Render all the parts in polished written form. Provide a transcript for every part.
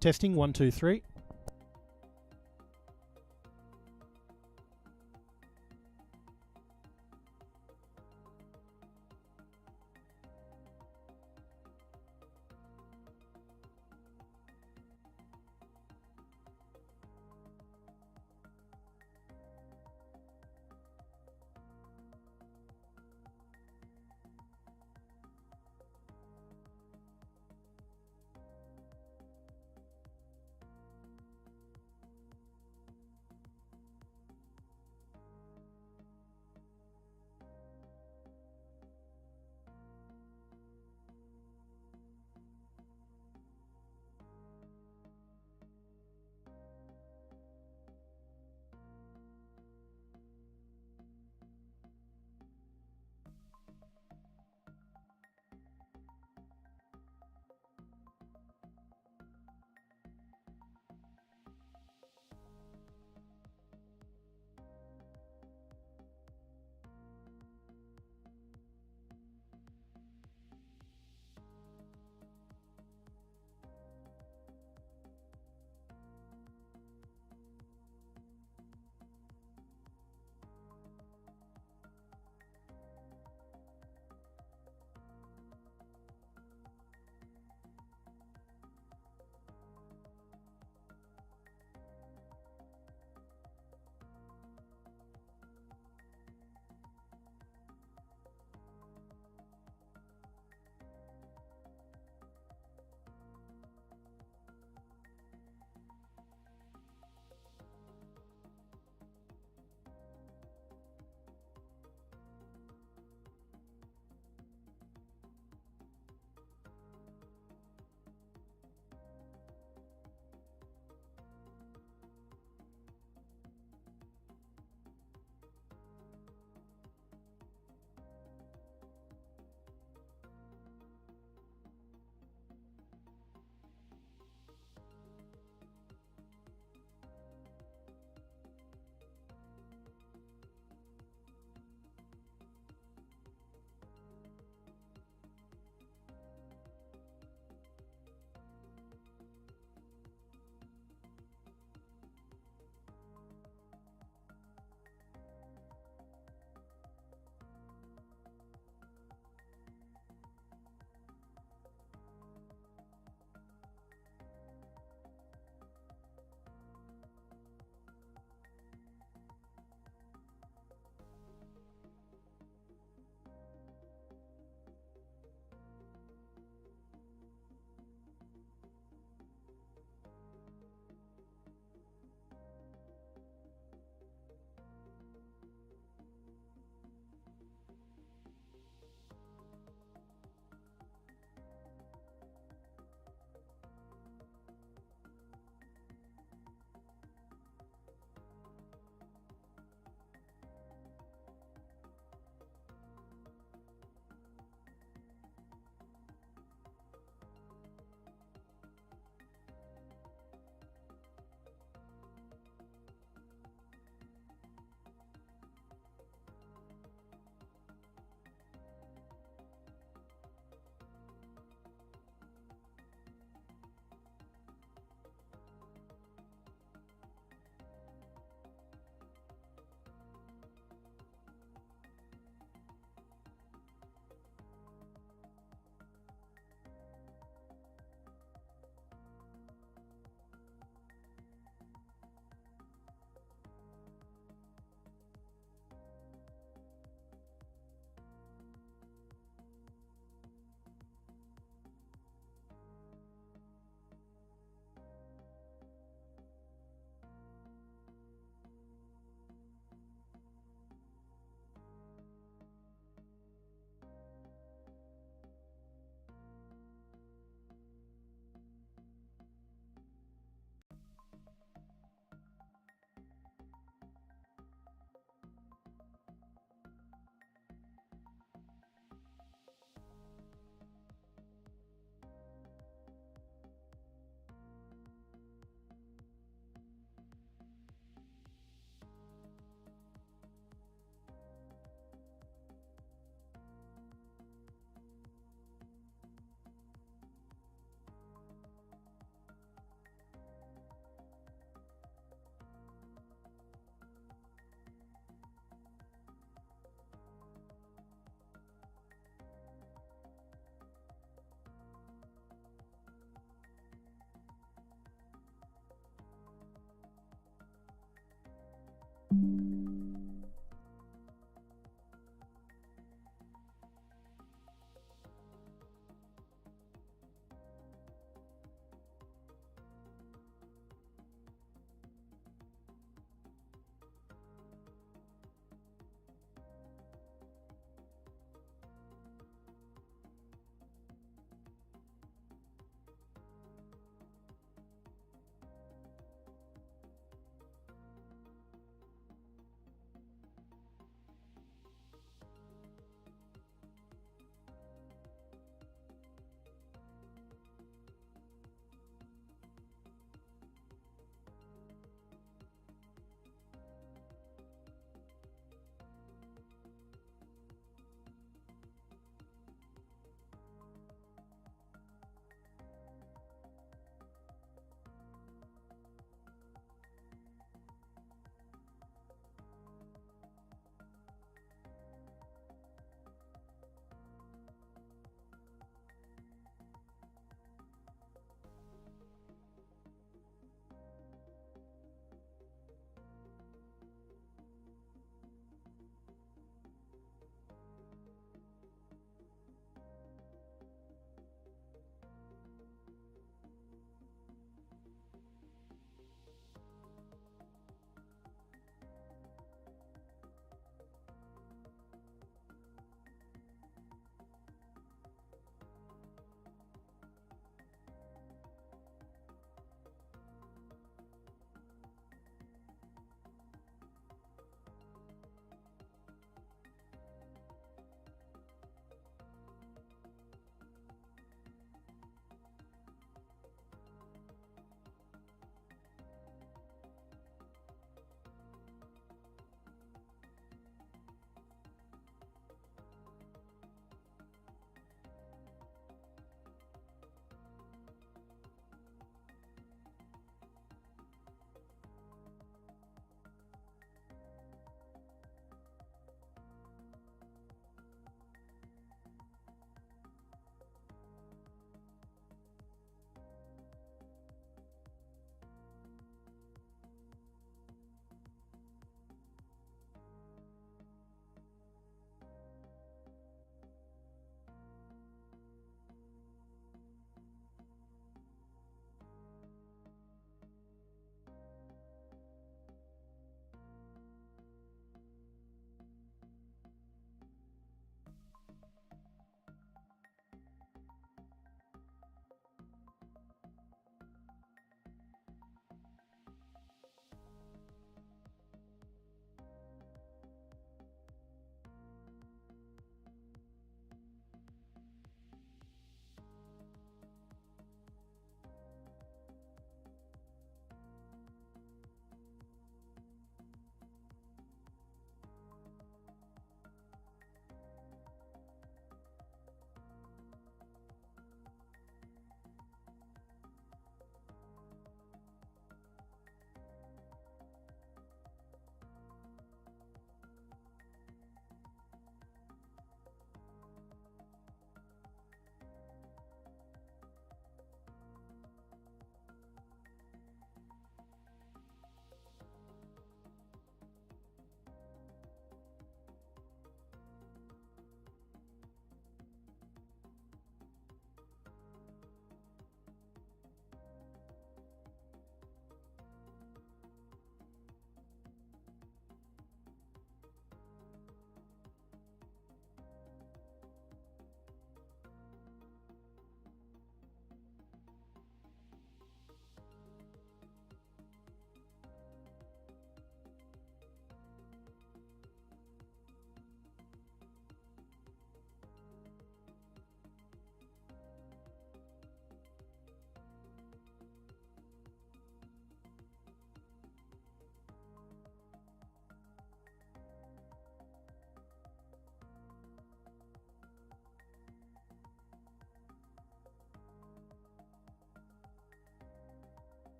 Testing 1, 2, 3.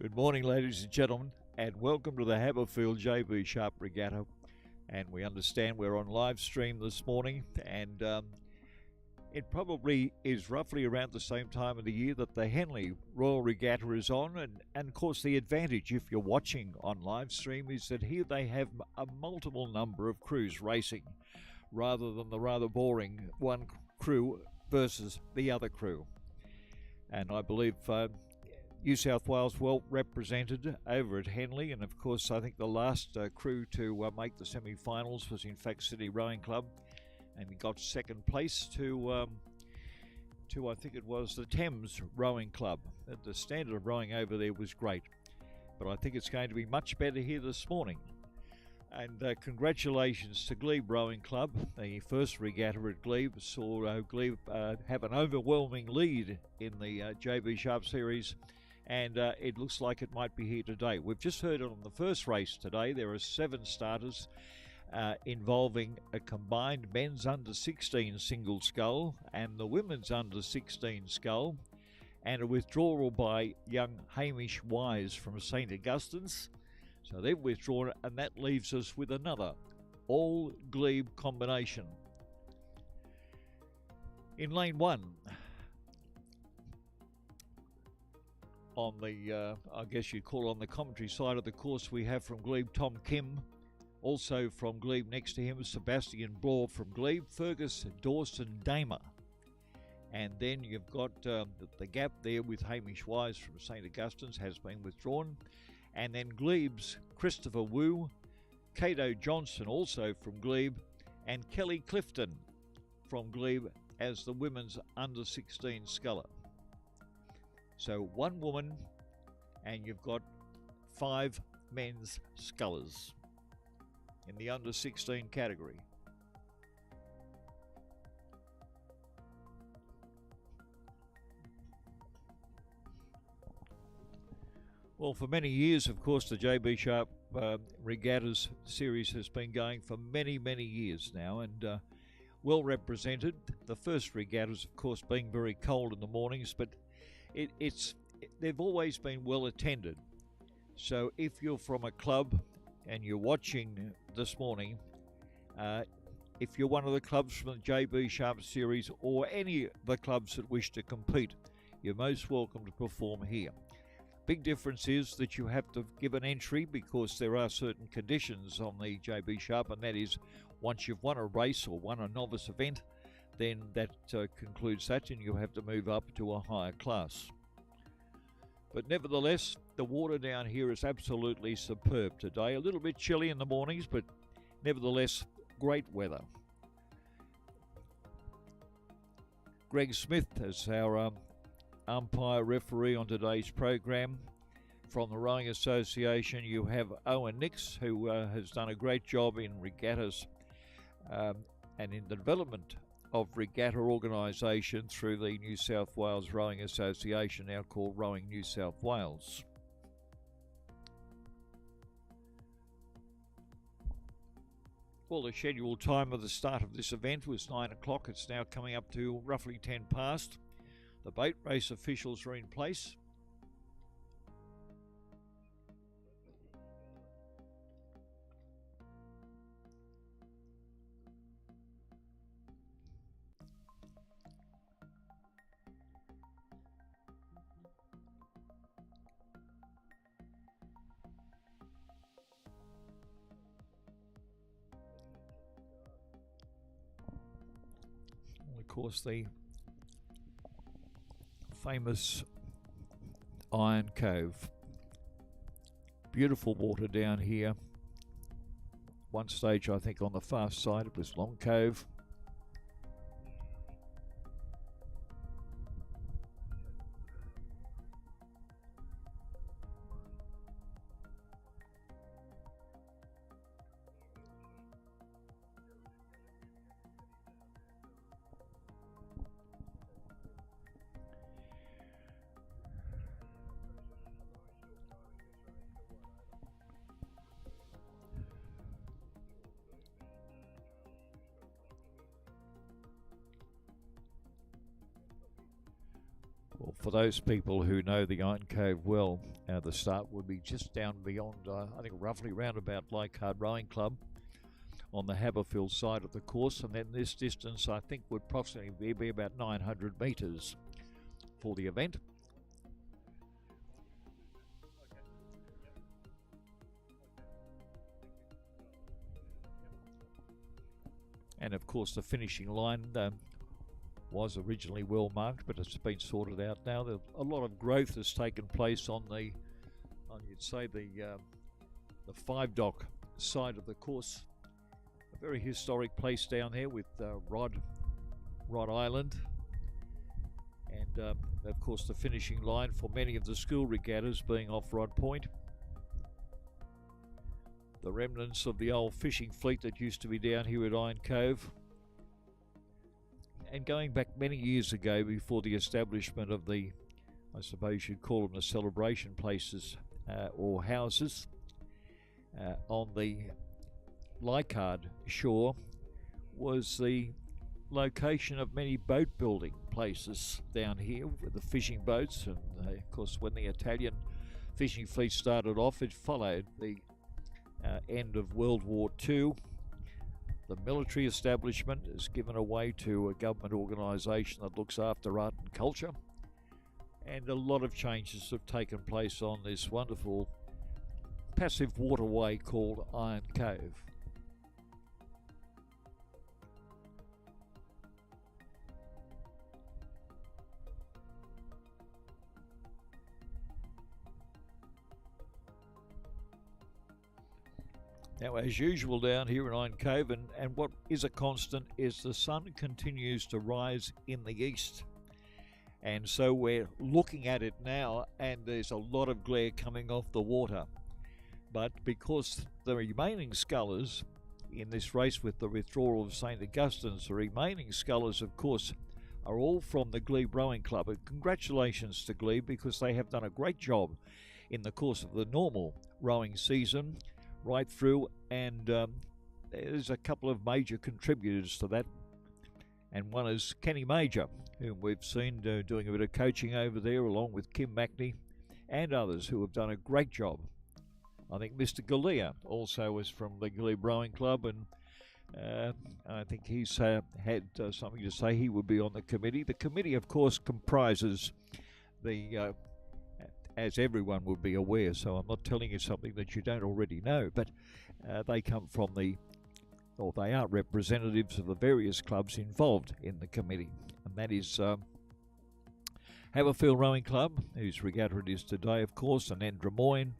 Good morning, ladies and gentlemen, and welcome to the Haberfield JB Sharp Regatta. And we understand we're on live stream this morning, and it probably is roughly around the same time of the year that the Henley Royal Regatta is on. And of course, the advantage, if you're watching on live stream, is that here they have a multiple number of crews racing, rather than the rather boring one crew versus the other crew. And I believe New South Wales well represented over at Henley, and of course I think the last crew to make the semi-finals was in fact City Rowing Club, and he got second place to I think it was the Thames Rowing Club. The standard of rowing over there was great, but I think it's going to be much better here this morning. And congratulations to Glebe Rowing Club. The first regatta at Glebe saw Glebe have an overwhelming lead in the JB Sharp Series, and it looks like it might be here today. We've just heard it on the first race today. There are 7 starters involving a combined men's under 16 single scull and the women's under 16 scull, and a withdrawal by young Hamish Wise from St Augustine's. So they've withdrawn, and that leaves us with another all Glebe combination. In lane 1, on the, I guess you'd call it on the commentary side of the course, we have from Glebe Tom Kim. Also from Glebe next to him, Sebastian Bloor from Glebe, Fergus Dawson Damer. And then you've got the gap there with Hamish Wise from St Augustine's has been withdrawn. And then Glebe's Christopher Wu, Cato Johnson also from Glebe, and Kelly Clifton from Glebe as the women's under 16 sculler. So 1 woman, and you've got 5 men's scullers in the under 16 category. Well, for many years, of course, the JB Sharp Regattas series has been going for many, many years now, and well represented. The first regattas, of course, being very cold in the mornings, but they've always been well attended. So if you're from a club and you're watching this morning, if you're one of the clubs from the JB Sharp series or any of the clubs that wish to compete, you're most welcome to perform here. Big difference is that you have to give an entry because there are certain conditions on the JB Sharp, and that is once you've won a race or won a novice event, then that concludes that, and you have to move up to a higher class. But nevertheless, the water down here is absolutely superb today. A little bit chilly in the mornings, but nevertheless, great weather. Greg Smith is our umpire referee on today's program. From the Rowing Association, you have Owen Nix, who has done a great job in regattas and in the development of regatta organisation through the New South Wales Rowing Association, now called Rowing New South Wales. Well, the scheduled time of the start of this event was 9 o'clock. It's now coming up to roughly 10 past. The boat race officials are in place. Of course, the famous Iron Cove. Beautiful water down here. One stage, I think, on the far side, it was Long Cove. Well, for those people who know the Iron Cove well, the start would be just down beyond, I think roughly round about Leichhardt Rowing Club on the Haberfield side of the course, and then this distance I think would approximately be about 900 metres for the event. And of course the finishing line was originally well marked, but it's been sorted out now. A lot of growth has taken place on the, you'd say the 5-dock side of the course. A very historic place down there with Rod Island, and of course the finishing line for many of the school regattas being off Rod Point. The remnants of the old fishing fleet that used to be down here at Iron Cove. And going back many years ago, before the establishment of the, I suppose you'd call them the celebration places or houses, on the Leichhardt shore was the location of many boat building places down here with the fishing boats. And of course when the Italian fishing fleet started off, it followed the end of World War II. The military establishment is given away to a government organisation that looks after art and culture, and a lot of changes have taken place on this wonderful passive waterway called Iron Cove. Now, as usual down here in Iron Cove, and what is a constant is the sun continues to rise in the east. And so we're looking at it now, and there's a lot of glare coming off the water. But because the remaining scullers in this race with the withdrawal of St. Augustine's, the remaining scullers, of course, are all from the Glebe Rowing Club. And congratulations to Glebe, because they have done a great job in the course of the normal rowing season right through, and there's a couple of major contributors to that, and one is Kenny Major, whom we've seen doing a bit of coaching over there along with Kim Macney and others who have done a great job. I think Mr. Galea also is from the Glebe Rowing Club, and I think he's had something to say. He would be on the committee. The committee, of course, comprises the as everyone would be aware, so I'm not telling you something that you don't already know, but they come from they are representatives of the various clubs involved in the committee, and that is Haberfield Rowing Club, whose regatta it is today, of course, and then Drummoyne,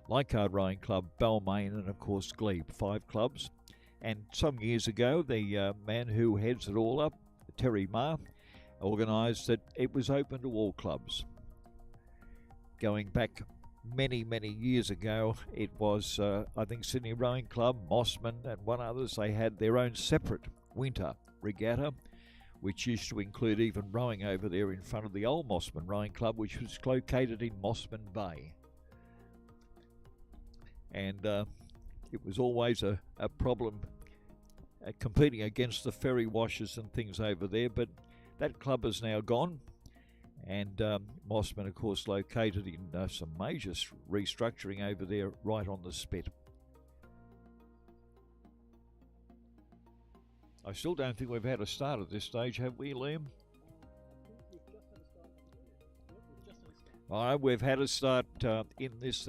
Leichhardt Rowing Club, Balmain, and of course Glebe, 5 clubs. And some years ago, the man who heads it all up, Terry Marr, organised that it was open to all clubs. Going back many, many years ago, it was, I think, Sydney Rowing Club, Mossman, and one others. They had their own separate winter regatta, which used to include even rowing over there in front of the old Mossman Rowing Club, which was located in Mossman Bay. And it was always a problem competing against the ferry washers and things over there, but that club is now gone. And Mossman, of course, located in some major restructuring over there right on the spit. I still don't think we've had a start at this stage, have we, Liam? All right, we've had a start in this.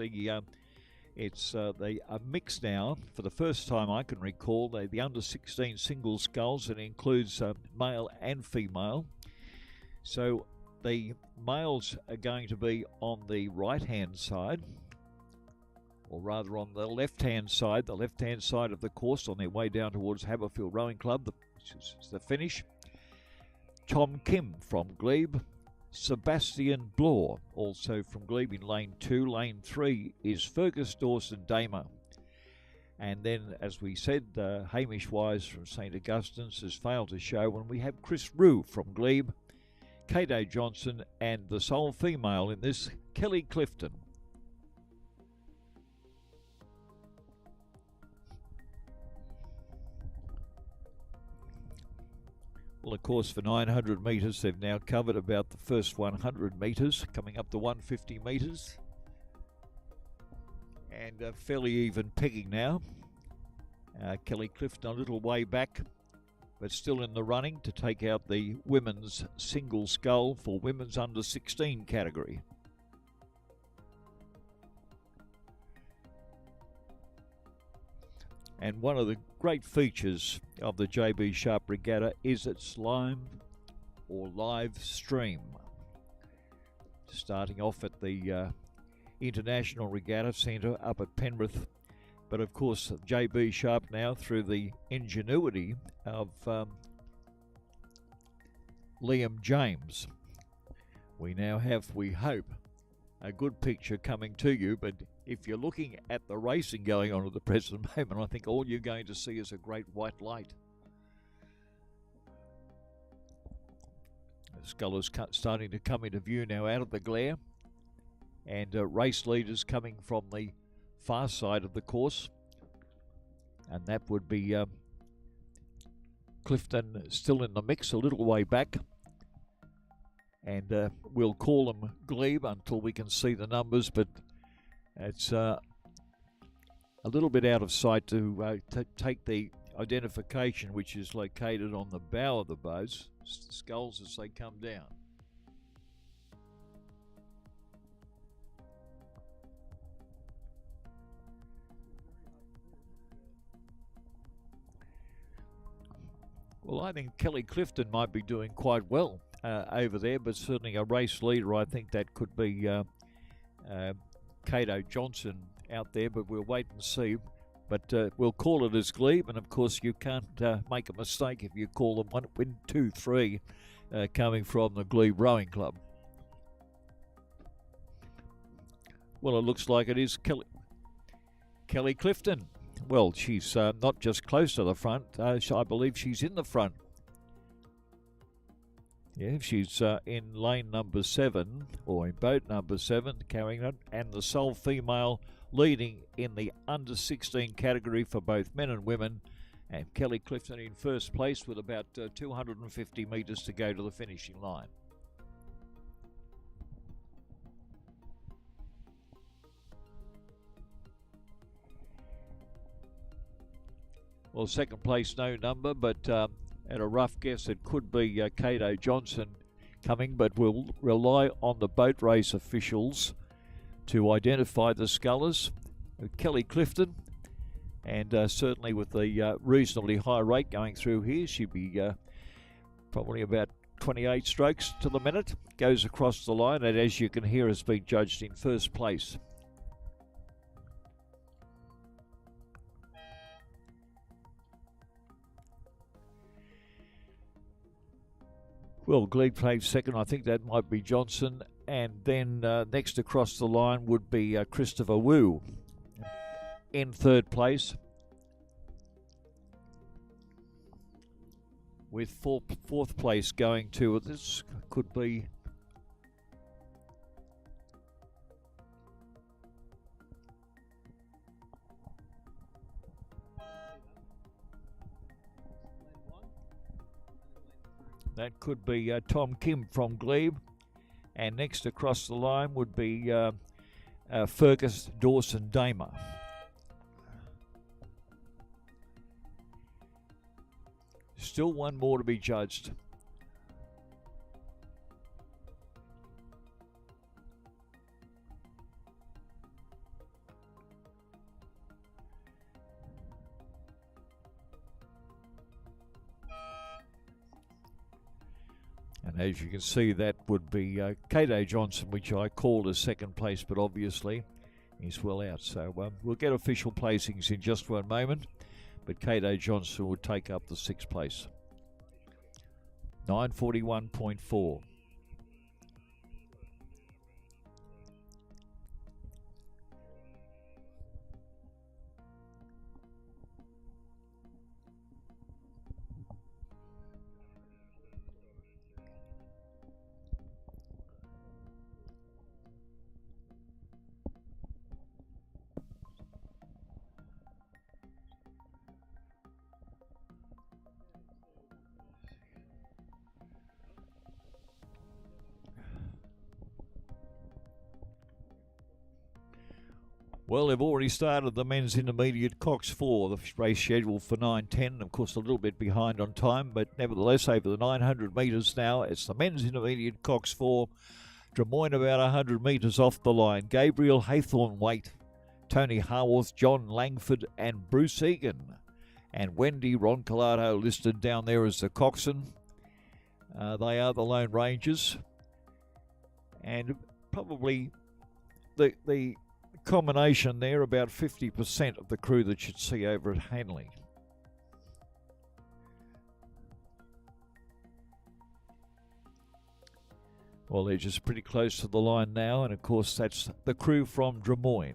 It's a mix now. For the first time I can recall, the under-16 single sculls. It includes male and female. So the males are going to be on the right-hand side, or rather on the left-hand side of the course, on their way down towards Haberfield Rowing Club, which is the finish. Tom Kim from Glebe, Sebastian Blore, also from Glebe in lane 2. Lane 3 is Fergus Dawson Damer. And then, as we said, Hamish Wise from St. Augustine's has failed to show, and we have Chris Rue from Glebe, Kate Johnson, and the sole female in this, Kelly Clifton. Well, of course, for 900 metres, they've now covered about the first 100 metres, coming up to 150 metres. And fairly even pegging now. Kelly Clifton a little way back, but still in the running to take out the women's single scull for women's under 16 category. And one of the great features of the JB Sharp Regatta is its live stream. Starting off at the International Regatta Centre up at Penrith. But of course, JB Sharp now, through the ingenuity of Liam James, we now have, we hope, a good picture coming to you. But if you're looking at the racing going on at the present moment, I think all you're going to see is a great white light. The scull is starting to come into view now out of the glare, and race leaders coming from the far side of the course, and that would be Clifton still in the mix a little way back, and we'll call them Glebe until we can see the numbers, but it's a little bit out of sight to take the identification, which is located on the bow of the boats, sculls as they come down. Well, I think Kelly Clifton might be doing quite well over there, but certainly a race leader, I think that could be Cato Johnson out there, but we'll wait and see. But we'll call it as Glebe, and of course you can't make a mistake if you call them 1, 2, 3 coming from the Glebe Rowing Club. Well, it looks like it is Kelly Clifton. Well, she's not just close to the front, I believe she's in the front. Yeah, she's in lane number 7, or in boat number 7, carrying it, and the sole female leading in the under 16 category for both men and women, and Kelly Clifton in first place with about 250 metres to go to the finishing line. Well, second place, no number, but at a rough guess, it could be Cato Johnson coming, but we'll rely on the boat race officials to identify the scullers. Kelly Clifton, and certainly with the reasonably high rate going through here, she'd be probably about 28 strokes to the minute, goes across the line, and as you can hear, has been judged in first place. Well, Glebe plays second. I think that might be Johnson. And then next across the line would be Christopher Wu in third place, with fourth place going to, this could be Tom Kim from Glebe, and next across the line would be Fergus Dawson Damer. Still one more to be judged. And as you can see, that would be Cato Johnson, which I called as second place, but obviously he's well out. So we'll get official placings in just one moment, but Cato Johnson would take up the sixth place. 9:41.4. Well, they've already started the men's intermediate coxed 4, the race scheduled for 9:10. Of course, a little bit behind on time, but nevertheless, over the 900 metres now, it's the men's intermediate coxed 4. Drummoyne about 100 metres off the line. Gabriel Haythornwaite, Tony Harworth, John Langford, and Bruce Egan. And Wendy Roncolato listed down there as the coxswain. They are the Lone Rangers. And probably the combination there, about 50% of the crew that you'd see over at Hanley. Well, they're just pretty close to the line now, and of course that's the crew from Drummoyne.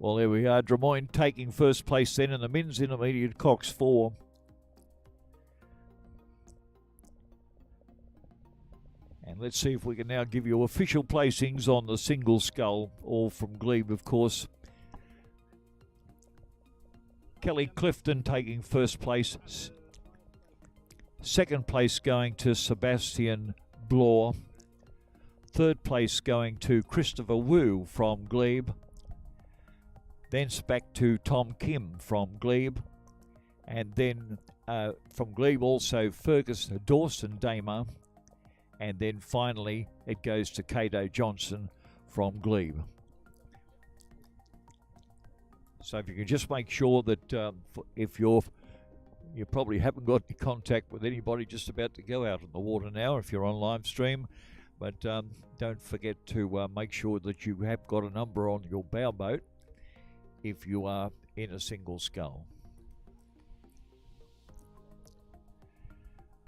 Well, there we are. Drummoyne taking first place then in the men's intermediate coxed 4. And let's see if we can now give you official placings on the single scull, all from Glebe, of course. Kelly Clifton taking first place. Second place going to Sebastian Blore. Third place going to Christopher Wu from Glebe. Thence back to Tom Kim from Glebe. And then from Glebe also Fergus Dawson Damer. And then finally it goes to Cato Johnson from Glebe. So if you can just make sure that if you probably haven't got any contact with anybody just about to go out in the water now if you're on live stream, but don't forget to make sure that you have got a number on your bow boat if you are in a single scull.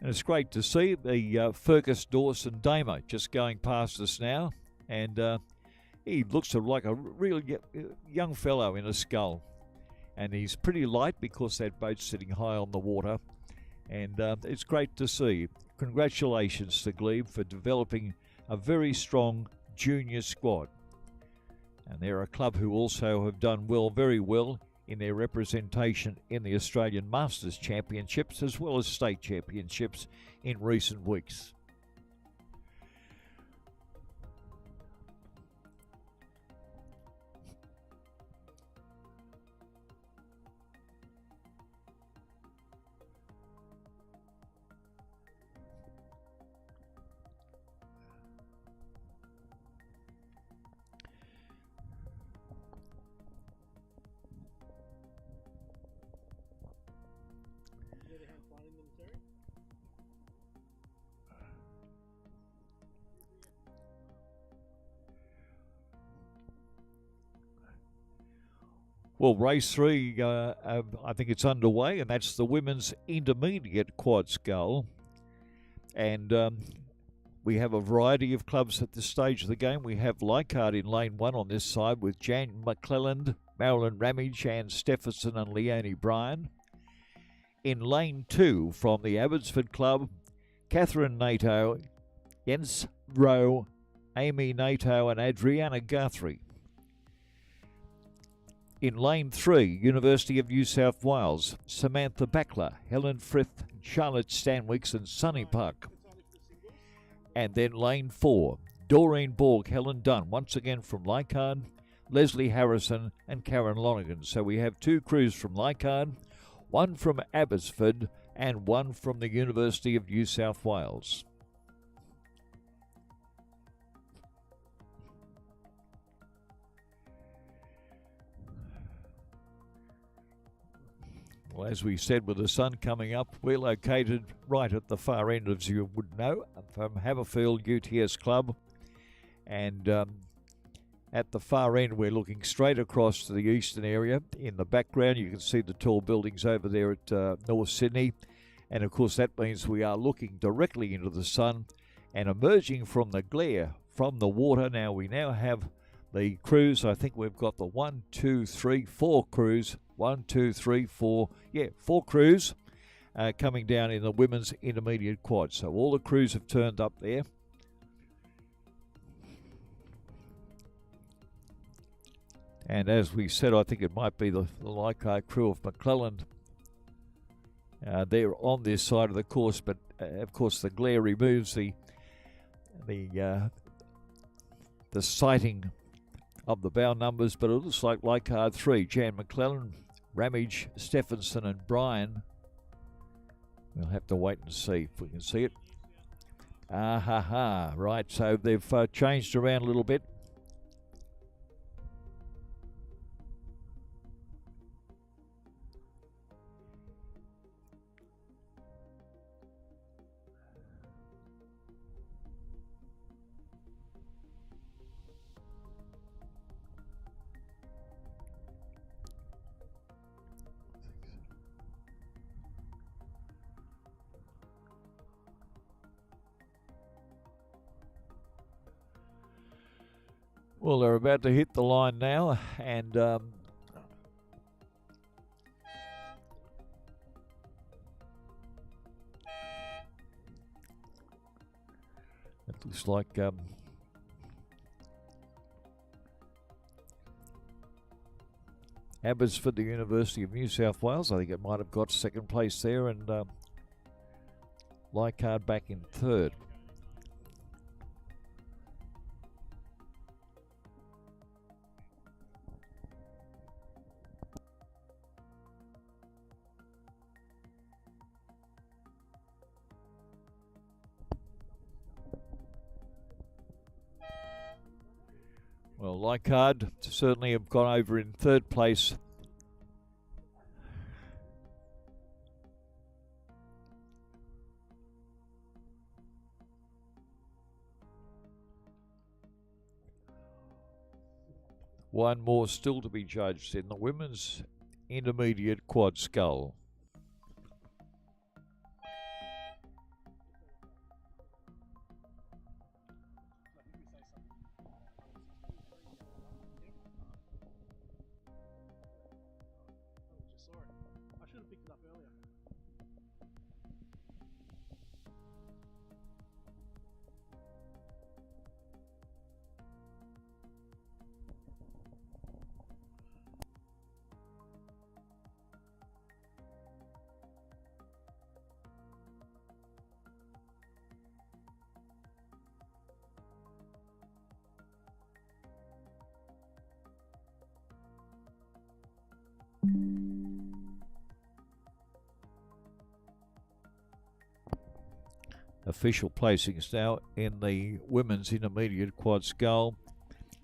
And it's great to see the Fergus Dawson Damer just going past us now, and he looks like a real young fellow in a scull, and he's pretty light because that boat's sitting high on the water, and it's great to see. Congratulations to Glebe for developing a very strong junior squad. And they're a club who also have done well, very well, in their representation in the Australian Masters Championships as well as state championships in recent weeks. Well, race 3, I think it's underway, and that's the women's intermediate quad scull. And we have a variety of clubs at this stage of the game. We have Leichhardt in lane 1 on this side with Jan McClelland, Marilyn Ramage, Ann Stephenson and Leonie Bryan. In lane 2 from the Abbotsford Club, Catherine Nato, Jens Rowe, Amy Nato and Adriana Guthrie. In lane 3, University of New South Wales, Samantha Backler, Helen Frith, Charlotte Stanwicks and Sunny Park. And then lane 4, Doreen Borg, Helen Dunn, once again from Leichhardt, Leslie Harrison and Karen Lonergan. So we have 2 crews from Leichhardt, 1 from Abbotsford and 1 from the University of New South Wales. Well, as we said, with the sun coming up, we're located right at the far end, as you would know, from Haberfield UTS Club. And at the far end, we're looking straight across to the eastern area. In the background, you can see the tall buildings over there at North Sydney. And, of course, that means we are looking directly into the sun and emerging from the glare from the water. Now, we now have the crews. I think we've got the 1, 2, 3, 4 crews. 1, 2, 3, 4, 4 crews coming down in the women's intermediate quad. So all the crews have turned up there. And as we said, I think it might be the Leichhardt crew of McClelland They're on this side of the course, but of course the glare removes the sighting of the bow numbers. But it looks like Leichhardt 3, Jan McClellan, Ramage, Stephenson and Bryan. We'll have to wait and see if we can see it. Right, so they've changed around a little bit. Well, they're about to hit the line now, and it looks like Abbotsford, the University of New South Wales, I think it might have got second place there, and Leichhardt back in third. Well, Leichhardt certainly have gone over in third place. One more still to be judged in the women's intermediate quad scull. Official placings now in the women's intermediate quad scull.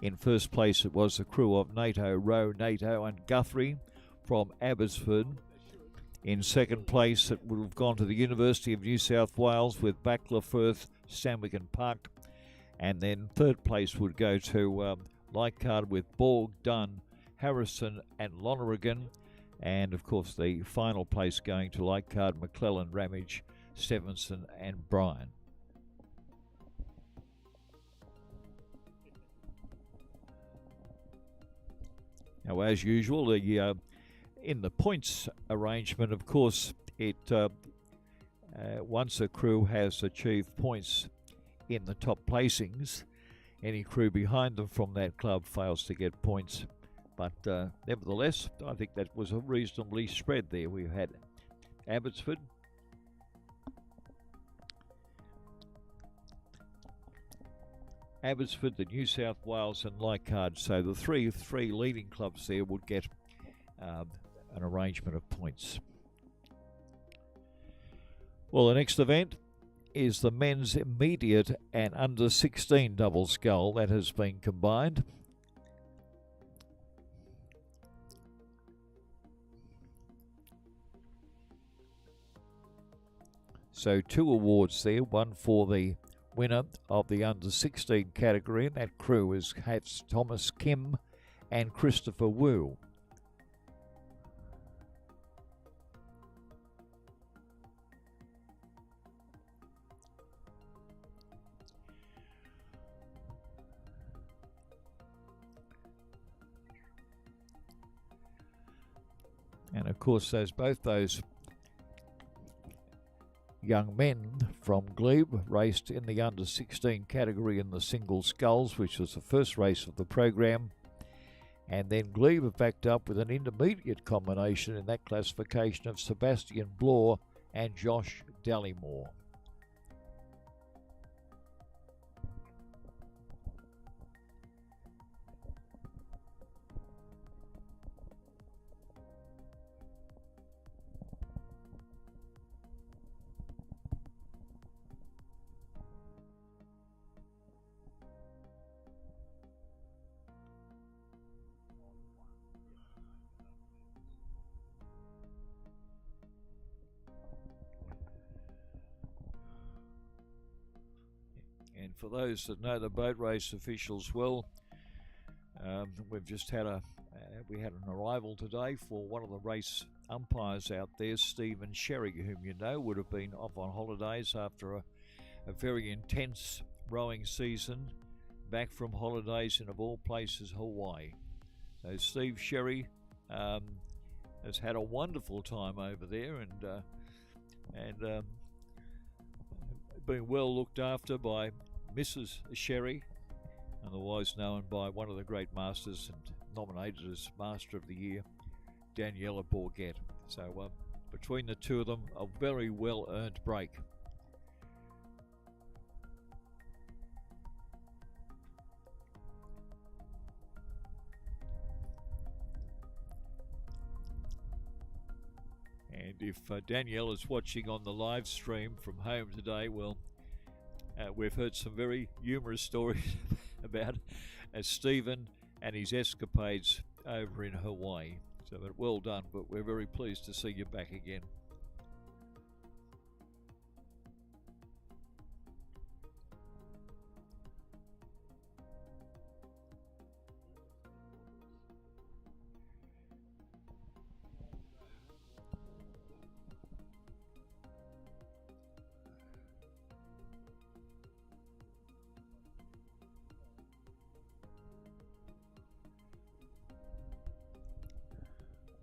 In first place it was the crew of NATO, Rowe, NATO and Guthrie from Abbotsford. In second place it would have gone to the University of New South Wales with Backler, Firth, Stanwick and Park. And then third place would go to Leichhardt with Borg, Dunn, Harrison and Lonergan. And of course the final place going to Leichhardt, McClellan, Ramage, Stephenson and Bryan. Now, as usual, in the points arrangement, of course, once a crew has achieved points in the top placings, any crew behind them from that club fails to get points. But nevertheless, I think that was a reasonably spread there. We had Abbotsford, the New South Wales and Leichhardt. So the three leading clubs there would get an arrangement of points. Well, the next event is the men's immediate and under 16 double scull. That has been combined. So two awards there, one for the winner of the under 16 category, and that crew is Thomas Kim and Christopher Wu. And of course both those young men from Glebe raced in the under 16 category in the single sculls, which was the first race of the program. And then Glebe have backed up with an intermediate combination in that classification of Sebastian Bloor and Josh Dallymore. And for those that know the boat race officials well, we've just had we had an arrival today for one of the race umpires out there, Stephen Sherry, whom you know would have been off on holidays after a very intense rowing season, back from holidays in, of all places, Hawaii. So Steve Sherry has had a wonderful time over there and been well looked after by Mrs. Sherry, otherwise known by one of the great masters and nominated as Master of the Year, Daniela Bourget. So between the two of them, a very well-earned break. And if Danielle is watching on the live stream from home today, well, we've heard some very humorous stories about Stephen and his escapades over in Hawaii. So well done, but we're very pleased to see you back again.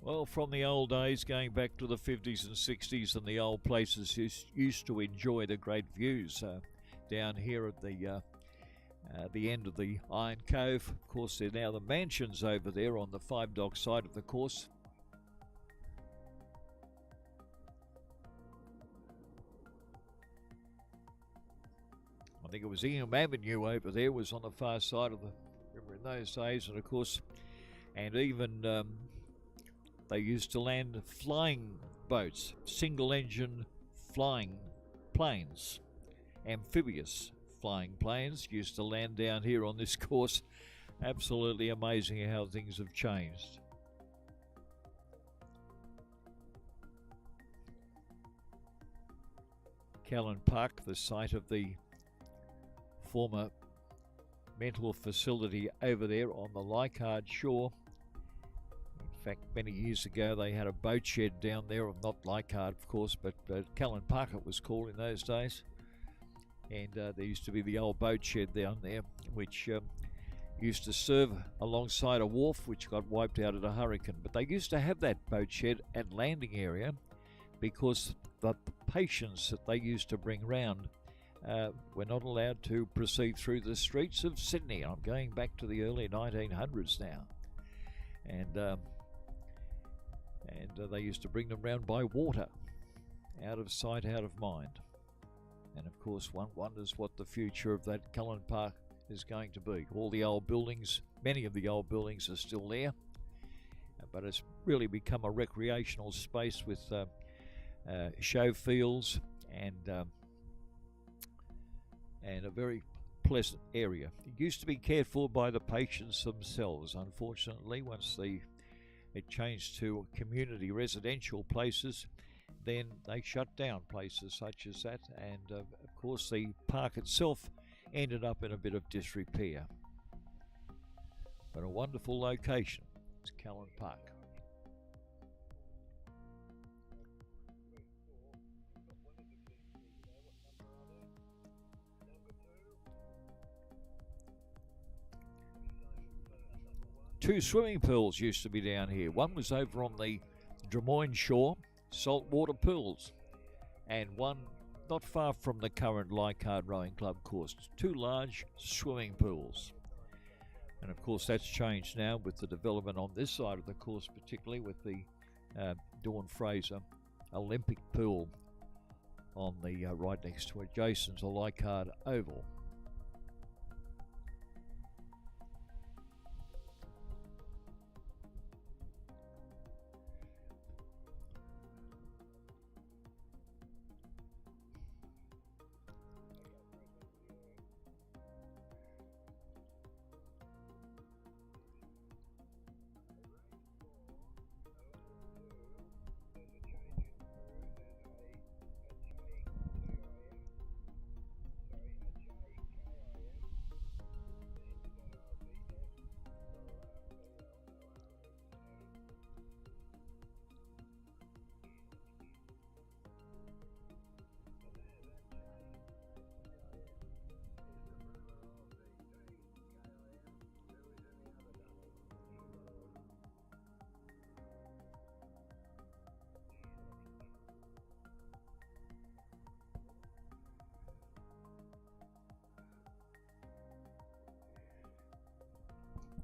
Well, from the old days, going back to the 50s and 60s, and the old places used to enjoy the great views down here at the end of the Iron Cove. Of course, they're now the mansions over there on the Five Dock side of the course. I think it was Ingham Avenue over there was on the far side of the river in those days, and of course, and even they used to land flying boats, single-engine flying planes, amphibious flying planes used to land down here on this course. Absolutely amazing how things have changed. Callan Park, the site of the former mental facility over there on the Leichhardt shore. In fact, many years ago they had a boat shed down there, not Leichhardt of course, but Callan Park it was called in those days. And there used to be the old boat shed down there, which used to serve alongside a wharf which got wiped out at a hurricane. But they used to have that boat shed and landing area because the patients that they used to bring round were not allowed to proceed through the streets of Sydney. I'm going back to the early 1900s now. And they used to bring them round by water, out of sight, out of mind. And of course, one wonders what the future of that Callan Park is going to be. All the old buildings, many of the old buildings are still there, but it's really become a recreational space with show fields and a very pleasant area. It used to be cared for by the patients themselves. Unfortunately, once it changed to community residential places, then they shut down places such as that, and of course the park itself ended up in a bit of disrepair. But a wonderful location is Callan Park. Two swimming pools used to be down here. One was over on the Drummoyne shore, saltwater pools, and one not far from the current Leichhardt Rowing Club course. Two large swimming pools. And of course that's changed now with the development on this side of the course, particularly with the Dawn Fraser Olympic pool on the right next to it. Jason's a Leichhardt oval.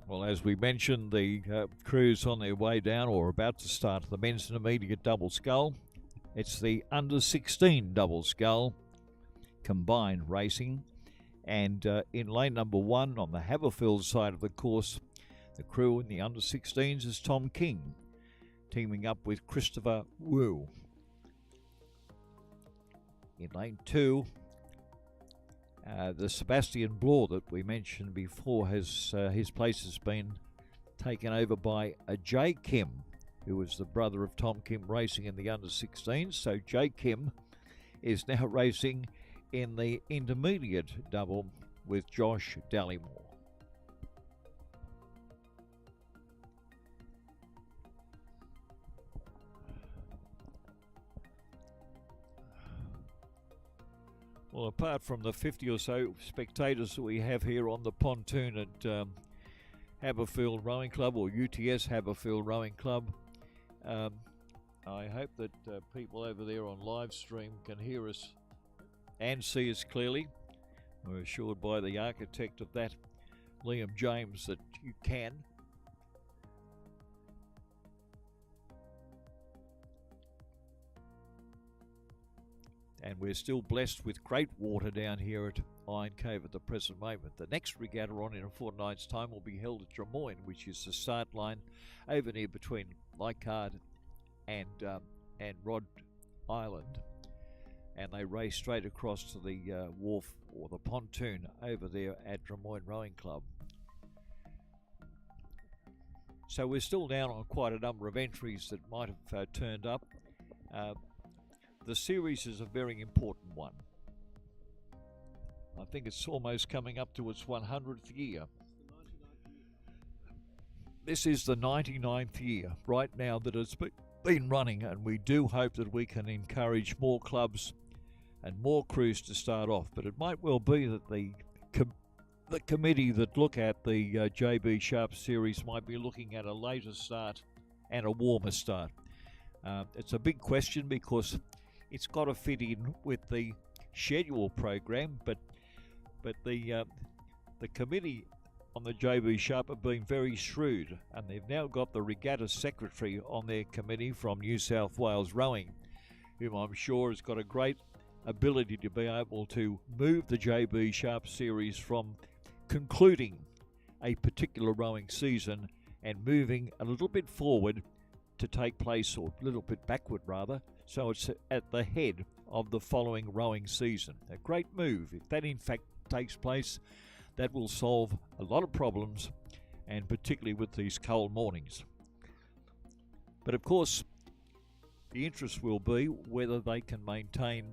Well, as we mentioned, the crew's on their way down or about to start the men's intermediate double scull. It's the under 16 double scull combined racing. And in lane number 1 on the Haberfield side of the course, the crew in the under 16s is Tom King, teaming up with Christopher Wu. In lane 2, the Sebastian Bloor that we mentioned before has his place has been taken over by Jay Kim, who was the brother of Tom Kim racing in the under 16s. So Jay Kim is now racing in the intermediate double with Josh Dallymore. Well, apart from the 50 or so spectators that we have here on the pontoon at Haberfield Rowing Club, or UTS Haberfield Rowing Club, I hope that people over there on live stream can hear us and see us clearly. We're assured by the architect of that, Liam James, that you can. And we're still blessed with great water down here at Iron Cove at the present moment. The next regatta on in a fortnight's time will be held at Drummoyne, which is the start line over near between Leichhardt and Rod Island. And they race straight across to the wharf or the pontoon over there at Drummoyne Rowing Club. So we're still down on quite a number of entries that might have turned up. The series is a very important one. I think it's almost coming up to its 100th year. This is the 99th year right now that it's been running, and we do hope that we can encourage more clubs and more crews to start off. But it might well be that the committee that look at the JB Sharp series might be looking at a later start and a warmer start. It's a big question because it's got to fit in with the schedule program, but the committee on the JB Sharp have been very shrewd, and they've now got the regatta secretary on their committee from New South Wales Rowing, whom I'm sure has got a great ability to be able to move the JB Sharp series from concluding a particular rowing season and moving a little bit forward to take place, or a little bit backward rather, so it's at the head of the following rowing season. A great move. If that in fact takes place, that will solve a lot of problems, and particularly with these cold mornings. But of course, the interest will be whether they can maintain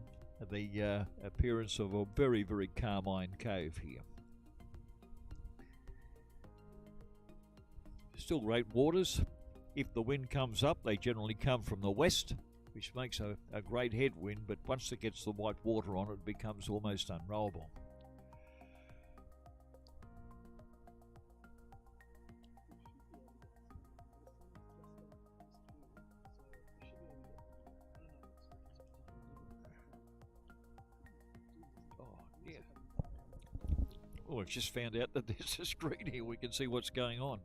the appearance of a very, very calm Iron Cove here. Still great waters. If the wind comes up, they generally come from the west, which makes a great headwind, but once it gets the white water on, it becomes almost unrowable. Oh, yeah. Well, I've just found out that there's a screen here. We can see what's going on.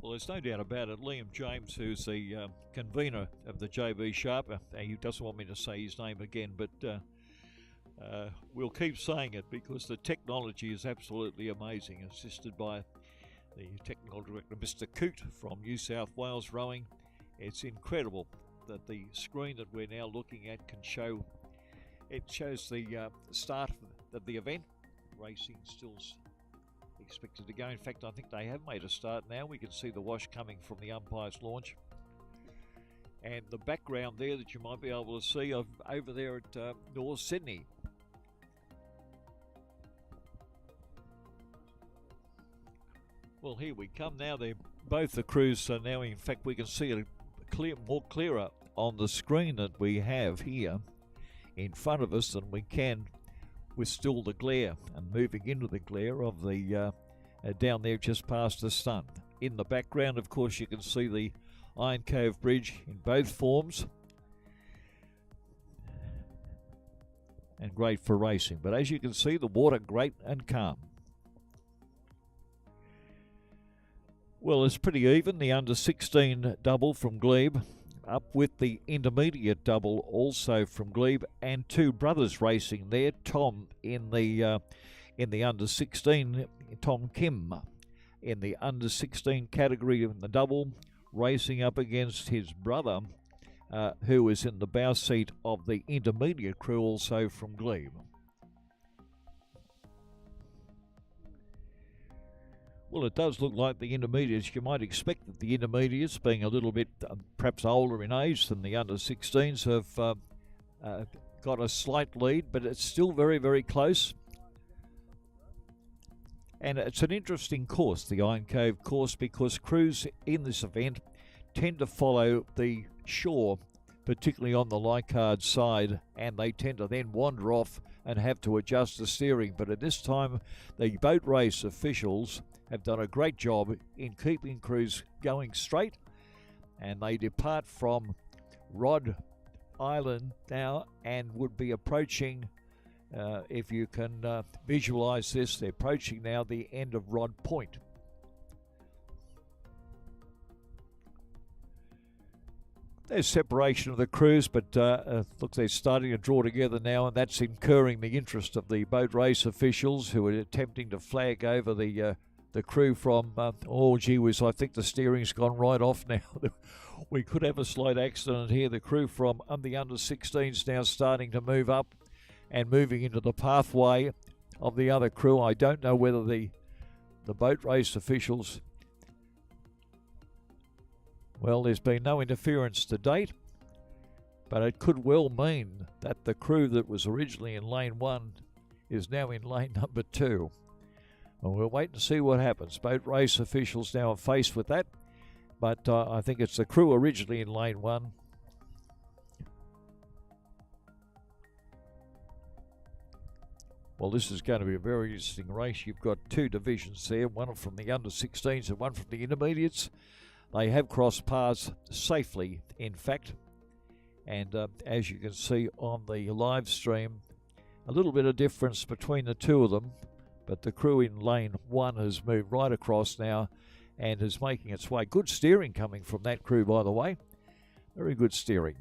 Well, there's no doubt about it. Liam James, who's the convener of the JB Sharp, he doesn't want me to say his name again, but we'll keep saying it because the technology is absolutely amazing, assisted by the technical director, Mr. Coote from New South Wales Rowing. It's incredible that the screen that we're now looking at can show, it shows the start of the event. Racing still expected to go. In fact, I think they have made a start now. We can see the wash coming from the umpire's launch. And the background there that you might be able to see over there at North Sydney. Well, here we come now. Both the crews are now, in fact, we can see it more clearer on the screen that we have here in front of us than we can with still the glare and moving into the glare of the down there just past the sun. In the background, of course, you can see the Iron Cove Bridge in both forms, and great for racing. But as you can see, the water great and calm. Well, it's pretty even. The under 16 double from Glebe, up with the intermediate double also from Glebe, and two brothers racing there. Tom in the under 16, Tom Kim in the under 16 category in the double, racing up against his brother, who is in the bow seat of the intermediate crew, also from Glebe. Well, it does look like the intermediates. You might expect that the intermediates, being a little bit perhaps older in age than the under 16s, have got a slight lead, but it's still very, very close. And it's an interesting course, the Iron Cove course, because crews in this event tend to follow the shore, particularly on the Leichhardt side, and they tend to then wander off and have to adjust the steering. But at this time, the boat race officials have done a great job in keeping crews going straight, and they depart from Rod Island now and would be approaching, if you can visualize this, they're approaching now the end of Rod Point. There's separation of the crews, but look, they're starting to draw together now, and that's incurring the interest of the boat race officials, who are attempting to flag over the crew from, oh gee whiz, I think the steering's gone right off now. We could have a slight accident here. The crew from the under 16s now starting to move up and moving into the pathway of the other crew. I don't know whether the boat race officials, well, there's been no interference to date, but it could well mean that the crew that was originally in lane 1 is now in lane number 2. Well, we'll wait and see what happens. Boat race officials now are faced with that, but I think it's the crew originally in lane 1. Well, this is going to be a very interesting race. You've got two divisions there, one from the under 16s and one from the intermediates. They have crossed paths safely, in fact, and as you can see on the live stream, a little bit of difference between the two of them. But the crew in lane 1 has moved right across now and is making its way. Good steering coming from that crew, by the way. Very good steering.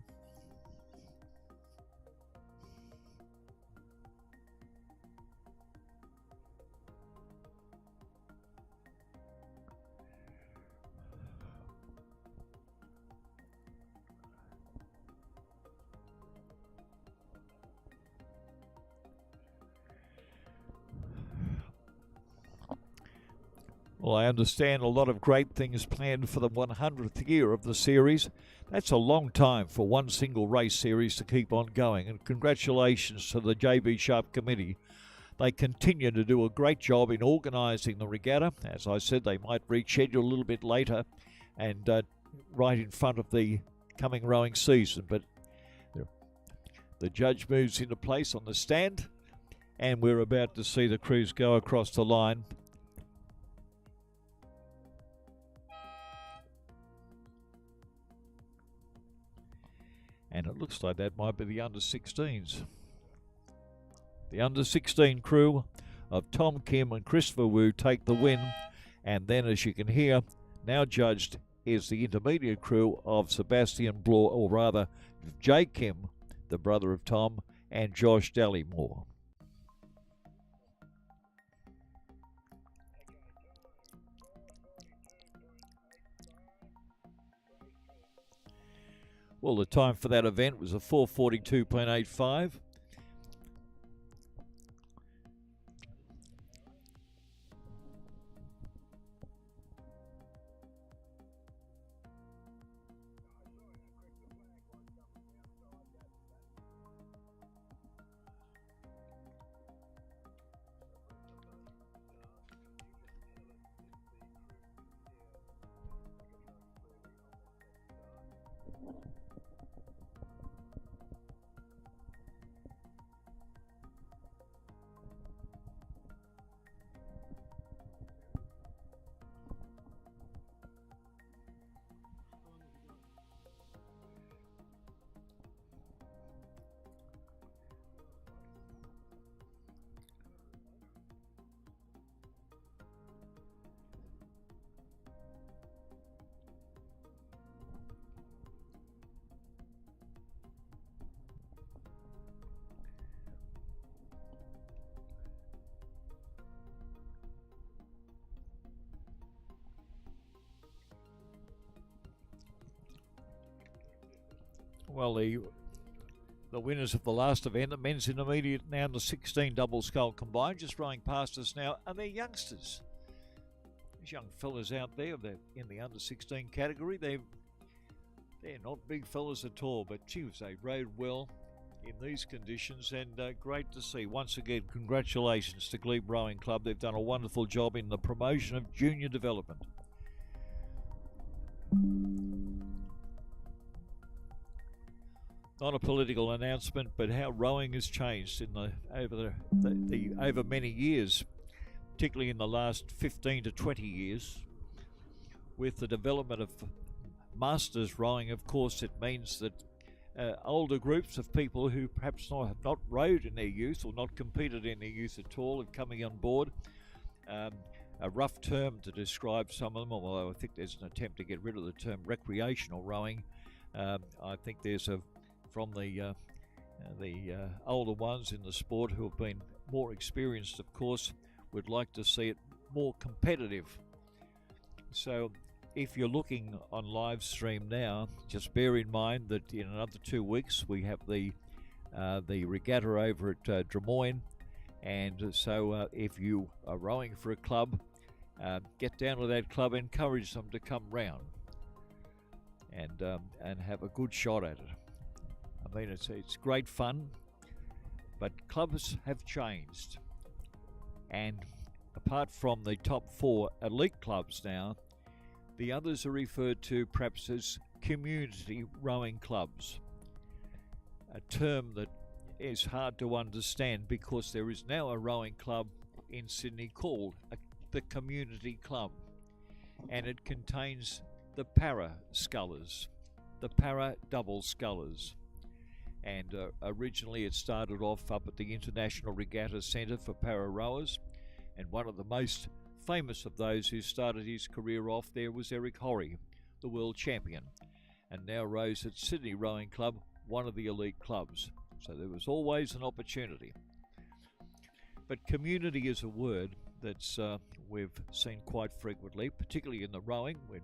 Well, I understand a lot of great things planned for the 100th year of the series. That's a long time for one single race series to keep on going, and congratulations to the JB Sharp Committee. They continue to do a great job in organising the regatta. As I said, they might reschedule a little bit later and right in front of the coming rowing season, but the judge moves into place on the stand, and we're about to see the crews go across the line. And it looks like that might be the under 16s. The under 16 crew of Tom Kim and Christopher Wu take the win. And then, as you can hear, now judged is the intermediate crew of Sebastian Bloor, or rather Jay Kim, the brother of Tom, and Josh Dallymore. Well, the time for that event was a 4:42.85. Well, the winners of the last event, the men's intermediate, now in the 16 double scull combined, just rowing past us now, and they're youngsters. These young fellas out there, they're in the under 16 category. They're not big fellas at all, but geez, they rode well in these conditions, and great to see. Once again, congratulations to Glebe Rowing Club. They've done a wonderful job in the promotion of junior development. Not a political announcement, but how rowing has changed in over many years, particularly in the last 15 to 20 years. With the development of masters rowing, of course, it means that older groups of people who perhaps have not rowed in their youth or not competed in their youth at all are coming on board. A rough term to describe some of them, although I think there's an attempt to get rid of the term recreational rowing. I think there's from the older ones in the sport who have been more experienced, of course, would like to see it more competitive. So if you're looking on live stream now, just bear in mind that in another 2 weeks we have the regatta over at Drummoyne, and so if you are rowing for a club, get down to that club, encourage them to come round and have a good shot at it. I mean, it's great fun, but clubs have changed, and apart from the top 4 elite clubs now, the others are referred to perhaps as community rowing clubs, a term that is hard to understand because there is now a rowing club in Sydney called the Community Club, and it contains the para scullers, the para double scullers. And originally it started off up at the International Regatta Centre for para rowers, and one of the most famous of those who started his career off there was Eric Horry, the world champion, and now rows at Sydney Rowing Club, one of the elite clubs. So there was always an opportunity. But community is a word that's we've seen quite frequently, particularly in the rowing, when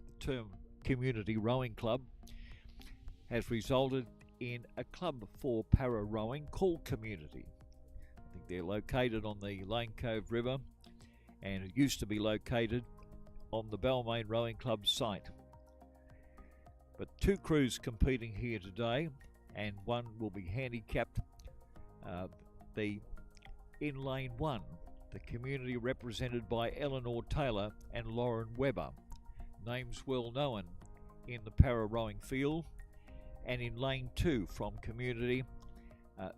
the term community rowing club has resulted in a club for para rowing called Community. I think they're located on the Lane Cove River, and it used to be located on the Balmain Rowing Club site. But 2 crews competing here today, and one will be handicapped. In Lane 1, the Community represented by Eleanor Taylor and Lauren Webber, names well known in the para rowing field. And in Lane 2 from Community,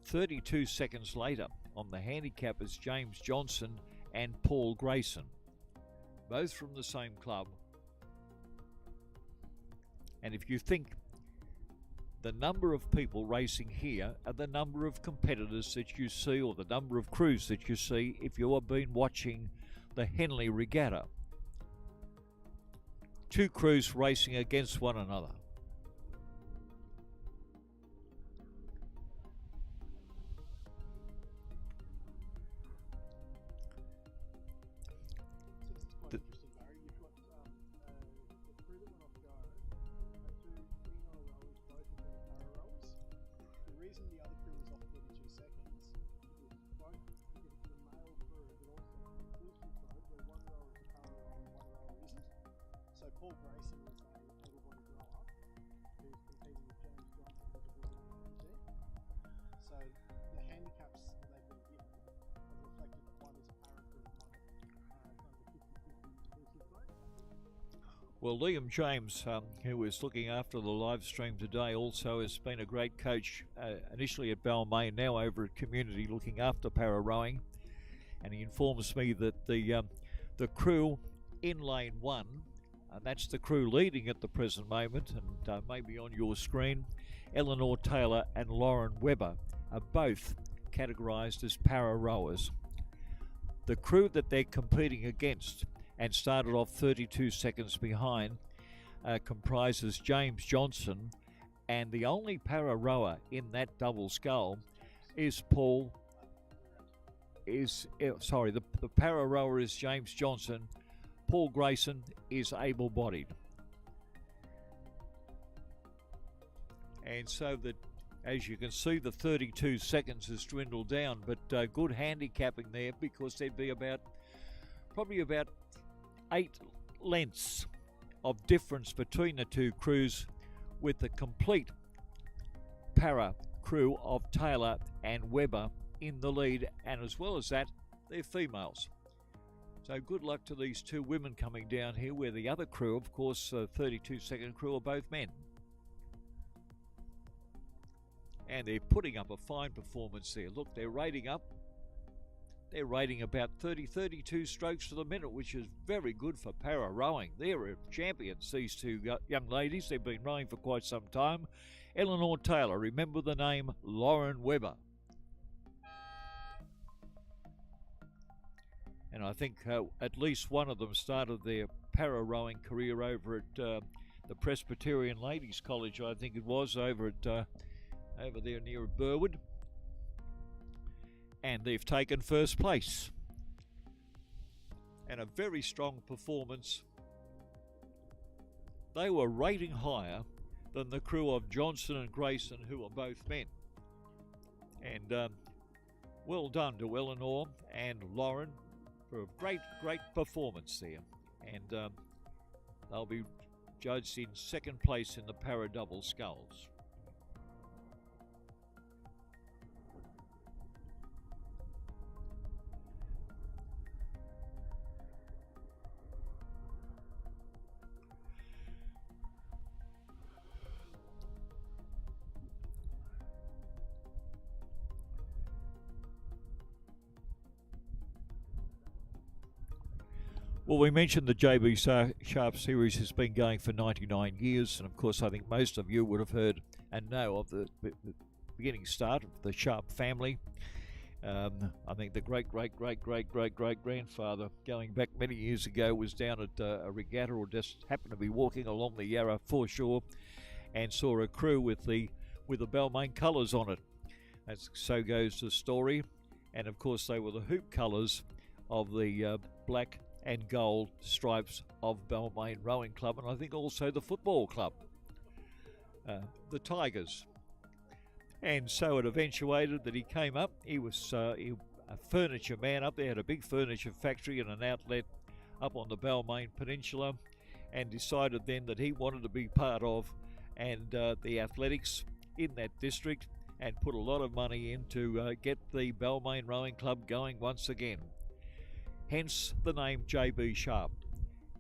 32 seconds later on the handicappers James Johnson and Paul Grayson, both from the same club. And if you think the number of people racing here are the number of competitors that you see, or the number of crews that you see if you have been watching the Henley Regatta. two crews racing against one another. So the handicaps that they've been given have reflected that one is para crew and one kind of a 50-50 exclusive crew. Well, Liam James, who is looking after the live stream today, also has been a great coach, initially at Balmain, now over at Community looking after para rowing. And he informs me that the crew in lane 1, and that's the crew leading at the present moment, and maybe on your screen, Eleanor Taylor and Lauren Webber are both categorised as para rowers. The crew that they're competing against and started off 32 seconds behind comprises James Johnson, and the only para rower in that double scull is the para rower is James Johnson. Paul Grayson is able-bodied. And so that, as you can see, the 32 seconds has dwindled down, but good handicapping there, because there'd be probably about 8 lengths of difference between the two crews, with the complete para crew of Taylor and Webber in the lead, and as well as that, they're females. So good luck to these two women coming down here, where the other crew, of course, 32-second crew, are both men. And they're putting up a fine performance there. Look, they're rating up. They're rating about 32 strokes to the minute, which is very good for para rowing. They're champions, these two young ladies. They've been rowing for quite some time. Eleanor Taylor, remember the name Lauren Webber. And I think at least one of them started their para rowing career over at the Presbyterian Ladies College, I think it was, over there near Burwood. And they've taken first place. And a very strong performance. They were rating higher than the crew of Johnson and Grayson, who are both men. And well done to Eleanor and Lauren for a great performance there. And they'll be judged in second place in the para double sculls. Well, we mentioned the JB Sharp series has been going for 99 years, and of course I think most of you would have heard and know of the beginning start of the Sharp family. I think the great-great-great-great-great-great-grandfather, going back many years ago, was down at a regatta, or just happened to be walking along the Yarra foreshore and saw a crew with the Balmain colours on it. As so goes the story. And of course they were the hoop colours of the black and gold stripes of Balmain Rowing Club, and I think also the football club, the Tigers. And so it eventuated that he came up. He was a furniture man up there, had a big furniture factory and an outlet up on the Balmain Peninsula, and decided then that he wanted to be part of the athletics in that district, and put a lot of money in to get the Balmain Rowing Club going once again. Hence the name JB Sharp.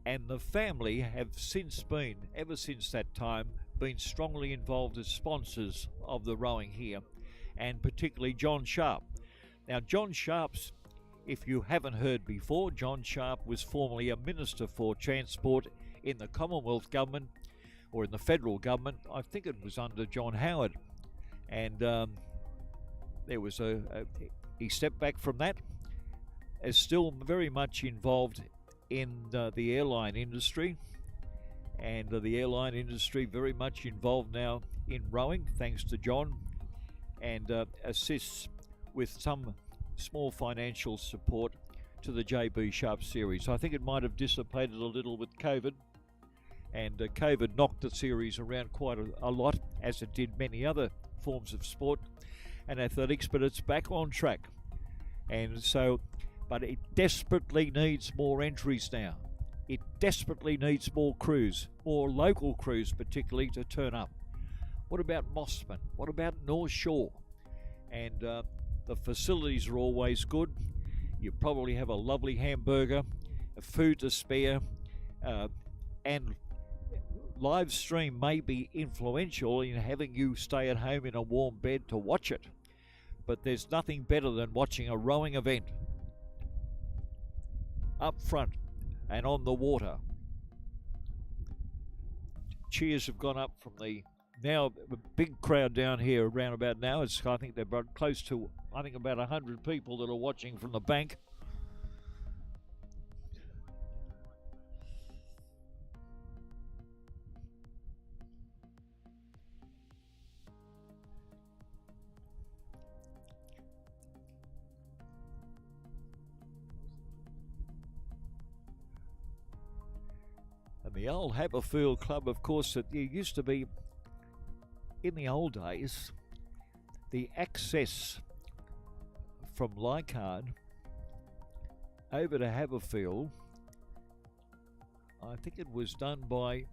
And the family have since been, ever since that time, been strongly involved as sponsors of the rowing here, and particularly John Sharp. Now, John Sharp's, if you haven't heard before, John Sharp was formerly a Minister for Transport in the Commonwealth Government, or in the federal government. I think it was under John Howard. And there was he stepped back from that, is still very much involved in the airline industry, and the airline industry very much involved now in rowing, thanks to John, and assists with some small financial support to the JB Sharp series. I think it might have dissipated a little with COVID, and COVID knocked the series around quite a lot, as it did many other forms of sport and athletics, but it's back on track. And so, but it desperately needs more entries now. It desperately needs more crews, more local crews particularly, to turn up. What about Mossman? What about North Shore? And the facilities are always good. You probably have a lovely hamburger, a food to spare, and live stream may be influential in having you stay at home in a warm bed to watch it. But there's nothing better than watching a rowing event up front and on the water. Cheers have gone up from the now a big crowd down here around about now. It's, I think they're close to, I think about 100 people that are watching from the bank. And the old Haberfield Club, of course, it used to be, in the old days, the access from Leichhardt over to Haberfield, I think it was done by,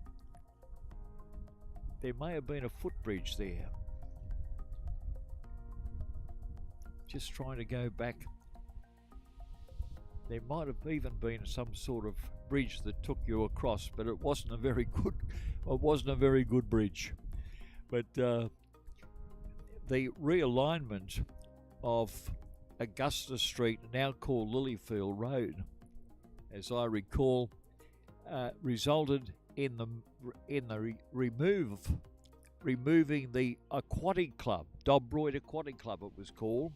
there may have been a footbridge there. Just trying to go back. There might have even been some sort of bridge that took you across, but it wasn't a very good bridge. But the realignment of Augusta Street, now called Lilyfield Road, as I recall, resulted in removing the aquatic club, Dobroyd Aquatic Club it was called,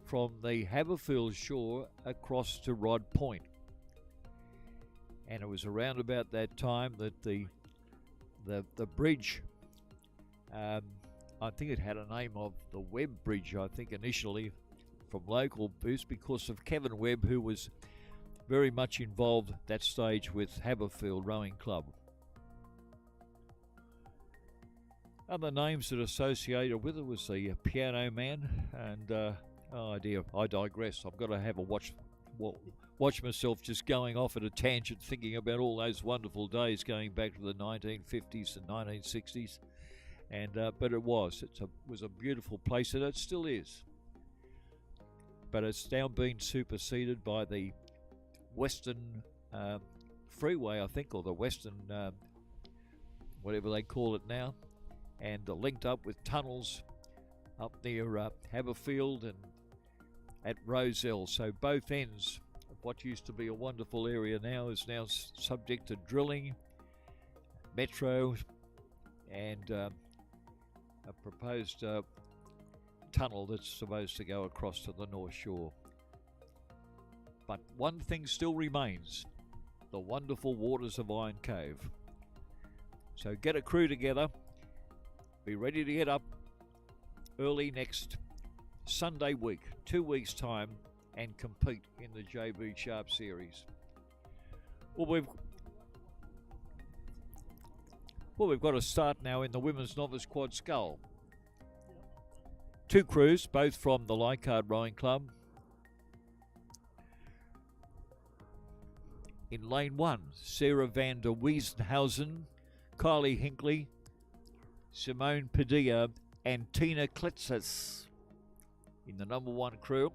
from the Haberfield shore across to Rod Point. And it was around about that time that the bridge, I think it had a name of the Webb Bridge, I think initially, from local boost, because of Kevin Webb, who was very much involved at that stage with Haberfield Rowing Club. Other names that are associated with it was the Piano Man, and oh dear, I digress. I've got to have a watch myself just going off at a tangent, thinking about all those wonderful days going back to the 1950s and 1960s. And but it was a beautiful place, and it still is. But it's now been superseded by the Western Freeway, I think, or the Western whatever they call it now, and linked up with tunnels up near Haberfield and at Roselle. So both ends of what used to be a wonderful area now is now subject to drilling, metro, and a proposed tunnel that's supposed to go across to the North Shore. But one thing still remains: the wonderful waters of Iron Cove. So get a crew together, be ready to get up early next Sunday week, 2 weeks' time, and compete in the JB Sharp Series. Well, we've got to start now in the women's novice quad scull. Two crews, both from the Leichhardt Rowing Club. In lane 1, Sarah van der Wiesenhausen, Kylie Hinkley, Simone Padilla, and Tina Klitzes in the number 1 crew,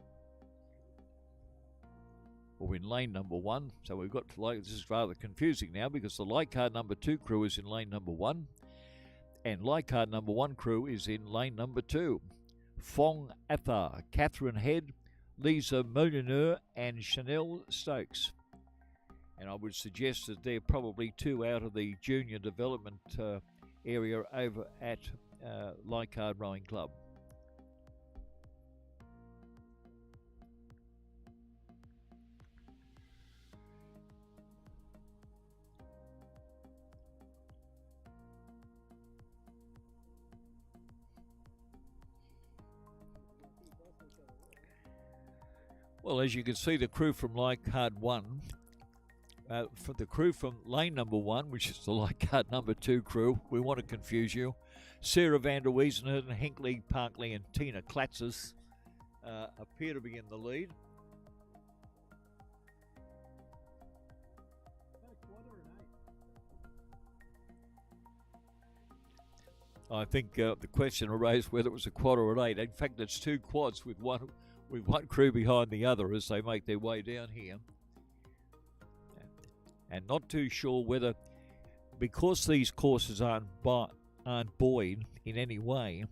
or in lane number 1. So we've got this is rather confusing now, because the Leichhardt number 2 crew is in lane number 1, and Leichhardt number 1 crew is in lane number 2. Fong Athar, Catherine Head, Lisa Molyneux, and Chanel Stokes. And I would suggest that they're probably 2 out of the junior development area over at Leichhardt Rowing Club. Well, as you can see, the crew from Leichhardt 1, for the crew from lane number 1, which is the Leichhardt number 2 crew, we want to confuse you. Sarah van der Wiesenhoven, Hinckley, Parkley and Tina Klatzes appear to be in the lead. I think the question arose whether it was a quad or an 8. In fact, it's 2 quads with one crew behind the other as they make their way down here. And not too sure whether, because these courses aren't buoyed in any way,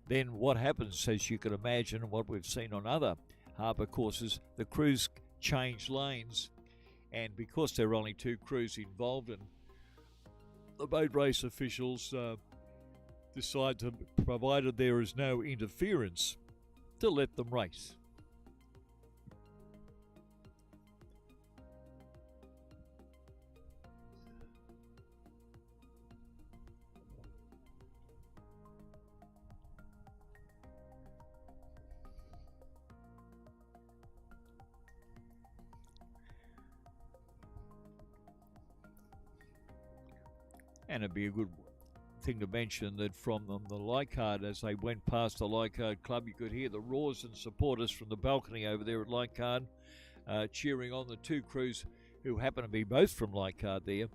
then what happens, as you can imagine, what we've seen on other harbour courses, the crews change lanes, and because there are only 2 crews involved, and the boat race officials decide to, provided there is no interference, to let them race. And it'd be a good thing to mention that from the Leichhardt, as they went past the Leichhardt Club, you could hear the roars and supporters from the balcony over there at Leichhardt cheering on the 2 crews who happen to be both from Leichhardt there.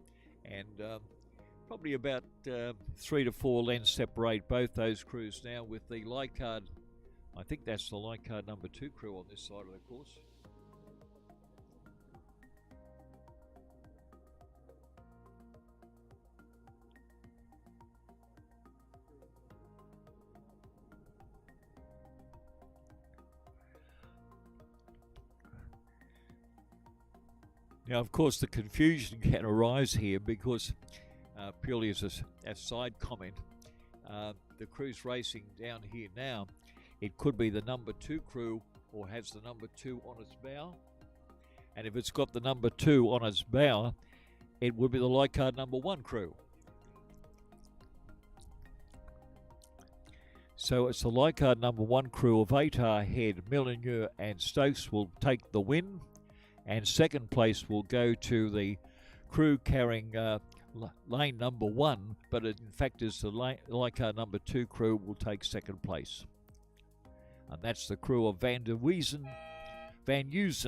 And probably about 3 to 4 lengths separate both those crews now, with the Leichhardt, I think that's the Leichhardt number 2 crew on this side of the course. Now, of course, the confusion can arise here because, purely as a side comment, the crew's racing down here now, it could be the number 2 crew or has the number 2 on its bow. And if it's got the number 2 on its bow, it would be the Leichhardt number 1 crew. So it's the Leichhardt number 1 crew of Atar, Head, Millineux and Stokes will take the win. And second place will go to the crew carrying lane number 1, but it in fact is the Leichhardt number 2 crew will take second place. And that's the crew of Van Heusen,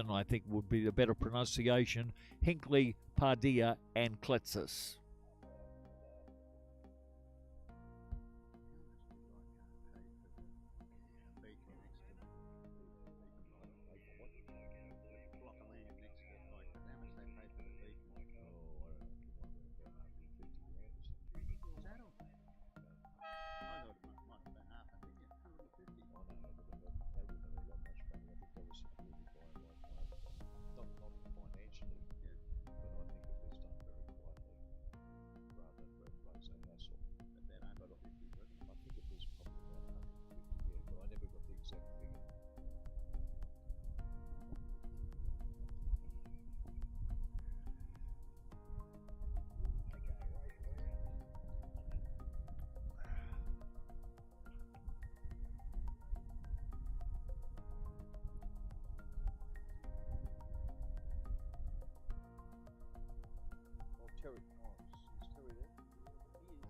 I think would be the better pronunciation, Hinckley, Padilla and Kletzes. Terry, is Terry there? He is.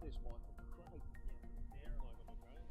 There's Michael Craig. Yeah, Michael Craig.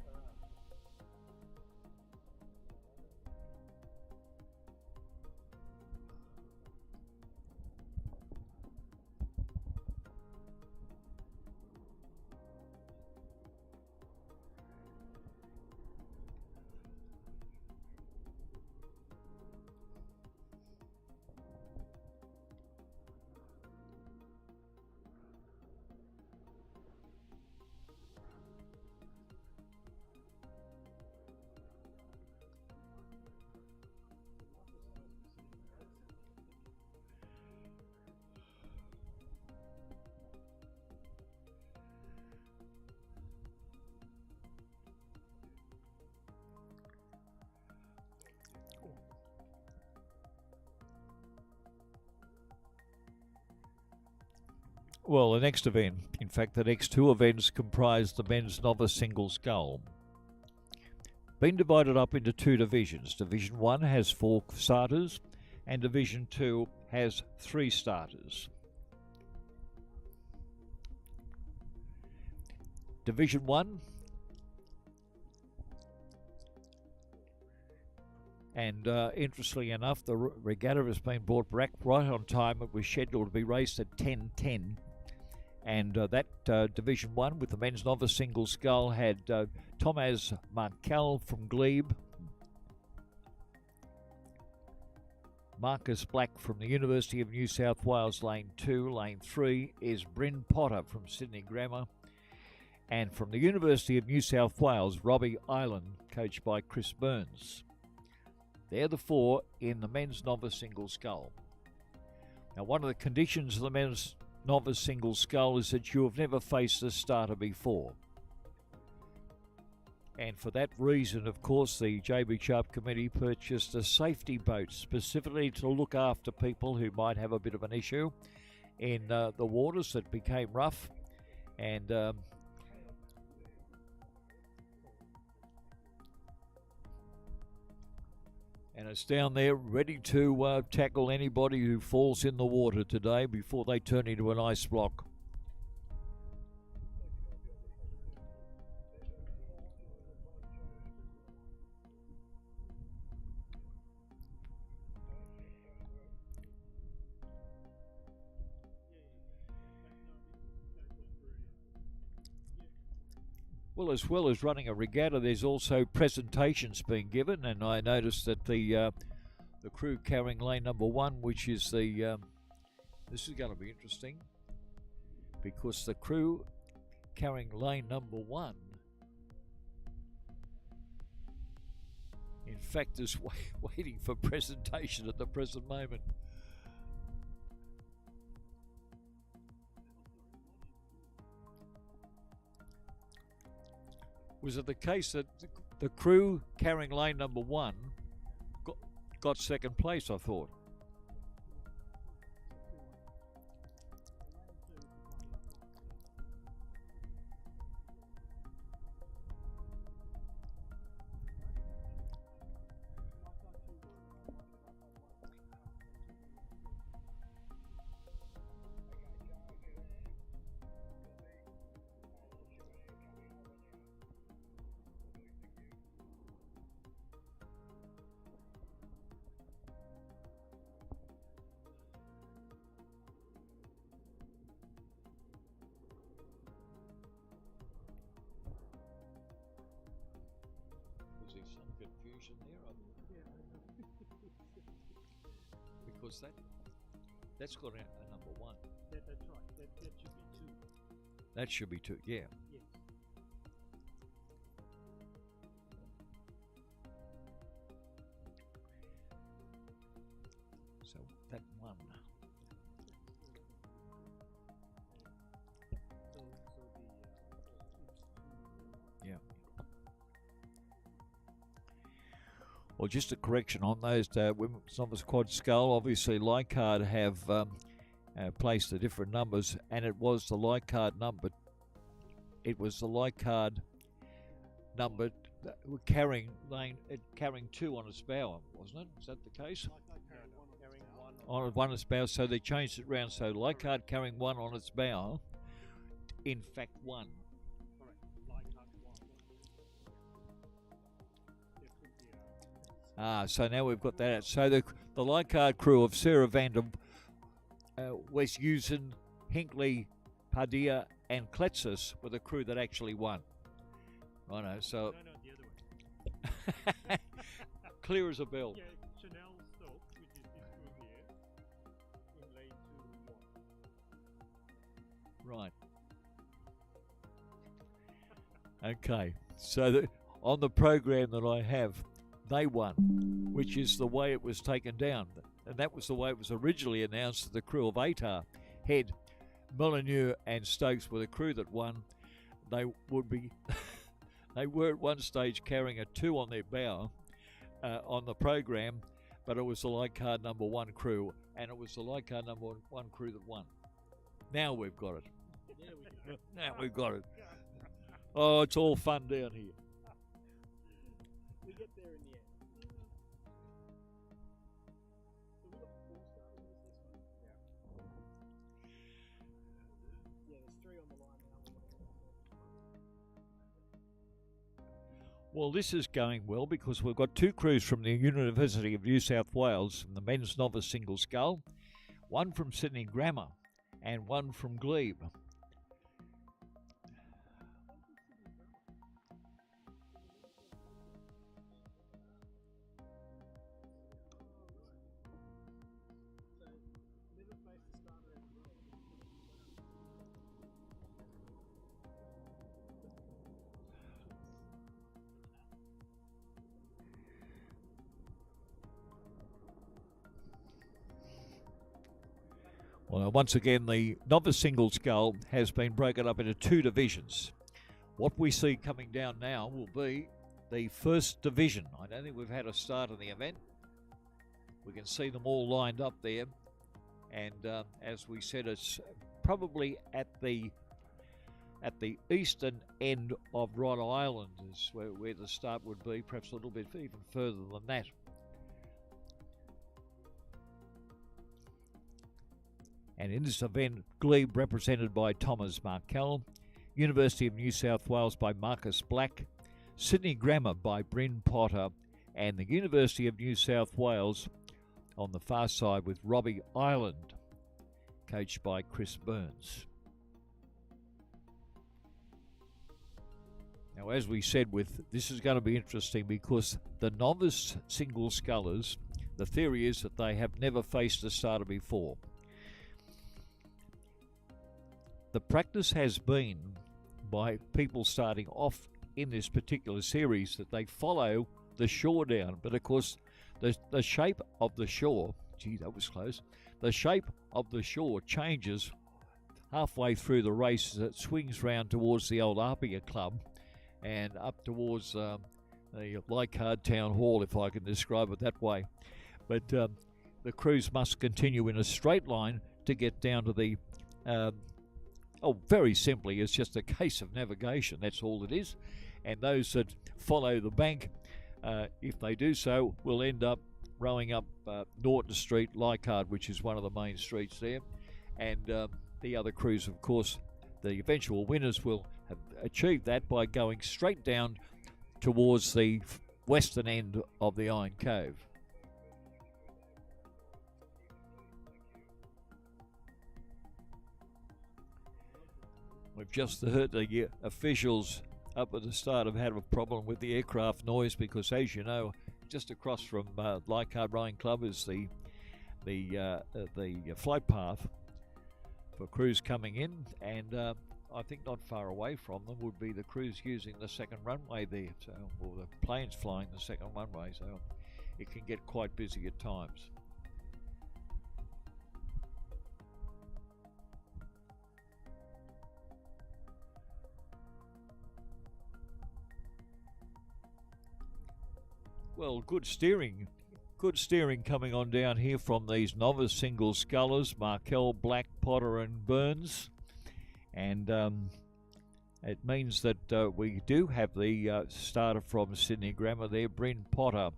Well, the next event, in fact, the next two events comprise the men's novice single scull. Been divided up into two divisions. Division 1 has 4 starters and Division 2 has 3 starters. Division 1, and interestingly enough, the regatta has been brought back right on time. It was scheduled to be raced at 10:10, and that Division 1 with the men's novice single scull had Thomas Markel from Glebe, Marcus Black from the University of New South Wales, Lane 2. Lane 3 is Bryn Potter from Sydney Grammar. And from the University of New South Wales, Robbie Island, coached by Chris Burns. They're the 4 in the men's novice single scull. Now, one of the conditions of the men's novice single scull is that you have never faced a starter before. And for that reason, of course, the JB Sharp Committee purchased a safety boat specifically to look after people who might have a bit of an issue in the waters that became rough. And it's down there ready to tackle anybody who falls in the water today before they turn into an ice block. Well as running a regatta, there's also presentations being given, and I noticed that the crew carrying lane number 1, which is the this is going to be interesting, because the crew carrying lane number 1 in fact is waiting for presentation at the present moment. Was it the case that the crew carrying lane number 1 got second place, I thought? Confusion there, because that's got a number 1. That's right. That should be 2. That should be 2. Yeah. Yes. So that 1. Yeah. Well, just a correction on those women's novice quad scull. Obviously, Leichhardt have placed the different numbers, and it was the Leichhardt number. It was the Leichhardt number carrying 2 on its bow, wasn't it? Is that the case? Carrying 1 On one on its bow, so they changed it round. So Leichhardt carrying 1 on its bow, in fact, 1. So now we've got that. So the Leichhardt crew of Sarah Vander West Usen, Hinkley, Padilla, and Kletzis were the crew that actually won. Righto, so No, the other one. clear as a bell. Yeah, Chanel Stokes, which is this crew here, in lane 2 1. Right. Okay, so on the program that I have, they won, which is the way it was taken down. And that was the way it was originally announced. That the crew of Atar, Head, Molyneux and Stokes were the crew that won. They would be, they were at one stage carrying a 2 on their bow on the program, but it was the Leichhardt number 1 crew, and it was the Leichhardt number 1 crew that won. Now we've got it. There we go. Now we've got it. Oh, it's all fun down here. We get there in the end. So we got 4 stars in this next one? Yeah. Yeah, there's 3 on the line now. Well, this is going well because we've got 2 crews from the University of New South Wales from the men's novice single scull, 1 from Sydney Grammar and 1 from Glebe. Well, once again, the novice single scull has been broken up into 2 divisions. What we see coming down now will be the first division. I don't think we've had a start in the event. We can see them all lined up there. And as we said, it's probably at the eastern end of Rhode Island is where the start would be, perhaps a little bit even further than that. And in this event, Glebe represented by Thomas Markell, University of New South Wales by Marcus Black, Sydney Grammar by Bryn Potter, and the University of New South Wales on the far side with Robbie Ireland, coached by Chris Burns. Now, as we said, this is going to be interesting because the novice single scullers, the theory is that they have never faced a starter before. The practice has been by people starting off in this particular series that they follow the shore down. But of course, the shape of the shore, gee, that was close. The shape of the shore changes halfway through the race as it swings round towards the old Apia Club and up towards the Leichhardt Town Hall, if I can describe it that way. But the crews must continue in a straight line to get down to the very simply, it's just a case of navigation. That's all it is. And those that follow the bank, if they do so, will end up rowing up Norton Street, Leichhardt, which is one of the main streets there. And the other crews, of course, the eventual winners will have achieved that by going straight down towards the western end of the Iron Cove. We've just heard the officials up at the start have had a problem with the aircraft noise because, as you know, just across from Leichhardt Rowing Club is the flight path for crews coming in, and I think not far away from them would be the crews using the second runway there, or the planes flying the second runway, so it can get quite busy at times. Well, good steering coming on down here from these novice single scullers, Markell, Black, Potter and Burns. And it means that we do have the starter from Sydney Grammar there, Bryn Potter.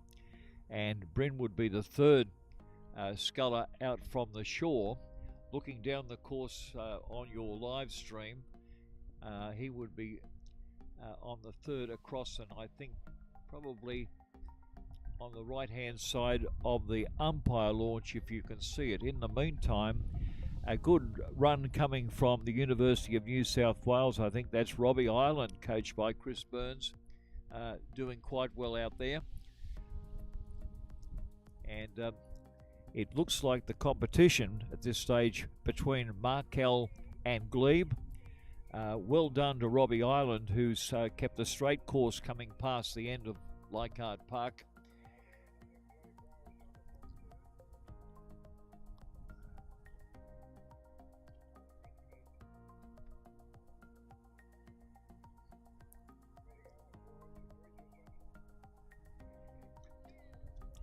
And Bryn would be the third sculler out from the shore. Looking down the course on your live stream, he would be on the third across, and I think probably on the right hand side of the umpire launch, if you can see it. In the meantime, a good run coming from the University of New South Wales. I think that's Robbie Ireland, coached by Chris Burns, doing quite well out there. And it looks like the competition at this stage between Markell and Glebe. Well done to Robbie Ireland, who's kept a straight course coming past the end of Leichhardt Park.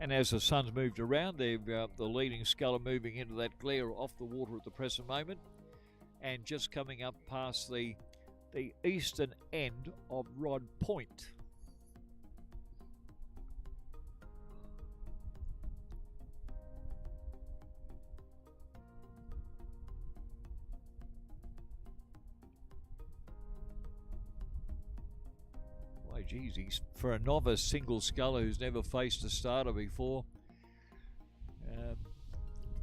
And as the sun's moved around, the leading sculler moving into that glare off the water at the present moment. and just coming up past the eastern end of Rod Point. Why, geez, he's, for a novice single sculler who's never faced a starter before,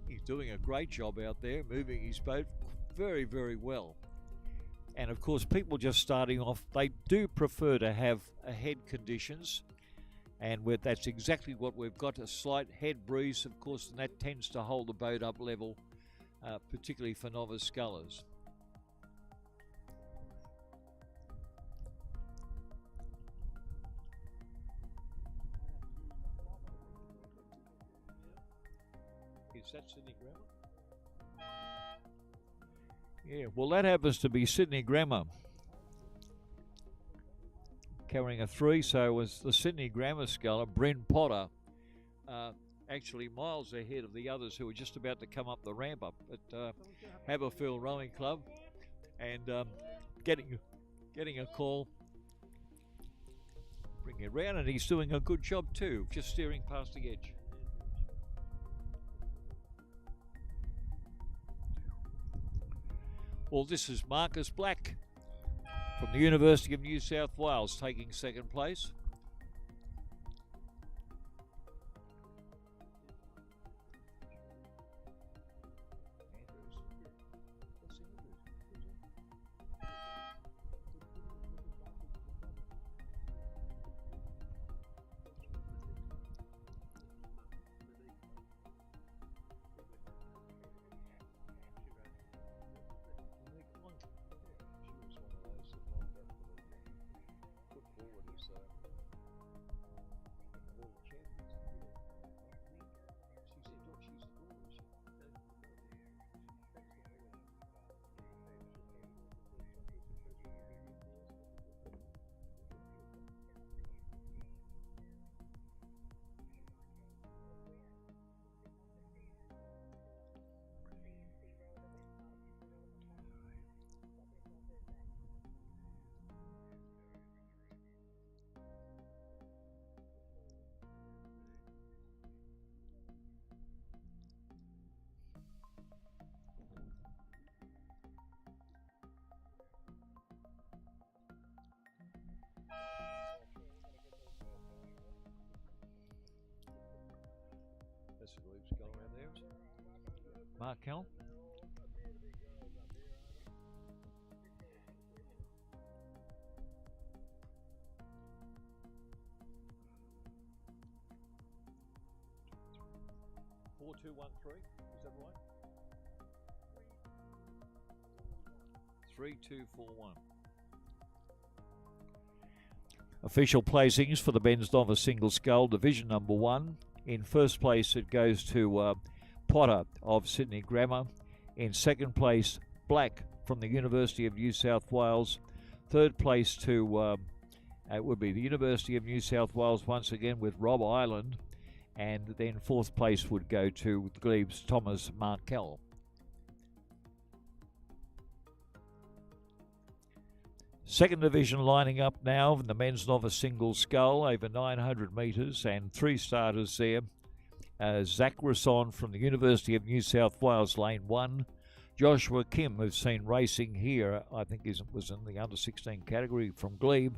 he's doing a great job out there, moving his boat very, very well. And of course, people just starting off, they do prefer to have head conditions, and that's exactly what we've got, a slight head breeze, of course, and that tends to hold the boat up level, particularly for novice scullers. Is that Sydney Grammar? Yeah, well, that happens to be Sydney Grammar carrying a 3, so it was the Sydney Grammar sculler, Bryn Potter, actually miles ahead of the others who were just about to come up the ramp up at Haberfield Rowing Club, and getting a call, bring it round, and he's doing a good job too, just steering past the edge. Well, this is Marcus Black from the University of New South Wales taking second place. That's the Glebe's go around there. Mark Kell. Four, 2, 1, 3. Is that right? 3, 2, 4, 1. Official placings for the men's novice single scull division number 1. In first place, it goes to Potter of Sydney Grammar. In second place, Black from the University of New South Wales. Third place to it would be the University of New South Wales once again with Rob Island. And then fourth place would go to Glebe's Thomas Markell. Second division lining up now in the men's novice single scull over 900 metres, and 3 starters there. Zach Rasson from the University of New South Wales, lane 1. Joshua Kim, who's seen racing here, I think was in the under-16 category from Glebe.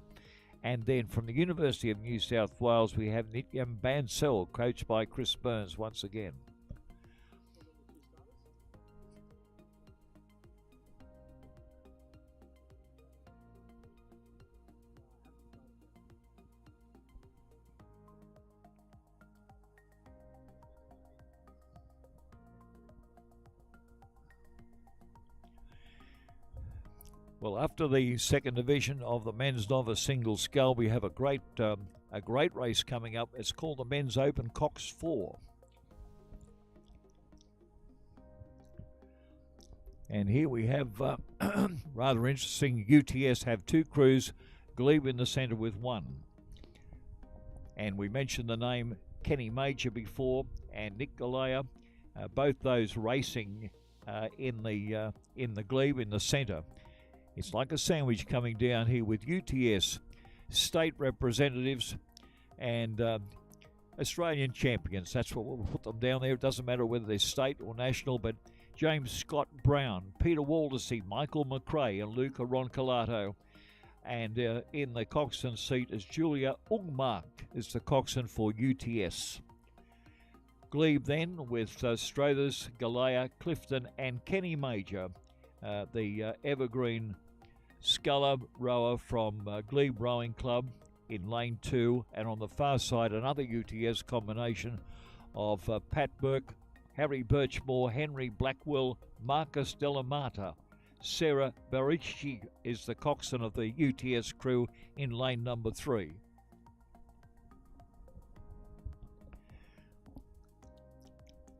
And then from the University of New South Wales, we have Nityam Bansal, coached by Chris Burns once again. Well, after the second division of the men's novice single scull, we have a great race coming up. It's called the Men's Open Coxed 4. And here we have rather interesting. UTS have 2 crews, Glebe in the centre with 1. And we mentioned the name Kenny Major before, and Nick Galea, both those racing in the Glebe in the centre. It's like a sandwich coming down here with UTS, state representatives, and Australian champions. That's what we'll put them down there. It doesn't matter whether they're state or national, but James Scott Brown, Peter Waldersee, Michael McRae, and Luca Roncolato. And in the coxswain seat is Julia Ungmark, is the coxswain for UTS. Glebe then with Strothers, Galea, Clifton, and Kenny Major, the evergreen sculler rower from Glebe Rowing Club in lane 2, and on the far side another UTS combination of Pat Burke, Harry Birchmore, Henry Blackwell, Marcus Delamata. Sarah Barici is the coxswain of the UTS crew in lane number 3.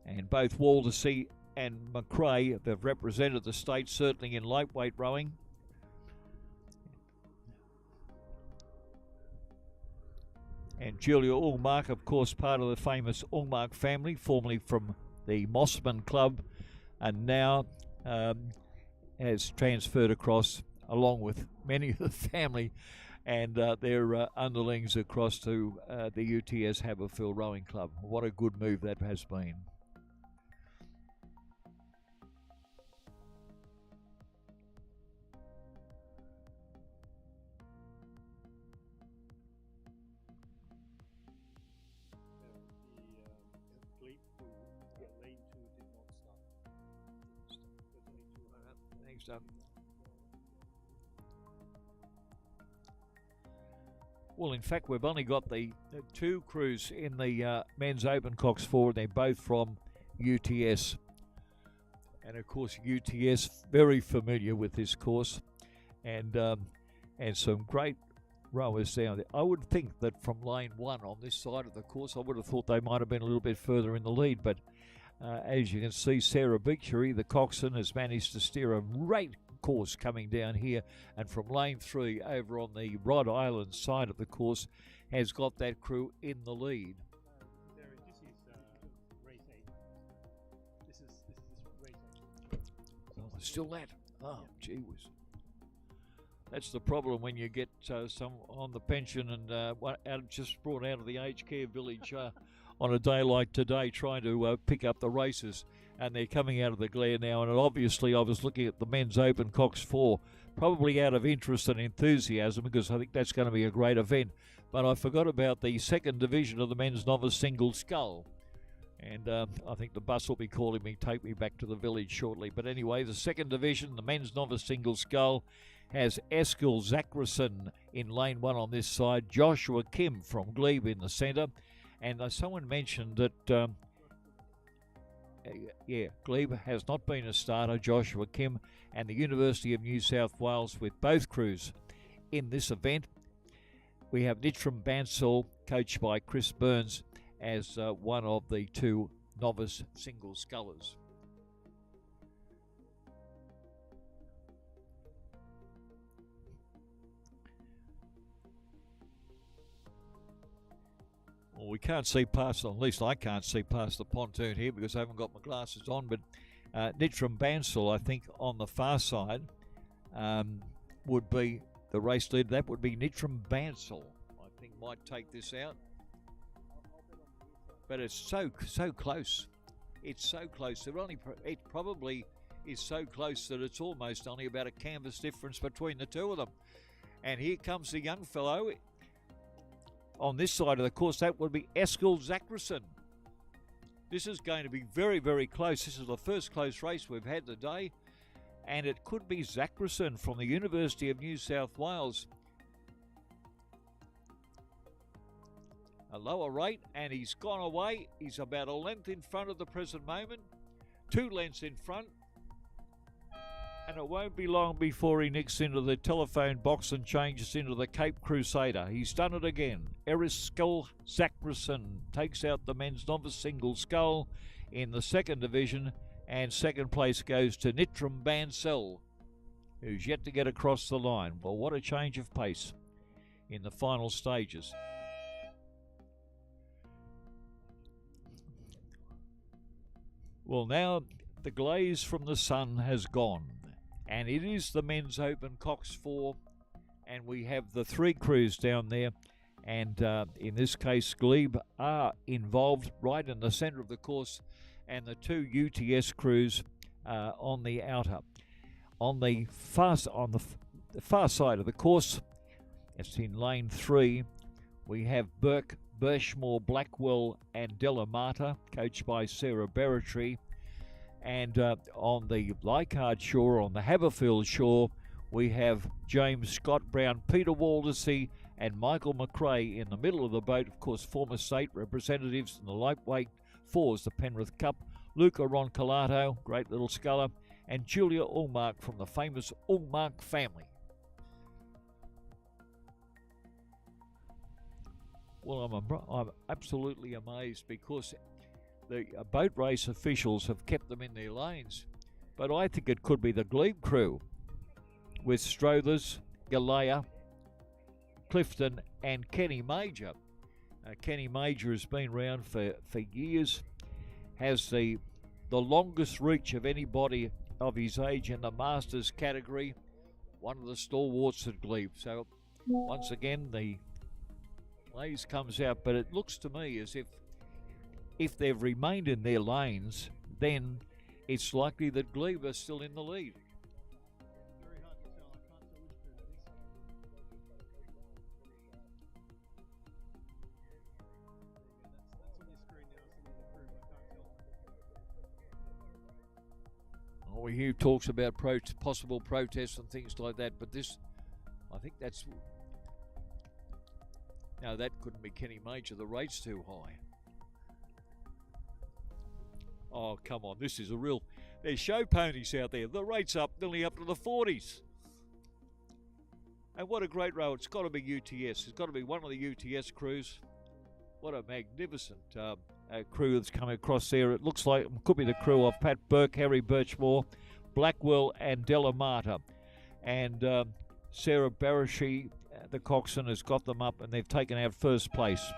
And both Waldersee and McRae have represented the state, certainly in lightweight rowing. And Julia Ungmark, of course, part of the famous Ungmark family, formerly from the Mossman Club, and now has transferred across, along with many of the family and their underlings, across to the UTS Haberfield Rowing Club. What a good move that has been. Well, in fact, we've only got the 2 crews in the men's open cox forward. They're both from UTS. And of course, UTS very familiar with this course, and some great rowers down there. I would think that from lane 1 on this side of the course, I would have thought they might have been a little bit further in the lead, but as you can see, Sarah Victory, the coxswain, has managed to steer a great course coming down here, and from lane 3 over on the Rod Island side of the course has got that crew in the lead. This is race 8. This is race 8. Oh, still that? Oh, gee whiz. That's the problem when you get some on the pension and just brought out of the aged care village on a day like today, trying to pick up the races. And they're coming out of the glare now, and obviously I was looking at the men's open cox 4, probably out of interest and enthusiasm, because I think that's going to be a great event. But I forgot about the 2nd division of the men's novice single scull, and I think the bus will be calling me, take me back to the village shortly. But anyway, the 2nd division, the men's novice single scull, has Eskil Zachrison in lane 1 on this side, Joshua Kim from Glebe in the centre, and someone mentioned that Glebe has not been a starter, Joshua Kim, and the University of New South Wales with both crews in this event. We have Nitram Bansal, coached by Chris Burns, as one of the 2 novice single scullers. Well, we can't see past, at least I can't see past the pontoon here because I haven't got my glasses on, but Nitram Bansal, I think, on the far side would be the race leader. That would be Nitram Bansal, I think, might take this out. But it's so close. It's so close. It probably is so close that it's almost only about a canvas difference between the 2 of them. And here comes the young fellow. On this side of the course, that would be Eskil Zachrison. This is going to be very, very close. This is the first close race we've had today, and it could be Zachrison from the University of New South Wales. A lower rate, and he's gone away. He's about a length in front at the present moment, 2 lengths in front, and it won't be long before he nicks into the telephone box and changes into the Cape Crusader. He's done it again. Eskil Zachrison takes out the men's novice single scull in the 2nd division, and 2nd place goes to Nitram Bansal, who's yet to get across the line. Well, what a change of pace in the final stages. Well, now the glaze from the sun has gone, and it is the men's open Cox 4, and we have the 3 crews down there, and in this case Glebe are involved right in the centre of the course, and the 2 UTS crews on the outer. On the far side of the course, it's in lane 3, we have Burke, Birchmore, Blackwell and Delamata, coached by Sarah Berretry. And on the Leichhardt shore, on the Haberfield shore, we have James Scott Brown, Peter Waldersey and Michael McRae in the middle of the boat. Of course, former state representatives in the lightweight 4s, the Penrith Cup, Luca Roncolato, great little sculler, and Julia Ullmark from the famous Ullmark family. Well, I'm absolutely amazed because the boat race officials have kept them in their lanes, but I think it could be the Glebe crew with Strothers, Galea, Clifton and Kenny Major. Kenny Major has been around for years, has the longest reach of anybody of his age in the Masters category, one of the stalwarts at Glebe. So once again the lays comes out, but it looks to me as if they've remained in their lanes, then it's likely that Glebe are still in the lead. Very hard to tell. I can't tell which crew that is. That's on your screen now. It's the crew. I can't tell. Oh, we hear talks about possible protests and things like that, but this, I think that's... No, that couldn't be Kenny Major. The rate's too high. Oh, come on. This is a real... There's show ponies out there. The rate's up, nearly up to the 40s. And what a great row. It's got to be UTS. It's got to be one of the UTS crews. What a magnificent crew that's coming across there. It looks like it could be the crew of Pat Burke, Harry Birchmore, Blackwell and Delamata. And Sarah Berretry, the coxswain, has got them up and they've taken out first place.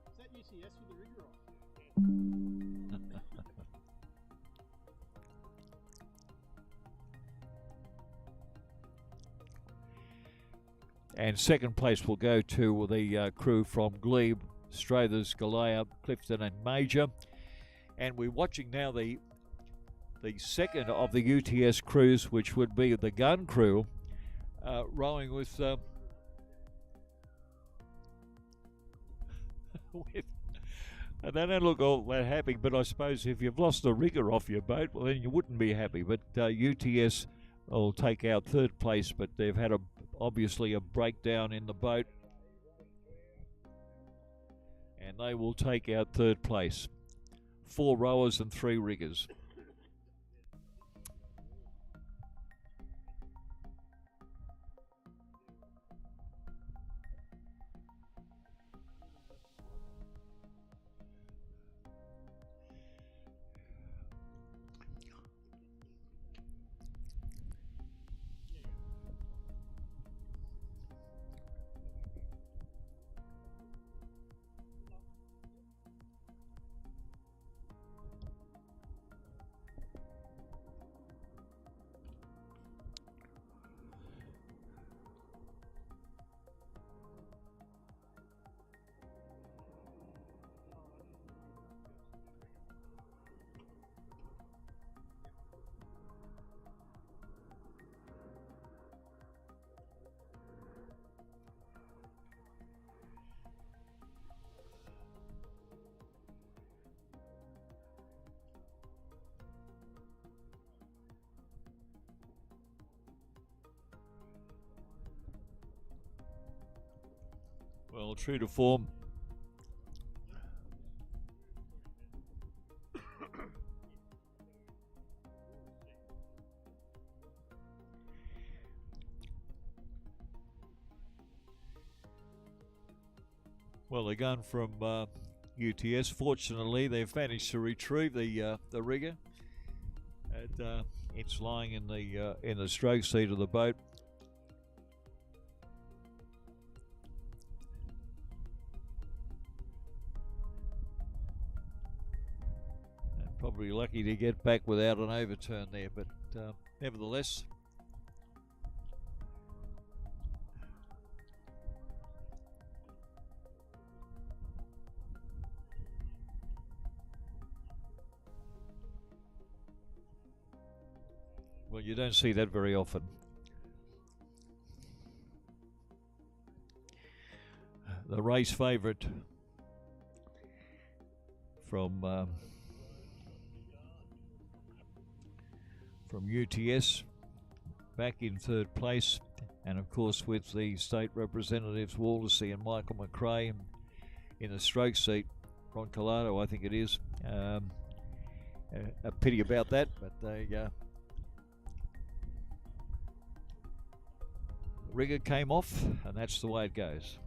Is that UTS with the rigger off? And second place will go to the crew from Glebe, Strothers, Galea, Clifton and Major. And we're watching now the second of the UTS crews, which would be the gun crew, rowing with... they don't look all that happy, but I suppose if you've lost a rigger off your boat, well then you wouldn't be happy. But UTS will take out third place, but they've had obviously a breakdown in the boat, and they will take out third place. 4 rowers and 3 riggers. Well, true to form. Well, they're going from UTS. Fortunately, they've managed to retrieve the rigger. And, it's lying in the stroke seat of the boat. And probably lucky to get back without an overturn there, but nevertheless. Well, you don't see that very often. The race favourite from UTS, back in third place, and of course with the state representatives Waldersey and Michael McRae in the stroke seat. Ron Collado, I think it is. A pity about that, but they rigger came off, and that's the way it goes.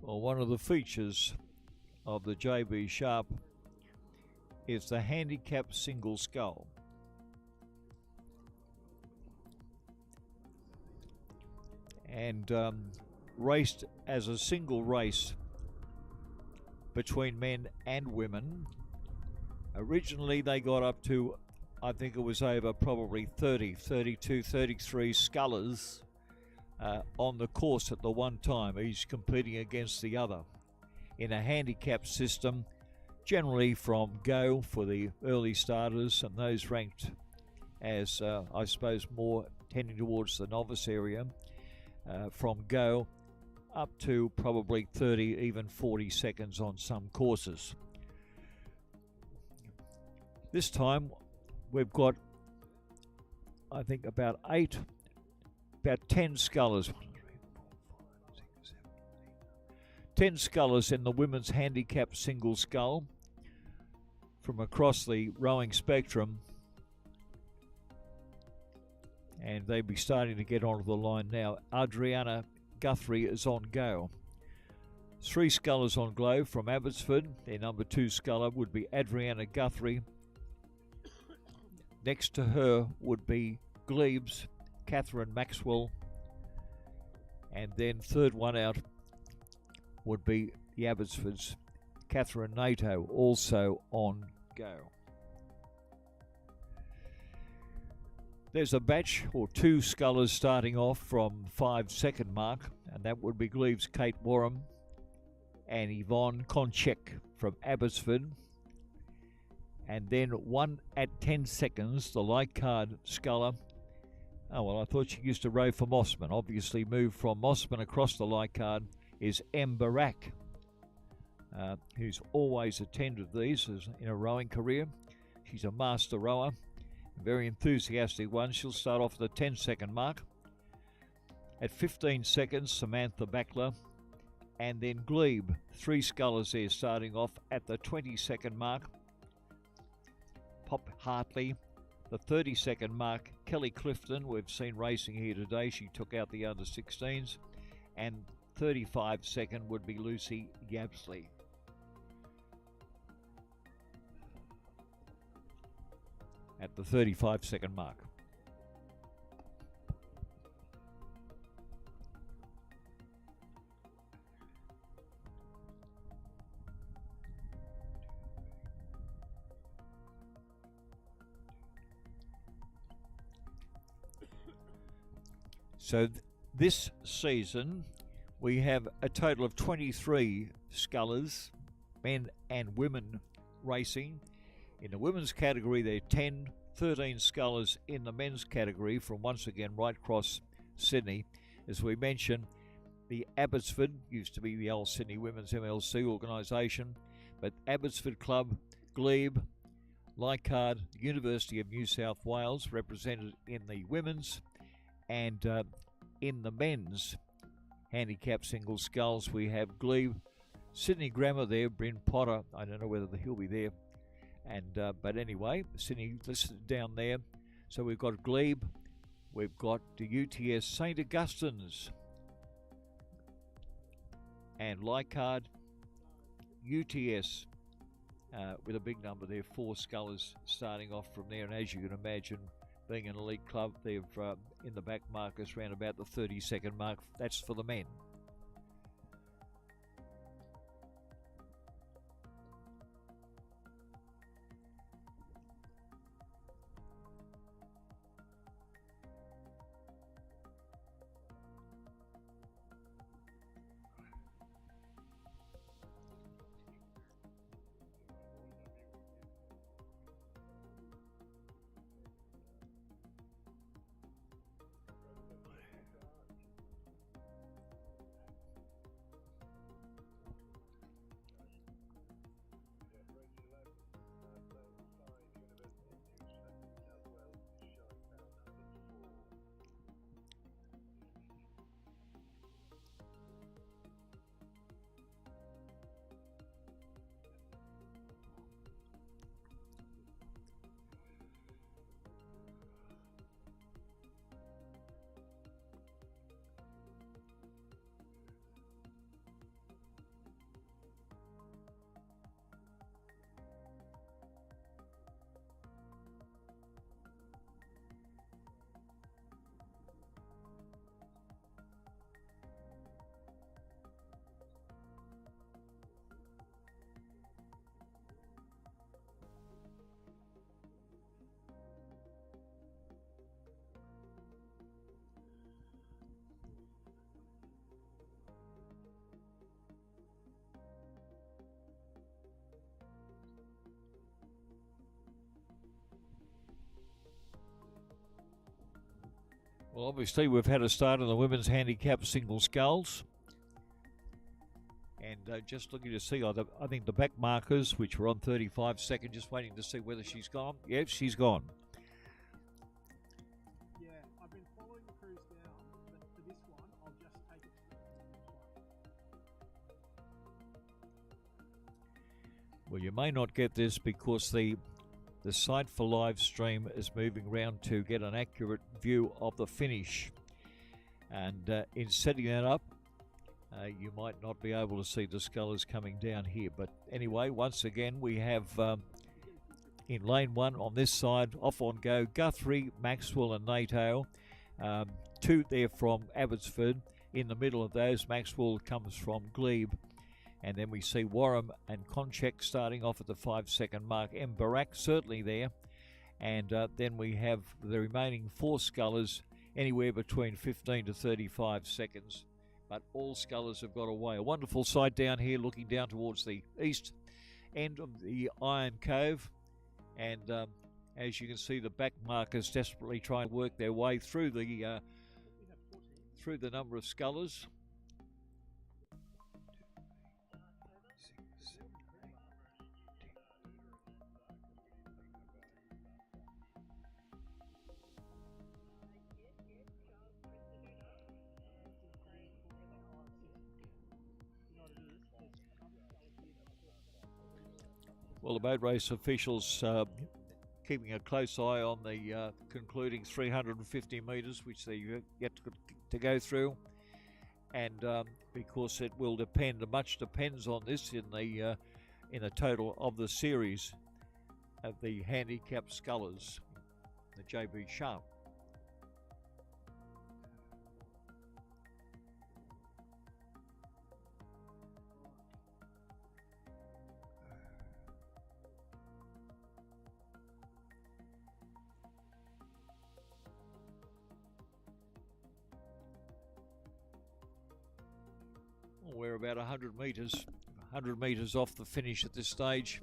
Well, one of the features of the JB Sharp is the handicap single scull. And raced as a single race between men and women. Originally they got up to, I think it was over probably 30, 32, 33 scullers on the course at the one time, each competing against the other in a handicap system, generally from go for the early starters and those ranked as I suppose more tending towards the novice area, from go up to probably 30, even 40 seconds on some courses. This time we've got, I think, about 10 scullers. 10 scullers in the women's handicap single scull from across the rowing spectrum, and they'll be starting to get onto the line now. Adriana Guthrie is on go. 3 scullers on Glebe from Abbotsford. Their number 2 sculler would be Adriana Guthrie. Next to her would be Glebe's Catherine Maxwell, and then third one out would be the Abbotsford's Catherine Nato, also on go. There's a batch or 2 scullers starting off from 5-second mark, and that would be Glebe's Kate Warham and Yvonne Konchek from Abbotsford. And then one at 10 seconds, the light card sculler. Oh, well, I thought she used to row for Mossman. Obviously moved from Mossman across the light card is M. Barak, who's always attended these in a rowing career. She's a master rower, a very enthusiastic one. She'll start off at the 10-second mark. At 15 seconds, Samantha Backler. And then Glebe, 3 scullers there starting off at the 20-second mark. Pop Hartley, the 30-second mark. Kelly Clifton, we've seen racing here today. She took out the under-16s. And 35-second would be Lucy Yabsley. At the 35-second mark. So this season we have a total of 23 scullers, men and women, racing. In the women's category there are 13 scullers in the men's category from once again right across Sydney. As we mentioned, the Abbotsford used to be the old Sydney Women's MLC organisation, but Abbotsford Club, Glebe, Leichhardt, University of New South Wales represented in the women's, and in the men's handicap single sculls we have Glebe, Sydney Grammar there, Bryn Potter, I don't know whether he'll be there, and but anyway, Sydney listed down there. So we've got Glebe, we've got the UTS St Augustine's, and Leichhardt, UTS with a big number there, 4 scullers starting off from there, and as you can imagine, being an elite club, they've in the back markers round about the 30-second mark. That's for the men. Well, obviously we've had a start on the women's handicap single sculls. And just looking to see, I think the back markers, which were on 35 seconds, just waiting to see whether she's gone. Yes, she's gone. Yeah, I've been following the cruise down, but for this one, I'll just take it to the next one. Well, you may not get this because the site for live stream is moving around to get an accurate view of the finish. And in setting that up, you might not be able to see the scullers coming down here. But anyway, once again, we have in lane 1 on this side, off on go, Guthrie, Maxwell and Nato. 2 there from Abbotsford. In the middle of those, Maxwell comes from Glebe. And then we see Warham and Konchek starting off at the 5-second mark. Barak certainly there. And then we have the remaining 4 scullers anywhere between 15 to 35 seconds. But all scullers have got away. A wonderful sight down here looking down towards the east end of the Iron Cove. And as you can see, the back markers desperately trying to work their way through the number of scullers. Well, the boat race officials keeping a close eye on the concluding 350 metres, which they yet to go through. and because it will depend, much depends on this in the total of the series of the handicap scullers, the JB Sharp. We're about 100 metres off the finish at this stage.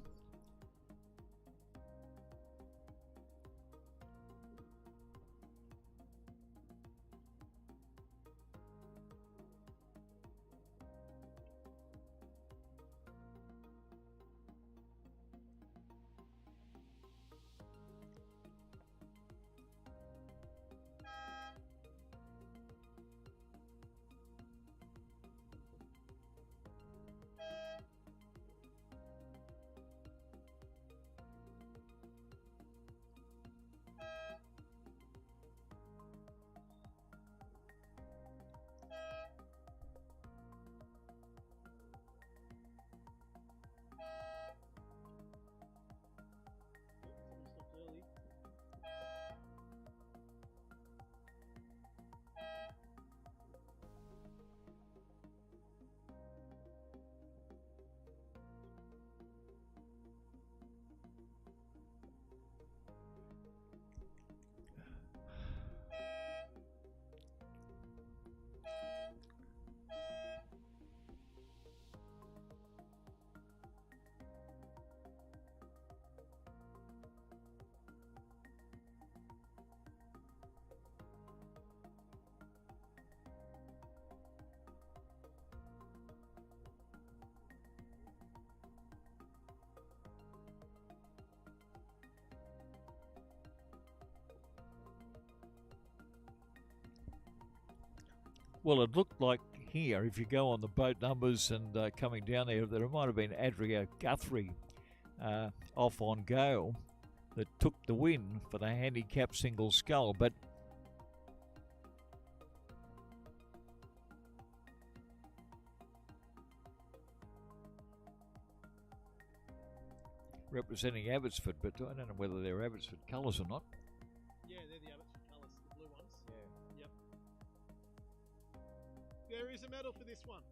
Well, it looked like here, if you go on the boat numbers and coming down there might have been Adria Guthrie off on Gale that took the win for the handicap single scull, but representing Abbotsford, but I don't know whether they're Abbotsford colours or not. Yeah, they're the Abbotsford colours, the blue ones. Yeah. Yep. There is a medal for this one.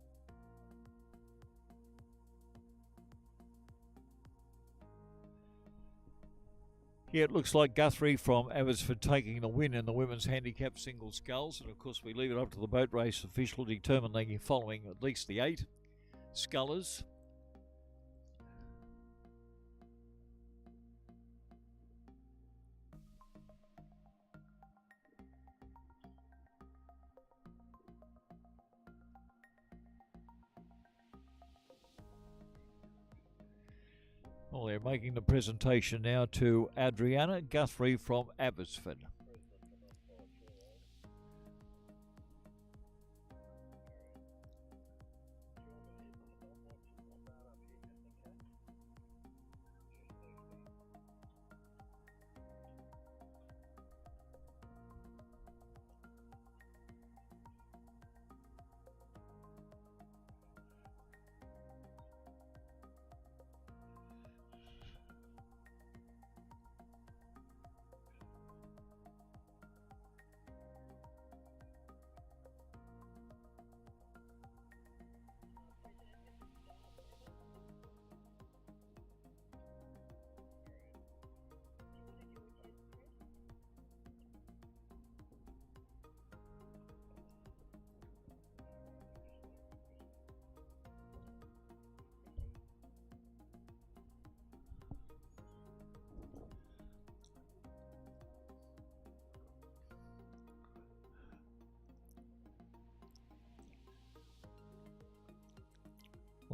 Yeah, it looks like Guthrie from Abbotsford taking the win in the women's handicap single sculls, and of course we leave it up to the boat race official to determine they're following at least the 8 scullers. Well, they're making the presentation now to Adriana Guthrie from Abbotsford.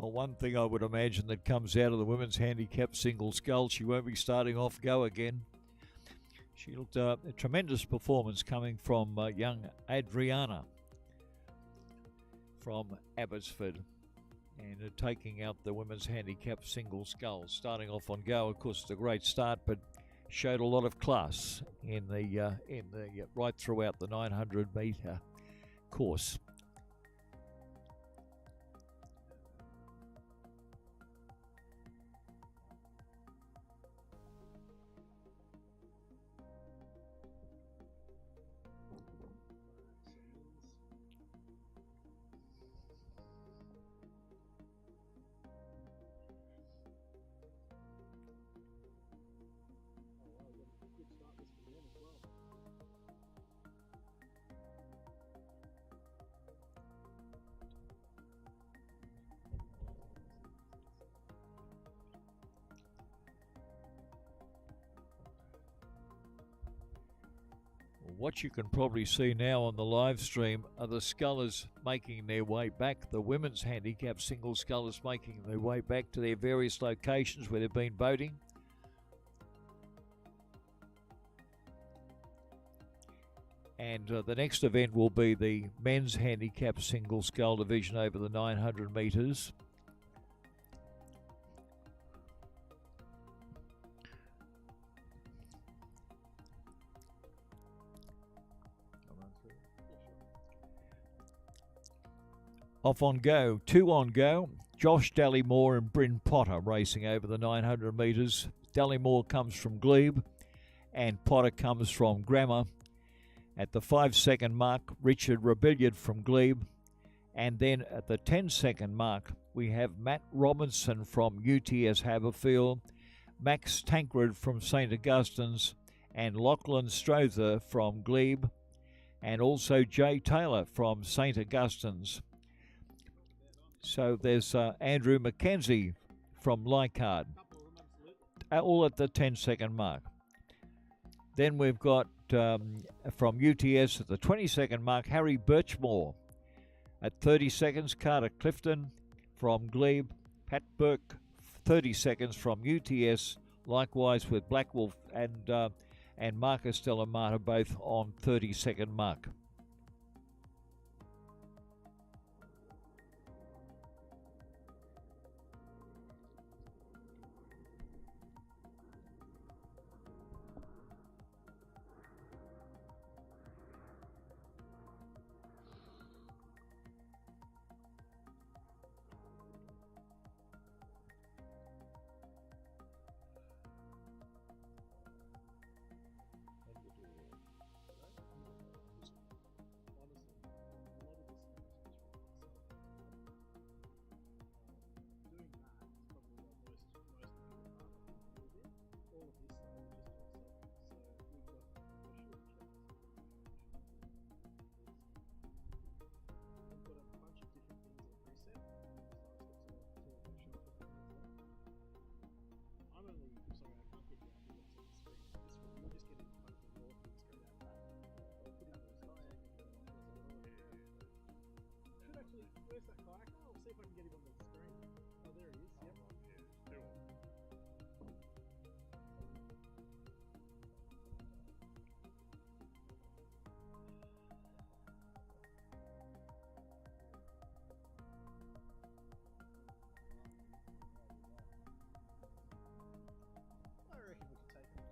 Well, one thing I would imagine that comes out of the women's handicap single scull, she won't be starting off go again. She looked a tremendous performance coming from young Adriana from Abbotsford, and taking out the women's handicap single scull. Starting off on go, of course, it's a great start, but showed a lot of class in the right throughout the 900 metre course. what you can probably see now on the live stream are the scullers making their way back. The women's handicap single scullers making their way back to their various locations where they've been boating. And the next event will be the men's handicap single scull division over the 900 metres. Off on go, 2 on go. Josh Dallymore and Bryn Potter racing over the 900 metres. Dallymore comes from Glebe and Potter comes from Grammar. At the 5-second mark, Richard Rebellion from Glebe. And then at the 10-second mark, we have Matt Robinson from UTS Haberfield, Max Tankred from St Augustine's, and Lachlan Strother from Glebe, and also Jay Taylor from St Augustine's. So there's Andrew McKenzie from Leichhardt, all at the 10-second mark. Then we've got from UTS at the 20-second mark, Harry Birchmore. At 30 seconds, Carter Clifton from Glebe, Pat Burke, 30 seconds from UTS, likewise with Black Wolf and Marcus Delamata, both on 30-second mark. Where's that kayaker? I'll see if I can get him on the screen. Oh, there he is. Yep. I reckon we can take him.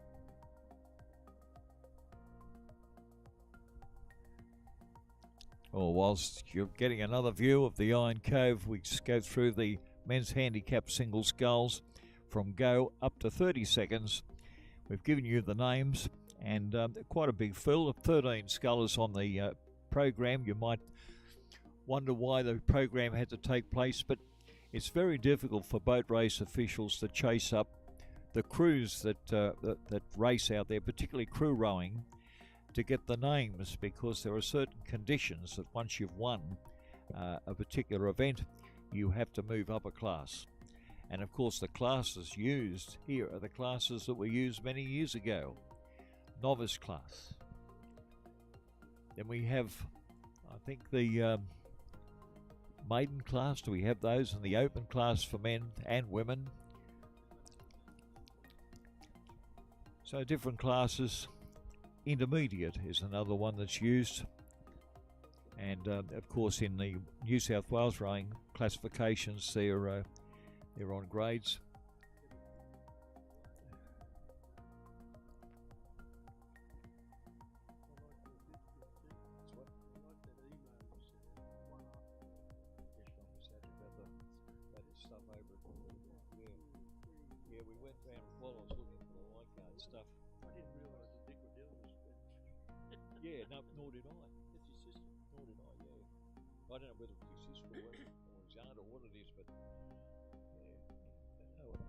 Well, whilst you're getting another view of the Iron Cove, we just go through the men's handicap single sculls from go up to 30 seconds. We've given you the names, and quite a big fill of 13 scullers on the program. You might wonder why the program had to take place, but it's very difficult for boat race officials to chase up the crews that race out there, particularly crew rowing, to get the names, because there are certain conditions that once you've won a particular event, you have to move up a class. And of course the classes used here are the classes that were used many years ago. Novice class. Then we have, I think, the maiden class. Do we have those? And the open class for men and women. So different classes. Intermediate is another one that's used, and of course in the New South Wales rowing classifications they're on grades. Yeah, we went round while I was looking for the Leichhardt stuff. I didn't realise that Dick were dealing with it. Yeah, no, nor did I. It's his sister. Nor did I, yeah. I don't know whether it's his sister or his aunt or what it is, but yeah. Oh, well.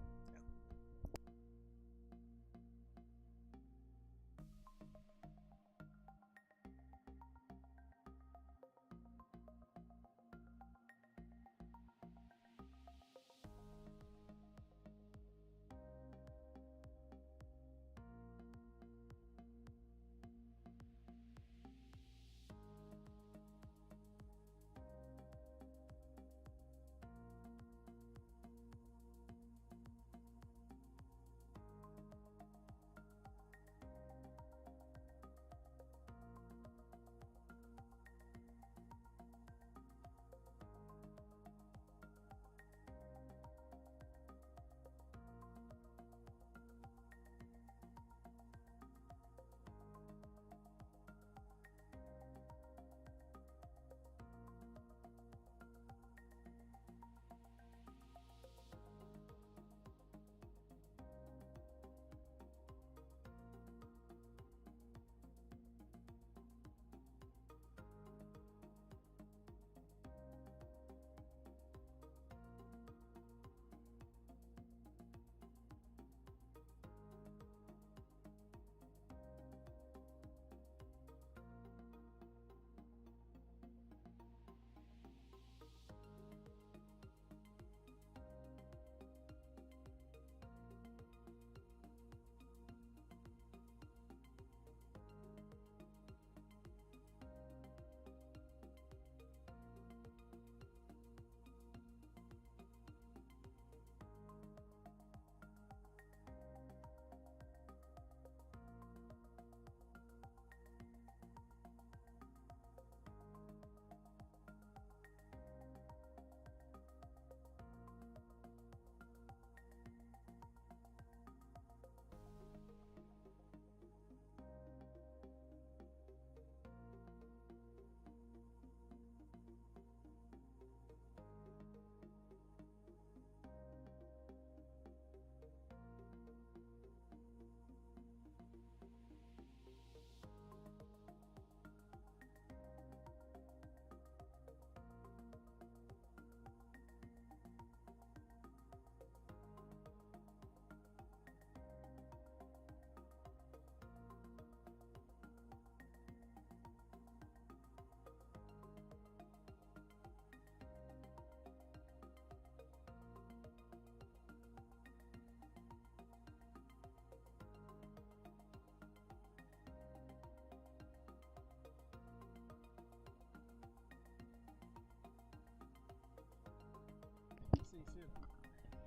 soon.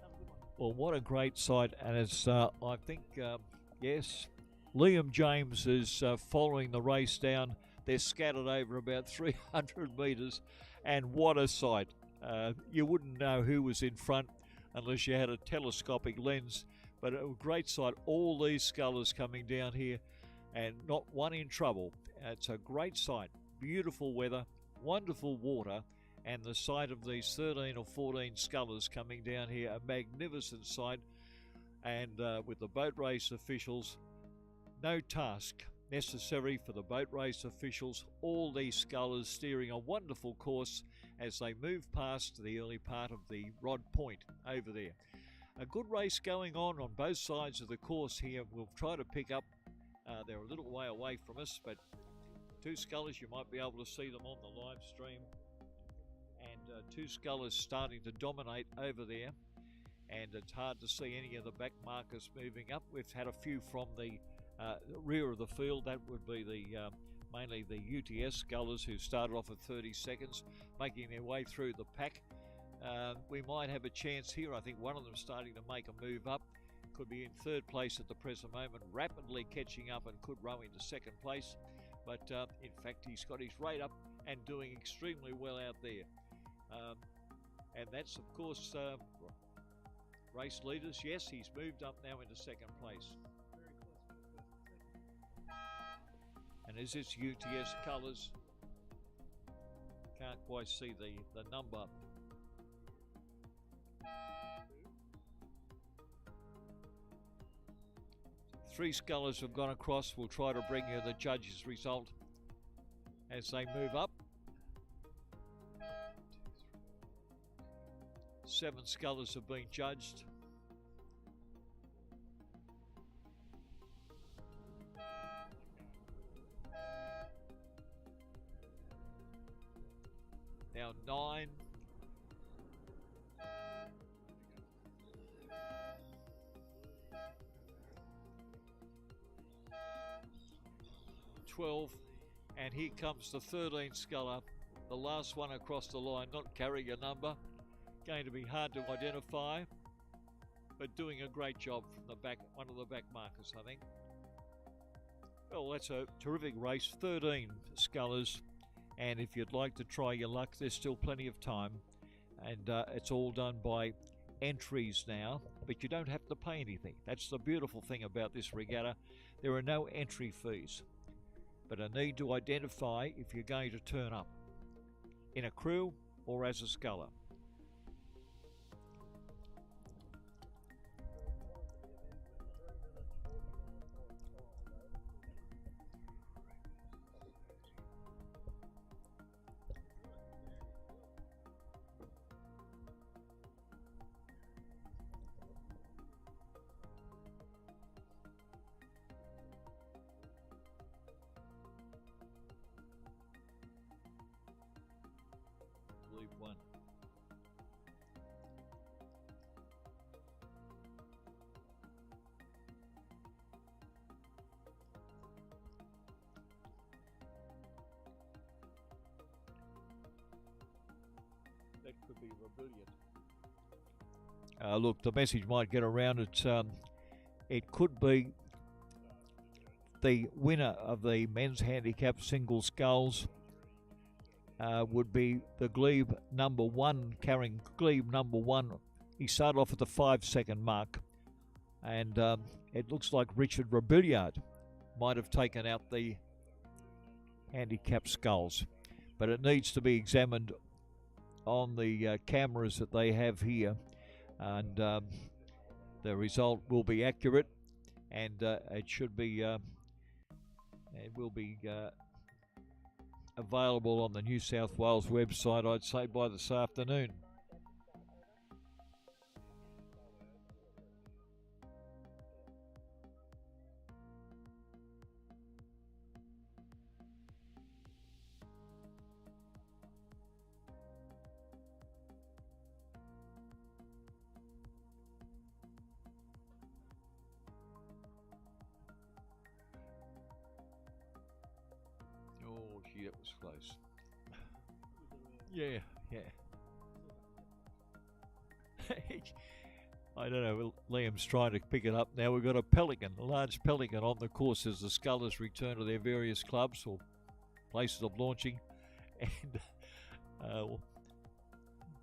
Have a good one. Well, what a great sight, and it's I think yes, Liam James is following the race down. They're scattered over about 300 metres, and what a sight! You wouldn't know who was in front unless you had a telescopic lens, but a great sight. All these scullers coming down here, and not one in trouble. It's a great sight. Beautiful weather, wonderful water, and the sight of these 13 or 14 scullers coming down here, a magnificent sight. And with the boat race officials, no task necessary for the boat race officials. All these scullers steering a wonderful course as they move past the early part of the rod point over there. A good race going on both sides of the course here. We'll try to pick up, they're a little way away from us, but two scullers, you might be able to see them on the live stream. And two scullers starting to dominate over there. And it's hard to see any of the back markers moving up. We've had a few from the rear of the field. That would be the mainly the UTS scullers who started off at 30 seconds, making their way through the pack. We might have a chance here. I think one of them starting to make a move up. Could be in third place at the present moment, rapidly catching up and could row into second place. But in fact, he's got his rate up and doing extremely well out there. And that's, of course, race leaders. Yes, he's moved up now into second place. And as this UTS colours, can't quite see the number. Three scullers have gone across. We'll try to bring you the judges' result as they move up. 7 scullers have been judged. Now 9. 12, and here comes the 13th sculler, the last one across the line, not carrying a number. Going to be hard to identify, but doing a great job from the back, one of the back markers, I think. Well, that's a terrific race, 13 scullers, and if you'd like to try your luck, there's still plenty of time, and it's all done by entries now, but you don't have to pay anything. That's the beautiful thing about this regatta. There are no entry fees, but a need to identify if you're going to turn up in a crew or as a sculler. Glebe 1. That could be Rebellion. Look, the message might get around. It could be the winner of the men's handicap single sculls. Would be the Glebe number 1, carrying Glebe number 1. He started off at the 5-second mark, and it looks like Richard Rebillard might have taken out the handicap sculls, but it needs to be examined on the cameras that they have here, and the result will be accurate, and it should be available on the New South Wales website, I'd say, by this afternoon. Oh, gee, that was close. Yeah. I don't know, Liam's trying to pick it up now. We've got a pelican, a large pelican on the course as the scullers return to their various clubs or places of launching. And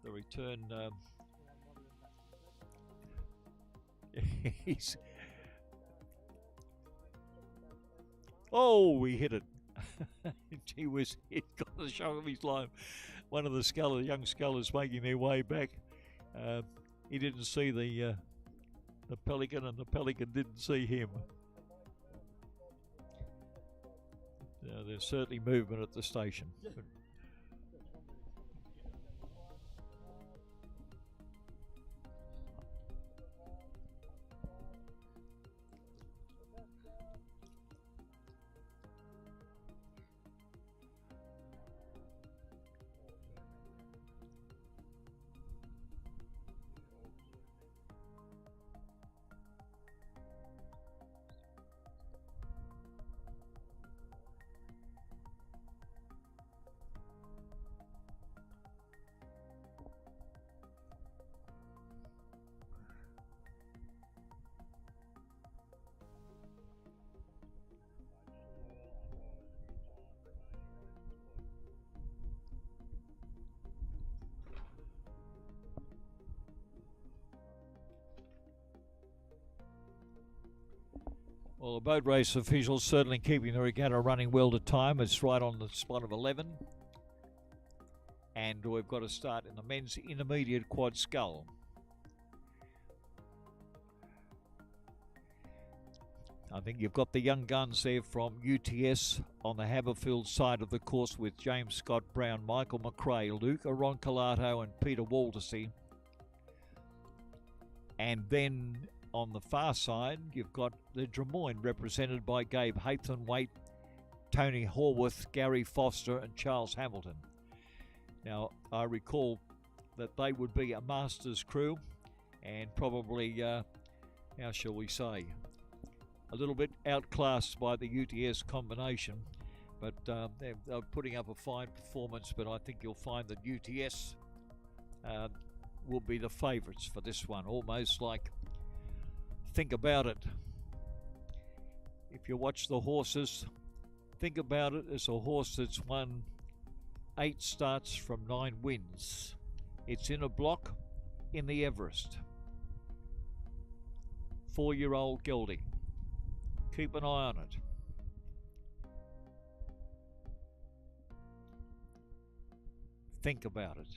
the return, oh, he hit it. Gee whiz, it got the shock of his life. One of the young scullers making their way back. He didn't see the pelican, and the pelican didn't see him. There's certainly movement at the station. Well, the boat race officials certainly keeping the regatta running well to time. It's right on the spot of 11. And we've got to start in the men's intermediate quad scull. I think you've got the young guns there from UTS on the Haberfield side of the course with James Scott Brown, Michael McRae, Luke Roncolato and Peter Waldersee. And then on the far side, you've got the Drummoyne represented by Gabe Haythornthwaite, Tony Horwath, Gary Foster and Charles Hamilton. Now, I recall that they would be a Masters crew and probably, how shall we say, a little bit outclassed by the UTS combination, but they're putting up a fine performance, but I think you'll find that UTS will be the favourites for this one, almost like Think About It. If you watch the horses, Think About It as a horse that's won 8 starts from 9 wins. It's in a block in the Everest. 4-year-old gelding. Keep an eye on it. Think About It.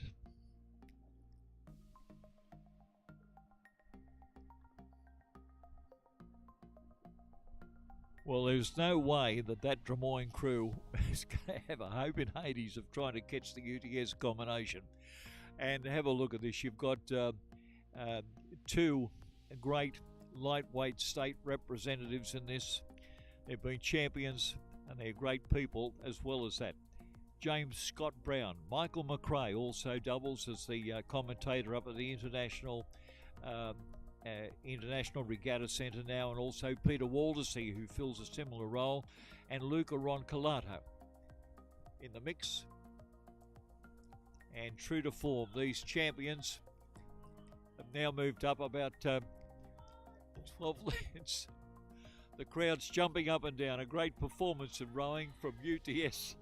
Well, there's no way that Drummoyne crew is going to have a hope in Hades of trying to catch the UTS combination. And have a look at this. You've got 2 great lightweight state representatives in this. They've been champions and they're great people as well as that. James Scott Brown, Michael McRae also doubles as the commentator up at the International Regatta Centre now, and also Peter Waldersee, who fills a similar role, and Luca Roncolato in the mix. And true to form, these champions have now moved up about 12 lengths. The crowd's jumping up and down. A great performance in rowing from UTS.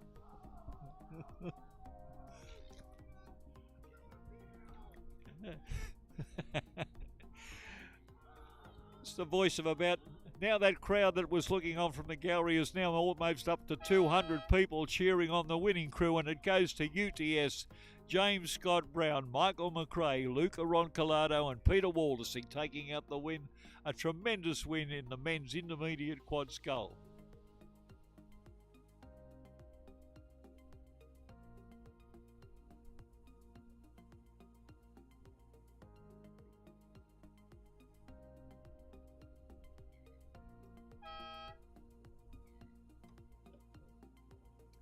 It's the voice of about, now that crowd that was looking on from the gallery is now almost up to 200 people cheering on the winning crew, and it goes to UTS, James Scott Brown, Michael McRae, Luca Roncolato and Peter Waldersee taking out the win. A tremendous win in the men's intermediate quad scull.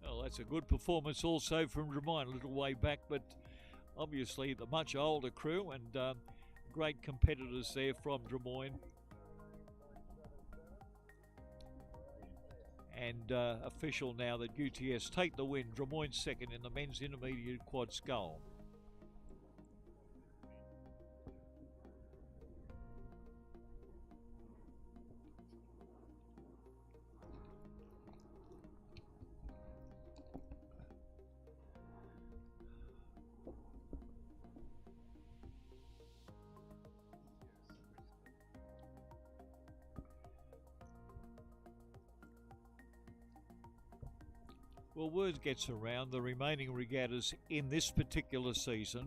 Well, that's a good performance also from Drummoyne, a little way back, but obviously the much older crew and great competitors there from Drummoyne. And official now that UTS take the win. Drummoyne second in the men's intermediate quad scull. Well, word gets around the remaining regattas in this particular season,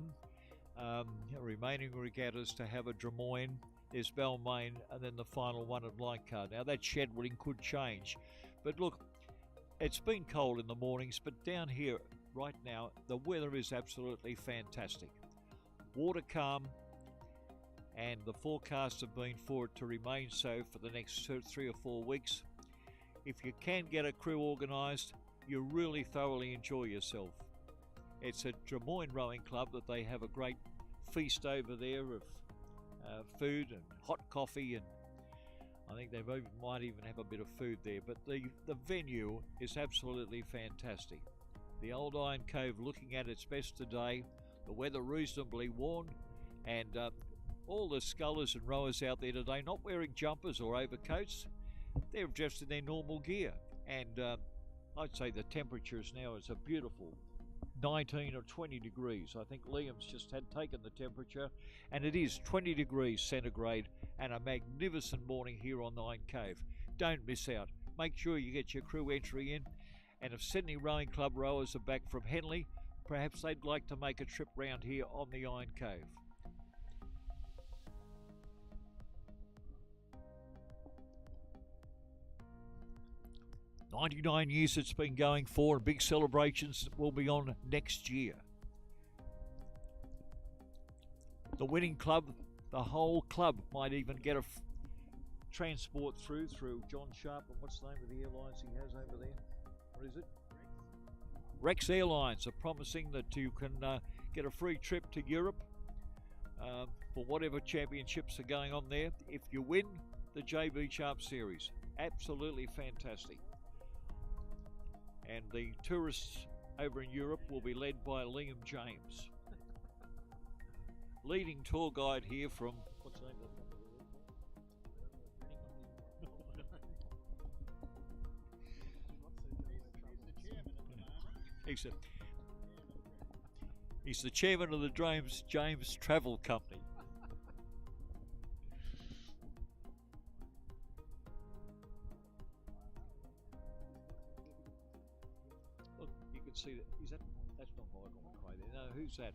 remaining regattas to have a Drummoyne, there's Balmain, and then the final one at Leichhardt. Now that Shedwooding could change, but look, it's been cold in the mornings, but down here right now the weather is absolutely fantastic. Water calm, and the forecasts have been for it to remain so for the next 3 or 4 weeks. If you can get a crew organised, you really thoroughly enjoy yourself. It's a Drummoyne Rowing Club that they have a great feast over there of food and hot coffee, and I think they might even have a bit of food there. But the venue is absolutely fantastic. The old Iron Cove looking at its best today, the weather reasonably warm, and all the scullers and rowers out there today not wearing jumpers or overcoats, they're dressed in their normal gear, and I'd say the temperatures now is a beautiful 19 or 20 degrees. I think Liam's just had taken the temperature, and it is 20 degrees centigrade and a magnificent morning here on the Iron Cove. Don't miss out. Make sure you get your crew entry in, and if Sydney Rowing Club rowers are back from Henley, perhaps they'd like to make a trip round here on the Iron Cove. "99 years it's been going for, and big celebrations will be on next year. The winning club, the whole club might even get a transport through John Sharp, and what's the name of the airlines he has over there? What is it? Rex Airlines are promising that you can get a free trip to Europe for whatever championships are going on there if you win the JB Sharp Series. Absolutely fantastic. And the tourists over in Europe will be led by Liam James. Leading tour guide here from, what's the name of the company? He's the chairman of the James Travel Company. See that? That's not Michael McRae there. No, who's that?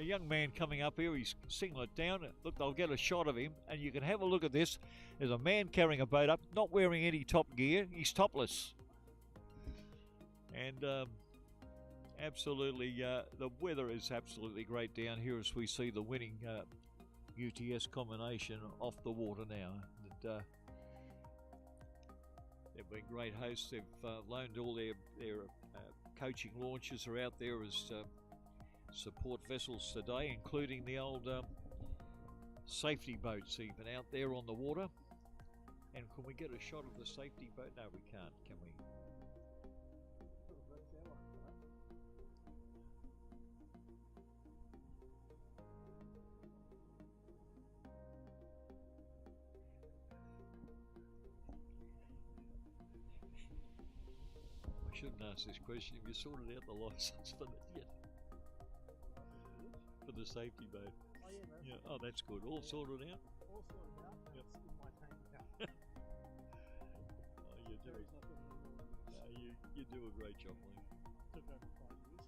A young man coming up here, he's singling it down. Look, they'll get a shot of him, and you can have a look at this. There's a man carrying a boat up, not wearing any top gear. He's topless. And absolutely, the weather is absolutely great down here as we see the winning UTS combination off the water now. And, they've been great hosts. They've loaned all their coaching launches are out there as support vessels today, including the old safety boats even out there on the water. And can we get a shot of the safety boat? No, we can't, can we? I shouldn't ask this question. Have you sorted out the license for that yet? For the safety boat? Oh yeah, no. Yeah. Oh, that's good. All sorted out? All sorted out. Yep. It's in my handicap. Oh, you do. No, you do a great job, Lee. Took over 5 years.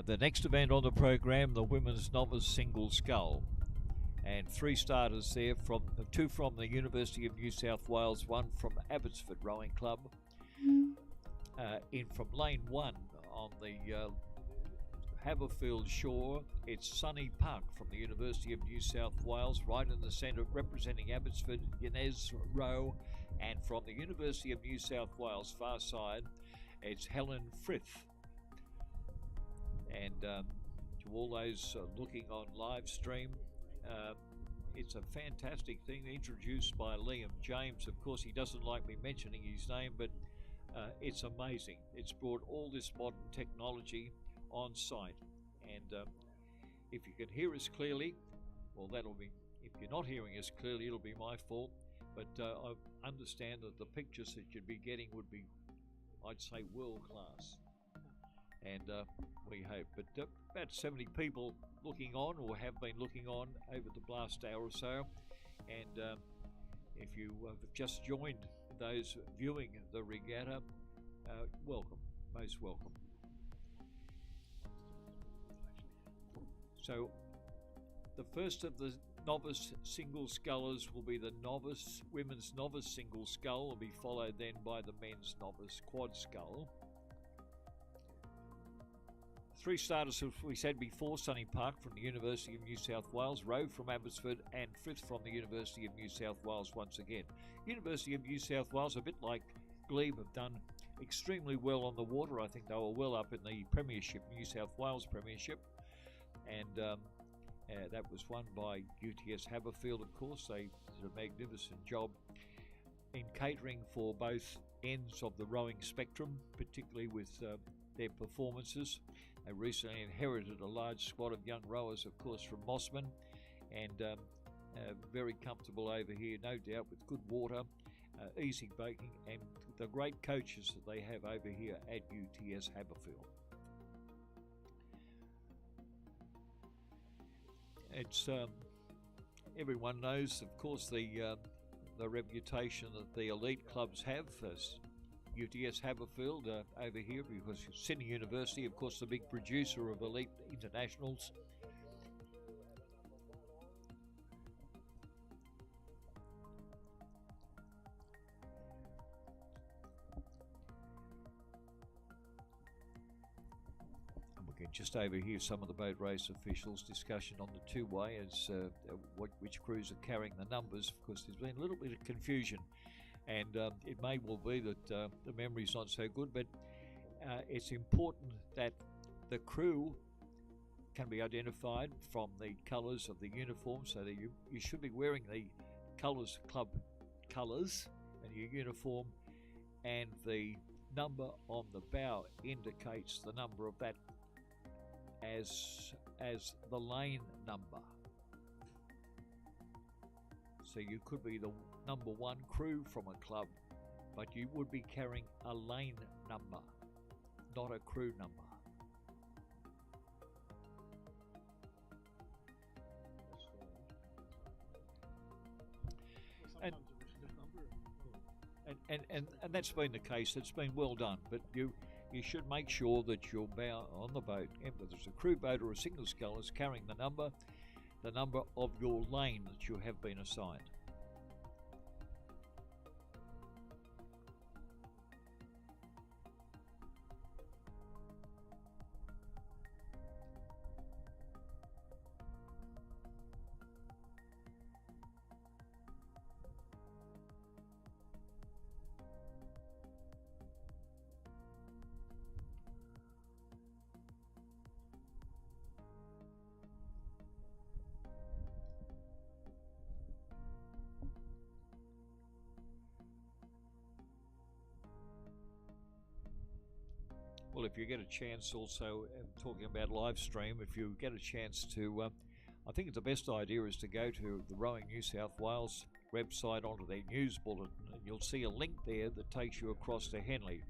The next event on the program, the women's novice single scull, and 3 starters there, from 2 from the University of New South Wales, 1 from Abbotsford Rowing Club. In from lane 1 on the Haberfield shore, it's Sunny Park from the University of New South Wales, right in the centre, representing Abbotsford, Inez Rowe, and from the University of New South Wales, far side, it's Helen Frith. And to all those looking on live stream, it's a fantastic thing, introduced by Liam James. Of course, he doesn't like me mentioning his name, but it's amazing. It's brought all this modern technology on site, and if you can hear us clearly, well, that'll be, if you're not hearing us clearly, it'll be my fault, but I understand that the pictures that you'd be getting would be, I'd say, world class, and we hope. But about 70 people looking on, or have been looking on, over the last hour or so, and if you have just joined those viewing the regatta, welcome, most welcome. So the first of the novice single scullers will be the women's novice single scull, will be followed then by the men's novice quad scull. 3 starters, as we said before: Sunny Park from the University of New South Wales, Rowe from Abbotsford, and Frith from the University of New South Wales once again. University of New South Wales, a bit like Glebe, have done extremely well on the water. I think they were well up in the Premiership, New South Wales Premiership, and that was won by UTS Haberfield, of course. They did a magnificent job in catering for both ends of the rowing spectrum, particularly with their performances. They recently inherited a large squad of young rowers, of course, from Mossman, and very comfortable over here, no doubt, with good water, easy baking, and the great coaches that they have over here at UTS Haberfield. It's everyone knows, of course, the reputation that the elite clubs have. UTS Haberfield over here, because Sydney University, of course, the big producer of elite internationals. And we can just overhear some of the boat race officials' discussion on the two-way as which crews are carrying the numbers. Of course, there's been a little bit of confusion, and it may well be that the memory's not so good, but it's important that the crew can be identified from the colours of the uniform, so that you should be wearing the colours, club colours, and your uniform, and the number on the bow indicates the number of that as the lane number. So you could be the number 1 crew from a club, but you would be carrying a lane number, not a crew number. And that's been the case. It's been well done, but you should make sure that your bow on the boat, whether it's a crew boat or a single scull, is carrying the number of your lane that you have been assigned. Well, if you get a chance, also talking about live stream, if you get a chance to, I think the best idea is to go to the Rowing New South Wales website, onto their news bulletin, and you'll see a link there that takes you across to Henley.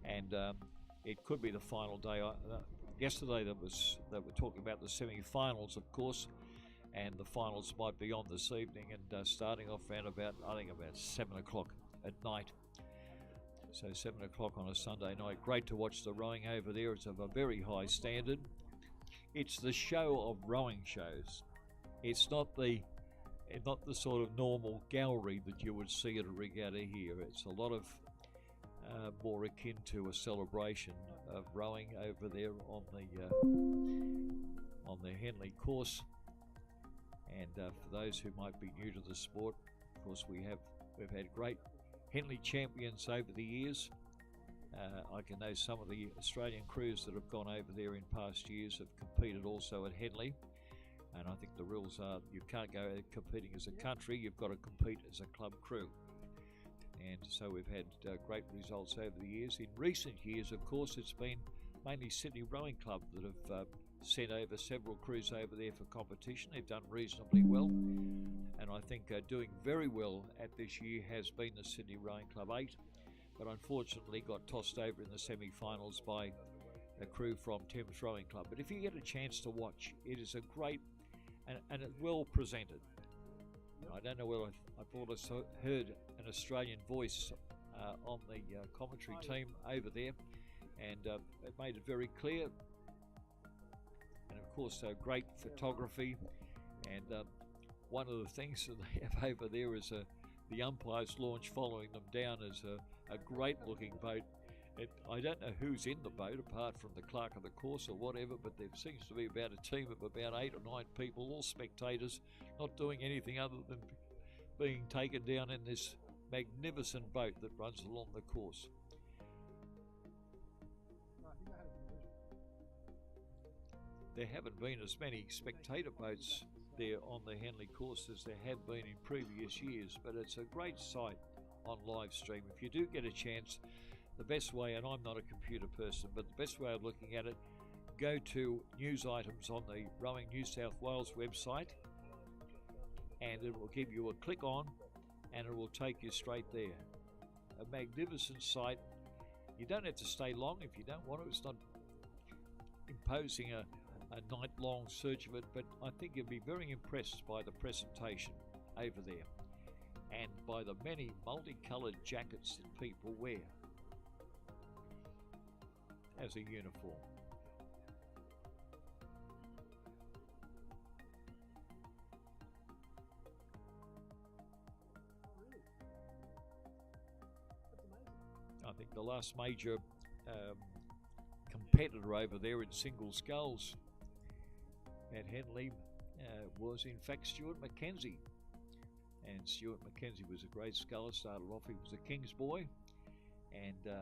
And it could be the final day. Yesterday they were talking about the semi-finals, of course, and the finals might be on this evening, and starting off around about, I think, about 7 o'clock at night. So 7 o'clock on a Sunday night. Great to watch the rowing over there. It's of a very high standard. It's the show of rowing shows. It's not the sort of normal gallery that you would see at a regatta here. It's a lot of more akin to a celebration of rowing over there on the Henley course. And for those who might be new to the sport, of course we've had great Henley champions over the years. I can know some of the Australian crews that have gone over there in past years have competed also at Henley. And I think the rules are you can't go competing as a country, you've got to compete as a club crew. And so we've had great results over the years. In recent years, of course, it's been mainly Sydney Rowing Club that have sent over several crews over there for competition. They've done reasonably well. And I think doing very well at this year has been the Sydney Rowing Club 8, but unfortunately got tossed over in the semi-finals by a crew from Thames Rowing Club. But if you get a chance to watch, it is a great and it's well presented. I don't know whether I thought I heard an Australian voice on the commentary team over there, and it made it very clear. And of course, great photography. And one of the things that they have over there is the umpire's launch following them down is a great-looking boat. I don't know who's in the boat apart from the clerk of the course or whatever, but there seems to be about a team of about 8 or 9 people, all spectators, not doing anything other than being taken down in this magnificent boat that runs along the course. There haven't been as many spectator boats there on the Henley course as there have been in previous years, but it's a great sight on live stream. If you do get a chance, the best way, and I'm not a computer person, but the best way of looking at it, go to news items on the Rowing New South Wales website, and it will give you a click on and it will take you straight there. A magnificent sight. You don't have to stay long if you don't want to. It's not imposing a night-long search of it, but I think you'll be very impressed by the presentation over there and by the many multicoloured jackets that people wear as a uniform. I think the last major competitor over there in single sculls at Henley was in fact Stuart Mackenzie. And Stuart Mackenzie was a great sculler. Started off, he was a King's boy, and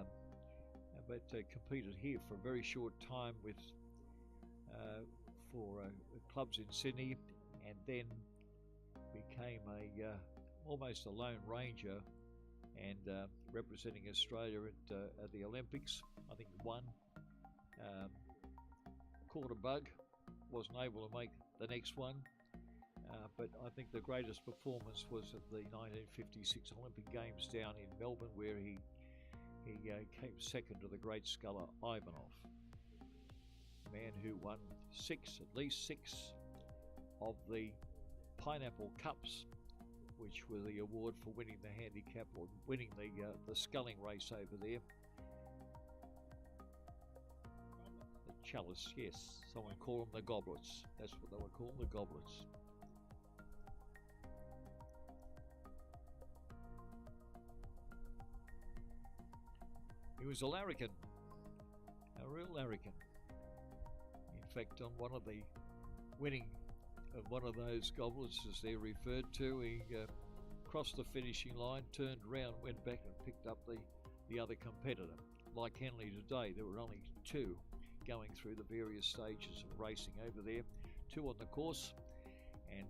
but competed here for a very short time with for clubs in Sydney, and then became almost a lone ranger, and representing Australia at the Olympics. I think won, caught a bug, wasn't able to make the next one, but I think the greatest performance was at the 1956 Olympic Games down in Melbourne, where he came second to the great sculler Ivanov, a man who won at least six of the Pineapple Cups, which were the award for winning the handicap or winning the sculling race over there. The chalice, yes. Someone called them the goblets. That's what they were called, the goblets. He was a larrikin, a real larrikin. In fact, on one of the winning of one of those goblets, as they're referred to, he crossed the finishing line, turned around, went back and picked up the other competitor. Like Henley today, there were only 2 going through the various stages of racing over there, 2 on the course. And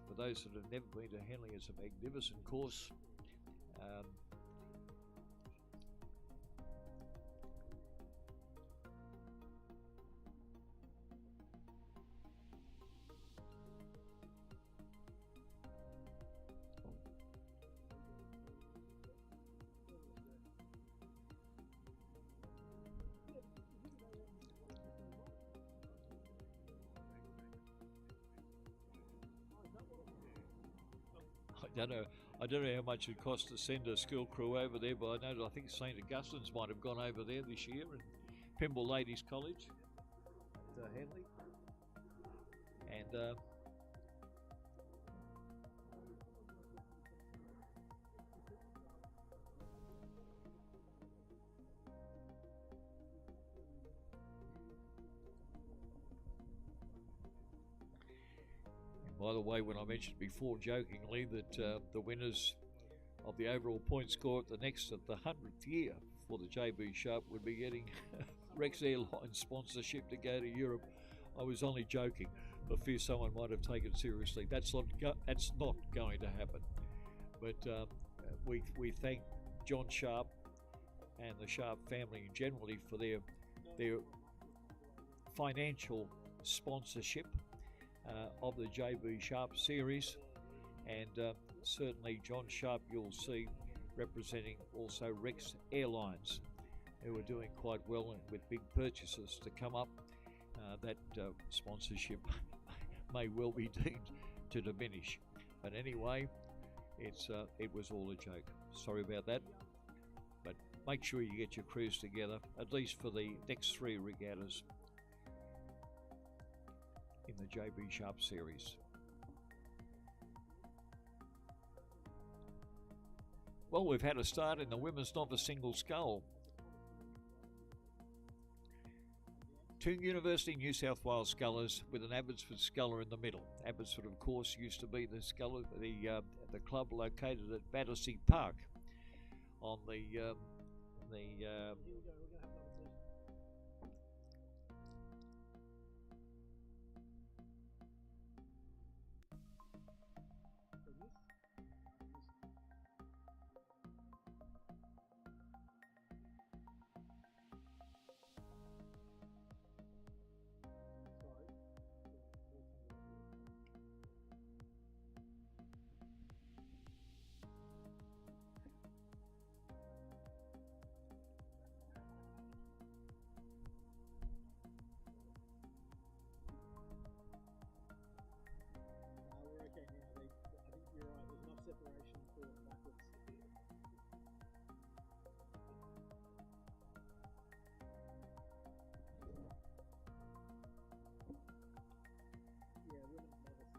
for those that have never been to Henley, it's a magnificent course. I don't know. I don't know how much it costs to send a school crew over there, but I know I think St Augustine's might have gone over there this year, and Pymble Ladies College at Henley, and by the way, when I mentioned before jokingly that the winners of the overall point score at the 100th year for the JB Sharp would be getting Rex Airline sponsorship to go to Europe, I was only joking. I fear someone might have taken it seriously. That's not going to happen. But we thank John Sharp and the Sharp family generally for their financial sponsorship of the JB Sharp series, and certainly John Sharp you'll see representing also Rex Airlines, who are doing quite well with big purchases to come up. That sponsorship may well be deemed to diminish, but anyway, it was all a joke. Sorry about that, but make sure you get your crews together at least for the next 3 regattas in the JB Sharp series. Well, we've had a start in the women's novice single scull. Two University New South Wales scullers with an Abbotsford sculler in the middle. Abbotsford, of course, used to be the sculler, the club located at Battersea Park on the separation forward and backwards. Yeah, women's novice.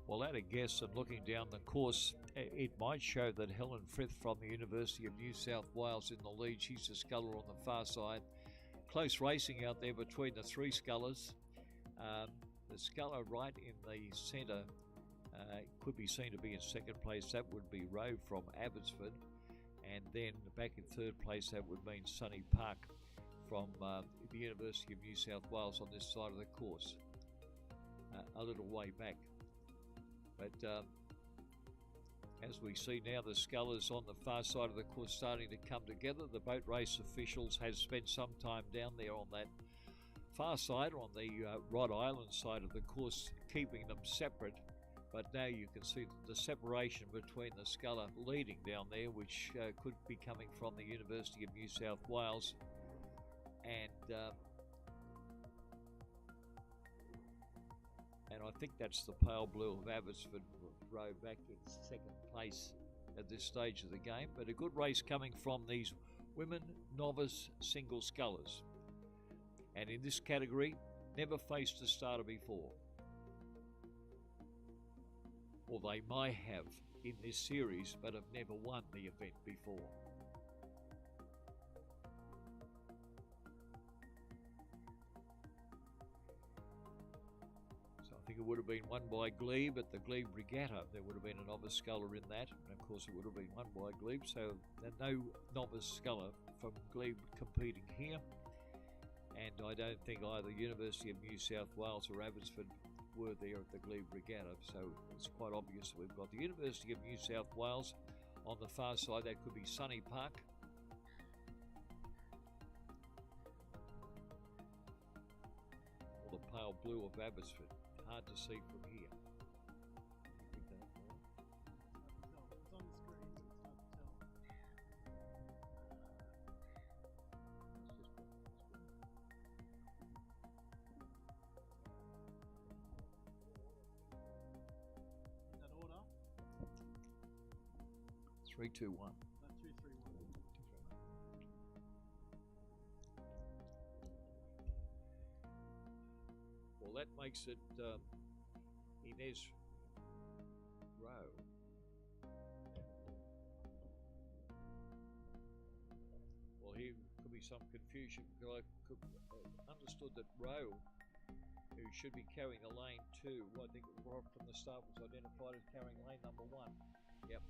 Well, at a guess and looking down the course, it might show that Helen Frith from the University of New South Wales in the lead. She's a sculler on the far side. Close racing out there between the 3 scullers. The sculler right in the centre could be seen to be in second place. That would be Rowe from Abbotsford. And then back in third place, that would mean Sunny Park from the University of New South Wales on this side of the course. A little way back. But as we see now, the scullers on the far side of the course starting to come together. The boat race officials have spent some time down there on that far side, on the Rod Island side of the course, keeping them separate. But now you can see the separation between the sculler leading down there, which could be coming from the University of New South Wales, and I think that's the pale blue of Abbotsford Row back in second place at this stage of the game. But a good race coming from these women novice single scullers. And in this category, never faced a starter before. Or they may have in this series, but have never won the event before. I think it would have been won by Glebe at the Glebe Regatta. There would have been a novice sculler in that, and of course it would have been won by Glebe, so no novice sculler from Glebe competing here. And I don't think either University of New South Wales or Abbotsford were there at the Glebe Regatta, so it's quite obvious that we've got the University of New South Wales on the far side. That could be Sunny Park. Or the pale blue of Abbotsford. Hard to see from here. It's on the screen, so it's hard to tell. 3, 2, 1. 2, 3, 1. Well, that makes it Inez Rowe. Well, here could be some confusion because I understood that Rowe, who should be carrying the lane 2, I think right from the start was identified as carrying lane number 1. Yep.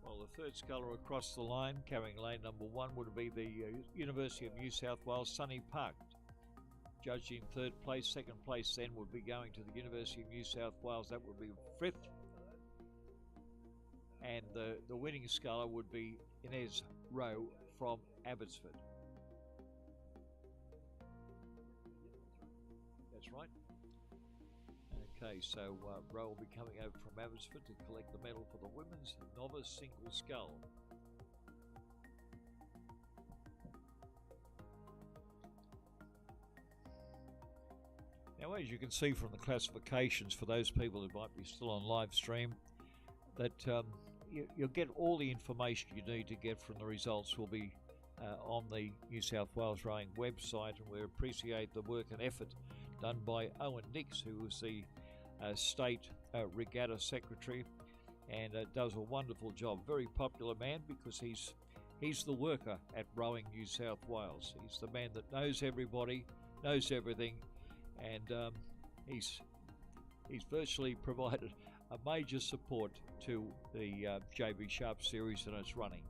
Well, the third sculler across the line, carrying lane number 1, would be the University of New South Wales, Sunny Park. Judged in 3rd place. 2nd place then would be going to the University of New South Wales. That would be 5th. And the winning sculler would be Inez Rowe from Abbotsford. That's right. Okay, so Rowe will be coming over from Abbotsford to collect the medal for the women's novice single scull. Now, as you can see from the classifications, for those people who might be still on live stream, that you'll get all the information you need to get from the results will be on the New South Wales Rowing website, and we appreciate the work and effort done by Owen Nix, who was the State Regatta Secretary, and does a wonderful job. Very popular man because he's the worker at Rowing New South Wales. He's the man that knows everybody, knows everything, and he's virtually provided a major support to the JB Sharp series and its running.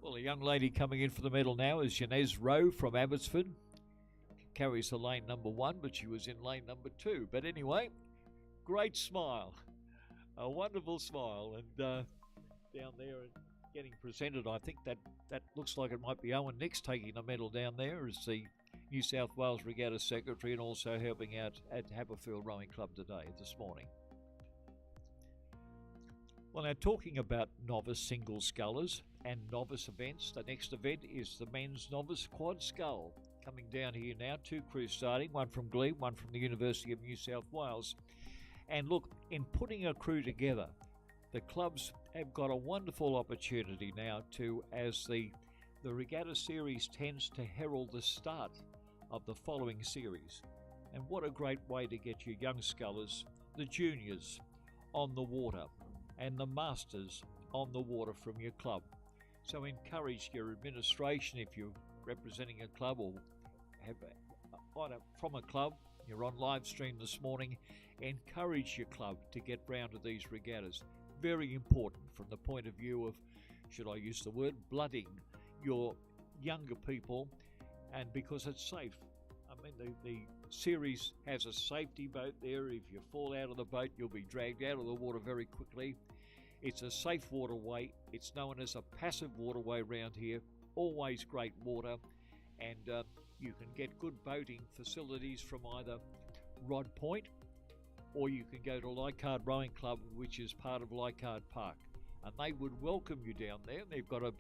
Well, a young lady coming in for the medal now is Inez Rowe from Abbotsford. Carries the lane number 1, but she was in lane number 2. But anyway, great smile, a wonderful smile, and down there and getting presented, I think that looks like it might be Owen Nix taking the medal down there as the New South Wales Regatta Secretary, and also helping out at Haberfield Rowing Club today, this morning. Well, now talking about novice single scullers and novice events, the next event is the men's novice quad scull. Coming down here now, 2 crews starting, one from Glebe, one from the University of New South Wales. And look, in putting a crew together, the clubs have got a wonderful opportunity now to, as the regatta series tends to herald the start of the following series. And what a great way to get your young scullers, the juniors, on the water, and the masters on the water from your club. So encourage your administration, if you're representing a club or from a club, you're on live stream this morning, encourage your club to get round to these regattas. Very important from the point of view of should I use the word, blooding your younger people, and because it's safe. I mean, the series has a safety boat there. If you fall out of the boat, you'll be dragged out of the water very quickly. It's a safe waterway. It's known as a passive waterway around here. Always great water, and you can get good boating facilities from either Rod Point, or you can go to Leichhardt Rowing Club, which is part of Leichhardt Park, and they would welcome you down there. They've got a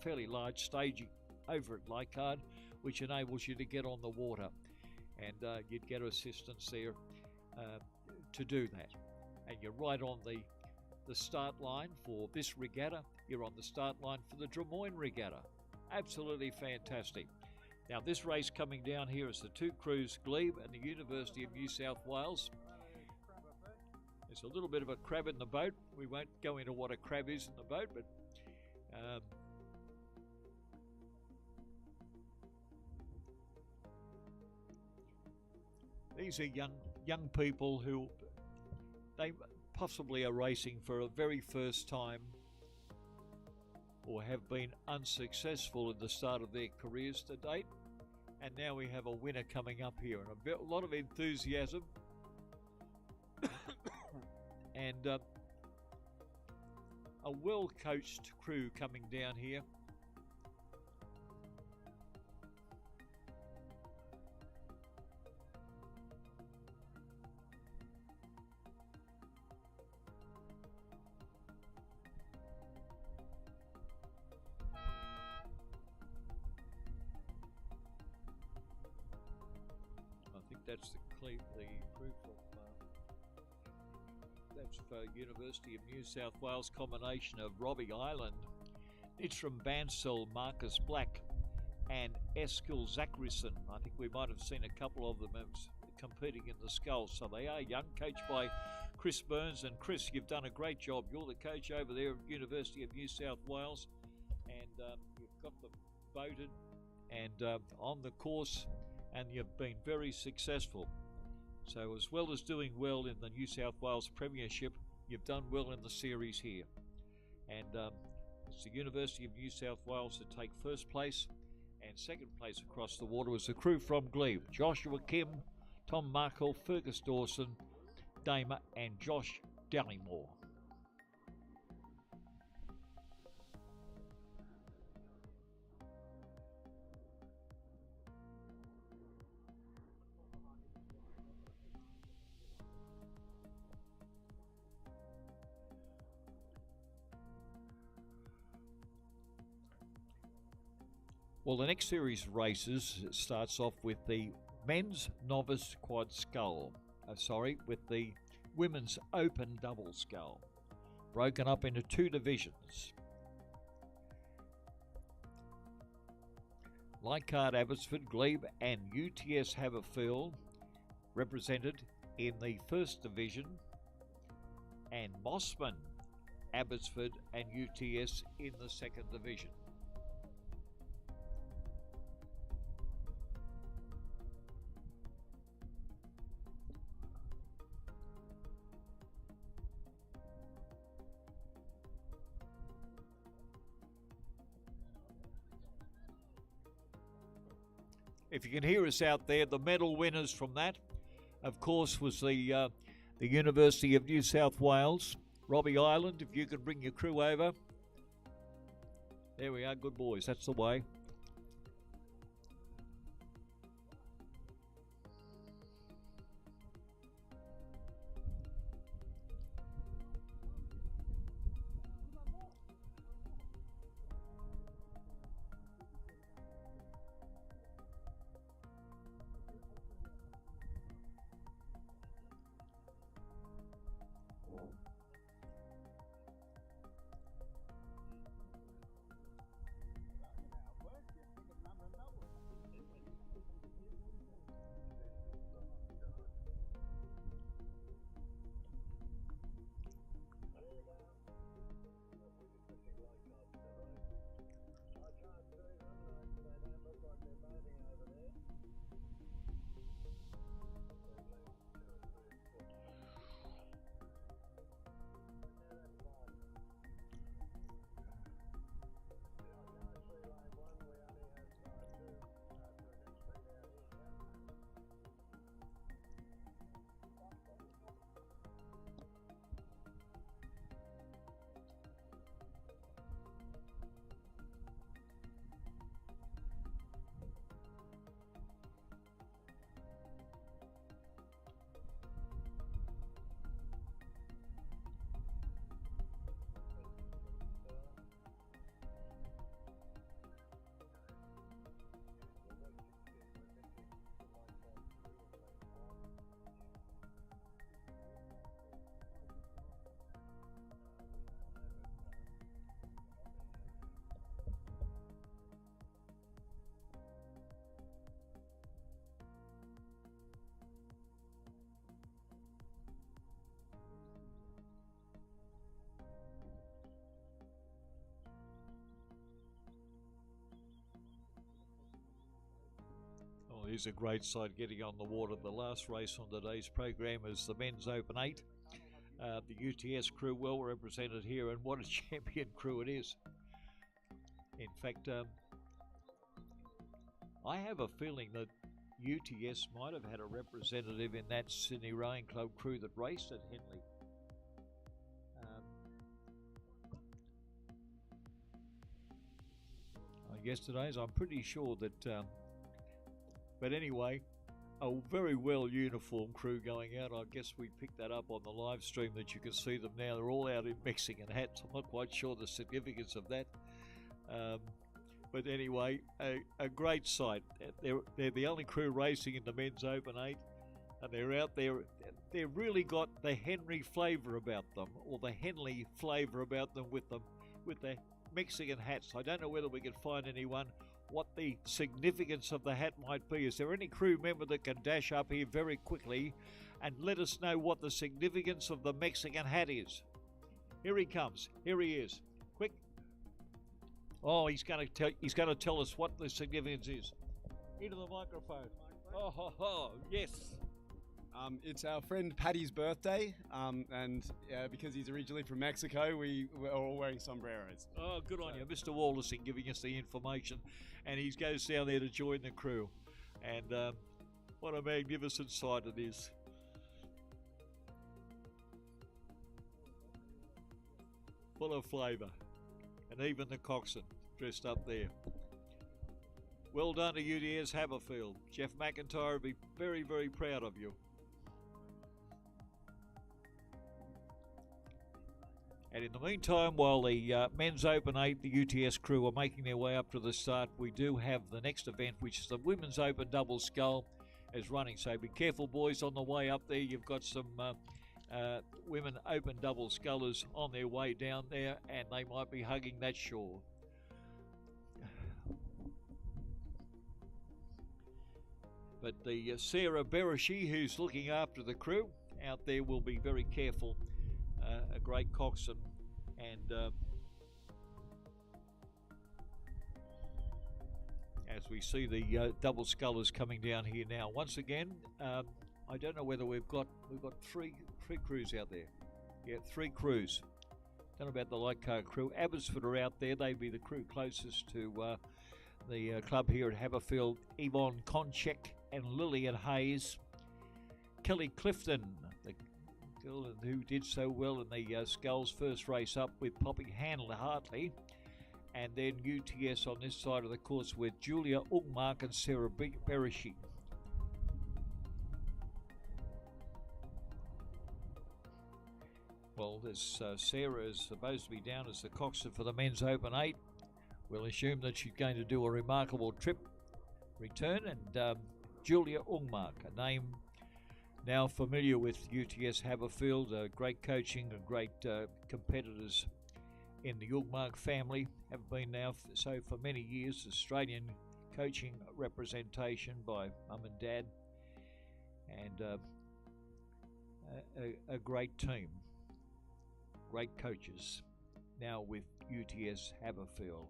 fairly large staging over at Leichhardt, which enables you to get on the water, and you'd get assistance there to do that. And you're right on the start line for this regatta. You're on the start line for the Des Moines Regatta. Absolutely fantastic. Now, this race coming down here is the two crews, Glebe and the University of New South Wales. There's a little bit of a crab in the boat. We won't go into what a crab is in the boat, but these are young people who they possibly are racing for a very first time, or have been unsuccessful at the start of their careers to date. And now we have a winner coming up here, and a lot of enthusiasm and a well-coached crew coming down here. That's the crew from that's for University of New South Wales, combination of Robbie Island, it's from Bansell, Marcus Black, and Eskil Zachrison. I think we might have seen a couple of them competing in the sculls. So they are young, coached by Chris Burns. And Chris, you've done a great job. You're the coach over there at University of New South Wales, and you've got them voted and on the course, and you've been very successful. So as well as doing well in the New South Wales Premiership, you've done well in the series here. And it's the University of New South Wales to take first place, and second place across the water was the crew from Glebe: Joshua Kim, Tom Markle, Fergus Dawson, Damer, and Josh Dallymore. Well, the next series of races starts off with the men's novice quad scull. With the women's open double scull, broken up into two divisions. Leichhardt Abbotsford, Glebe, and UTS Haberfield represented in the first division, and Mossman, Abbotsford, and UTS in the second division. If you can hear us out there, the medal winners from that, of course, was the University of New South Wales. Robbie Island, if you could bring your crew over. There we are, good boys, that's the way. is a great side getting on the water. The last race on today's program is the Men's Open 8. The UTS crew well represented here, and what a champion crew it is. In fact, I have a feeling that UTS might have had a representative in that Sydney Rowing Club crew that raced at Henley. Yesterday's, I'm pretty sure that, but anyway, a very well uniformed crew going out. I guess we picked that up on the live stream that you can see them now. They're all out in Mexican hats. I'm not quite sure the significance of that. But anyway, a great sight. They're the only crew racing in the Men's Open 8, and they're out there. They've really got the Henry flavour about them, or the Henley flavour about them with the Mexican hats. I don't know whether we can find anyone what the significance of the hat might be. Is there any crew member that can dash up here very quickly and let us know what the significance of the Mexican hat is? Here he comes. Here he is. Quick. Oh, he's going to tell us what the significance is. Into the microphone. Oh, yes. It's our friend Paddy's birthday, and because he's originally from Mexico, we're all wearing sombreros. Oh, good on you. Mr. Wallerson giving us the information, and he goes down there to join the crew. And what a magnificent sight it is. Full of flavour. And even the coxswain dressed up there. Well done to UTS Haberfield. Jeff McIntyre will be very, very proud of you. And in the meantime, while the Men's Open 8, the UTS crew are making their way up to the start, we do have the next event, which is the Women's Open Double Scull, is running. So be careful, boys, on the way up there. You've got some Women Open Double Scullers on their way down there, and they might be hugging that shore. But the Sarah Bereshi, who's looking after the crew out there, will be very careful. A great coxswain, and as we see the double scullers coming down here now. Once again, I don't know whether we've got three crews out there. Yeah, 3 crews. Don't know about the light car crew. Abbotsford are out there. They'd be the crew closest to the club here at Haberfield. Yvonne Konchek and Lillian Hayes. Kelly Clifton, the girl who did so well in the Sculls first race up with Poppy Hartley. And then UTS on this side of the course with Julia Ungmark and Sarah Bereshi. Well, this Sarah is supposed to be down as the coxswain for the Men's Open 8. We'll assume that she's going to do a remarkable trip return. And Julia Ungmark, a name now familiar with UTS Haberfield, great coaching and great competitors in the Ungmark family. Have been now for many years Australian coaching representation by mum and dad, and a great team. Great coaches now with UTS Haberfield.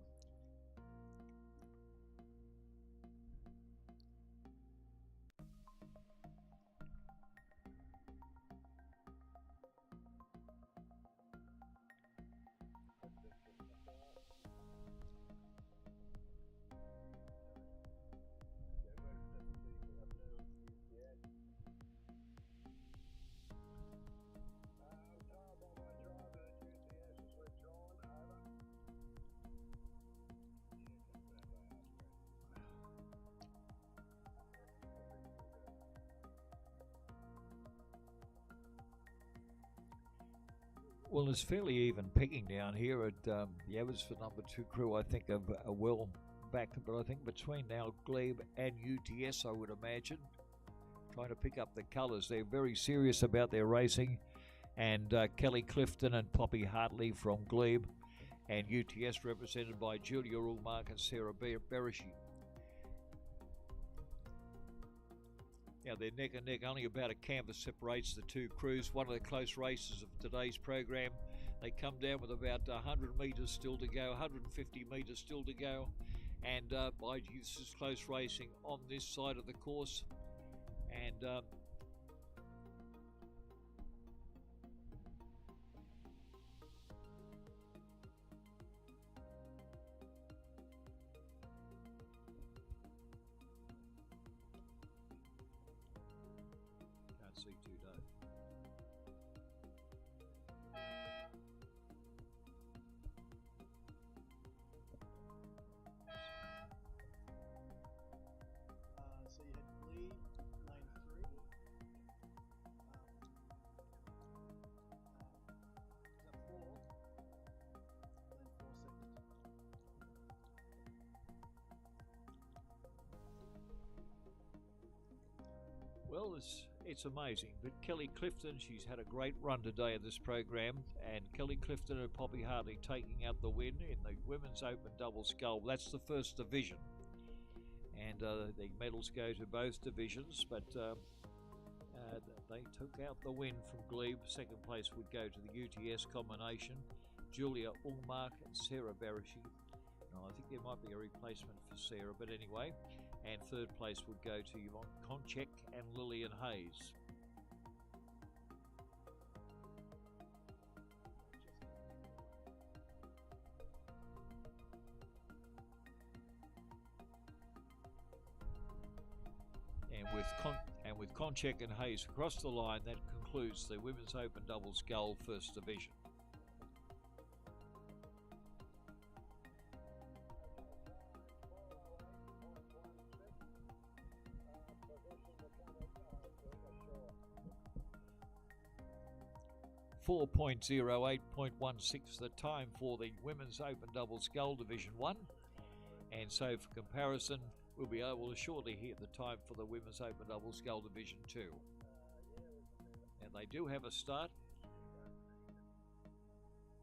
Well, it's fairly even picking down here at the Abbotsford number 2 crew. I think are well back, but I think between now Glebe and UTS, I would imagine, trying to pick up the colours. They're very serious about their racing, and Kelly Clifton and Poppy Hartley from Glebe, and UTS represented by Julia Ungmark and Sarah Bereshi. Now they're neck and neck, only about a canvas separates the 2 crews. One of the close races of today's program. They come down with about 100 metres still to go, 150 metres still to go. And by this is close racing on this side of the course, and can't see too low. So you had Glebe, lane 3. Is that 4? Lane 4 second. Well, it's amazing. But Kelly Clifton, she's had a great run today at this program, and Kelly Clifton and Poppy Hartley taking out the win in the Women's Open Double Scull. That's the first division, and the medals go to both divisions, but they took out the win from Glebe. Second place would go to the UTS combination, Julia Ulmark and Sarah Barashi. No, I think there might be a replacement for Sarah, but anyway. And third place would go to Yvonne Konchek and Lillian Hayes. And with Konchek and Hayes across the line, that concludes the Women's Open Double Scull First Division. .08.16 the time for the Women's Open Double Scull Division 1, and so for comparison we'll be able to shortly hear the time for the Women's Open Double Scull Division 2. And they do have a start.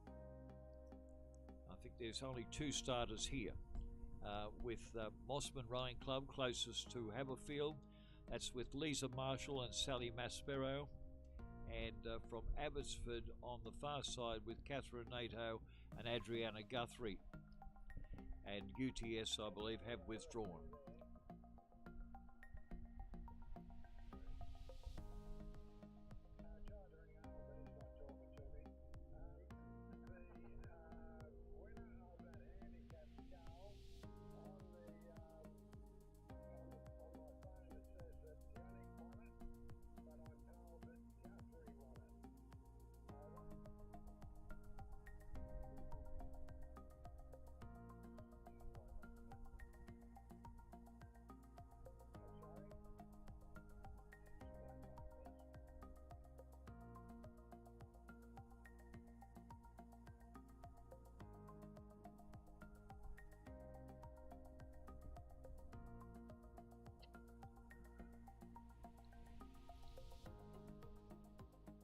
I think there's only 2 starters here, with Mossman Rowing Club closest to Haberfield. That's with Lisa Marshall and Sally Maspero. And from Abbotsford on the far side with Catherine Nato and Adriana Guthrie. And UTS, I believe, have withdrawn.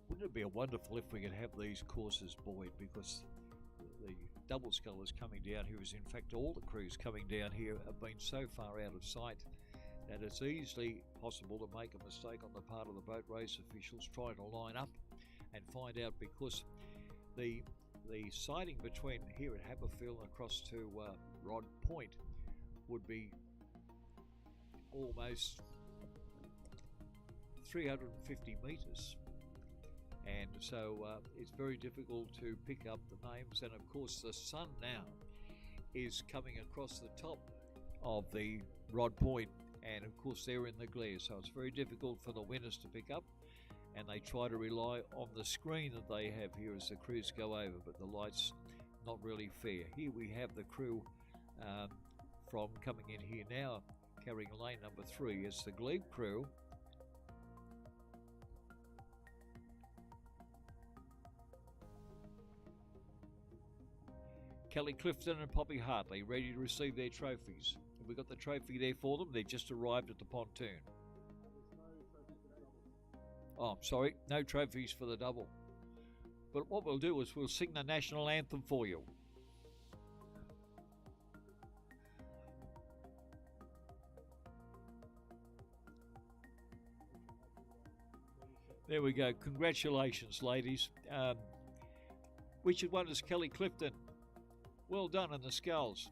Wouldn't it be wonderful if we could have these courses buoyed, because the double scullers coming down here is, in fact, all the crews coming down here have been so far out of sight that it's easily possible to make a mistake on the part of the boat race officials trying to line up and find out, because the sighting between here at Haberfield and across to Rod Point would be almost 350 metres. And so it's very difficult to pick up the names, and of course the sun now is coming across the top of the Rod Point, and of course they're in the glare, so it's very difficult for the winners to pick up, and they try to rely on the screen that they have here as the crews go over, but the light's not really fair. Here we have the crew from coming in here now carrying lane number 3. It's the Glebe crew. Kelly Clifton and Poppy Hartley ready to receive their trophies. Have we got the trophy there for them? They've just arrived at the pontoon. Oh, I'm sorry, no trophies for the double. But what we'll do is we'll sing the national anthem for you. There we go. Congratulations, ladies. Which one is Kelly Clifton? Well done in the sculls.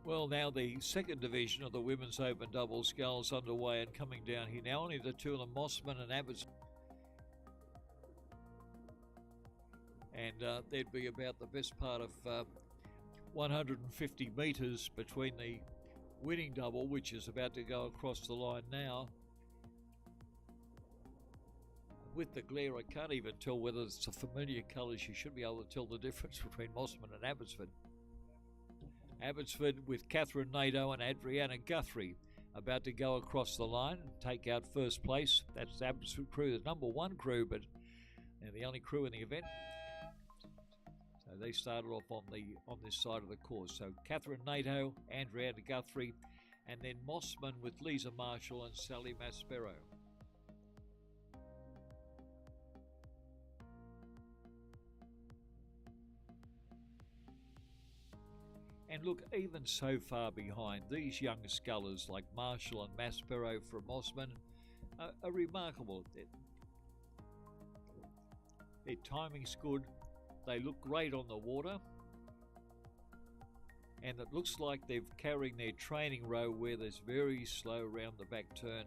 Well, now the second division of the Women's Open Double Sculls underway and coming down here now. Only the two of them, Mossman and Abbotsford. And there'd be about the best part of 150 metres between the winning double, which is about to go across the line now. With the glare, I can't even tell whether it's a familiar colours. You should be able to tell the difference between Mossman and Abbotsford. Abbotsford with Catherine Nato and Adriana Guthrie about to go across the line and take out first place. That's the Abbotsford crew, the number one crew, but they're the only crew in the event. So they started off on this side of the course. So Catherine Nato, Adriana Guthrie, and then Mossman with Lisa Marshall and Sally Maspero. And look, even so far behind, these young scullers like Marshall and Maspero from Mossman are remarkable. Their timing's good. They look great on the water. And it looks like they're carrying their training row where there's very slow around the back turn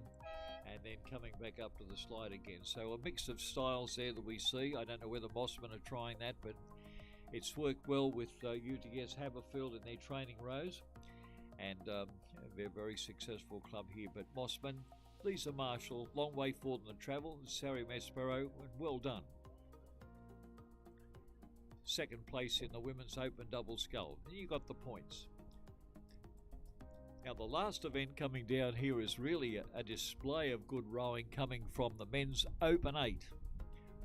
and then coming back up to the slide again. So a mix of styles there that we see. I don't know whether Mossman are trying that, but it's worked well with UTS Haberfield in their training rows, and they're a very successful club here. But Mossman, Lisa Marshall, long way for them to travel. Sally Maspero, and well done. Second place in the Women's Open Double Scull. And you got the points. Now the last event coming down here is really a display of good rowing coming from the Men's Open 8.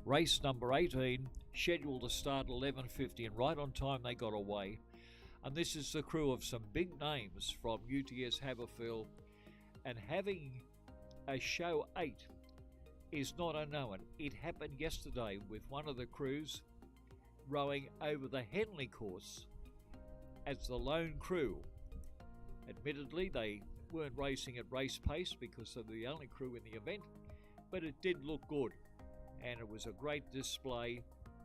Race number 18, scheduled to start 11:50, and right on time they got away. And this is the crew of some big names from UTS Haberfield. And having a show 8 is not unknown. It happened yesterday with one of the crews rowing over the Henley course as the lone crew. Admittedly, they weren't racing at race pace because they're the only crew in the event, but it did look good. And it was a great display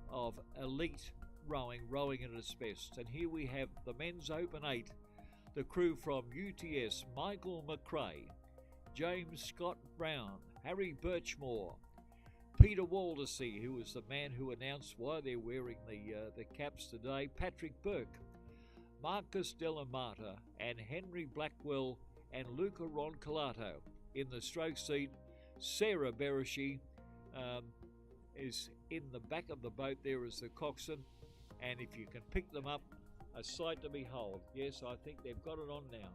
of elite rowing at its best. And here we have the Men's Open 8, the crew from UTS, Michael McRae, James Scott Brown, Harry Birchmore, Peter Waldersee, who was the man who announced why they're wearing the caps today, Patrick Burke, Marcus Delamata, and Henry Blackwell and Luca Roncolato. In the stroke seat, Sarah Bereshi is in the back of the boat there as the coxswain, and if you can pick them up, a sight to behold. Yes, I think they've got it on now.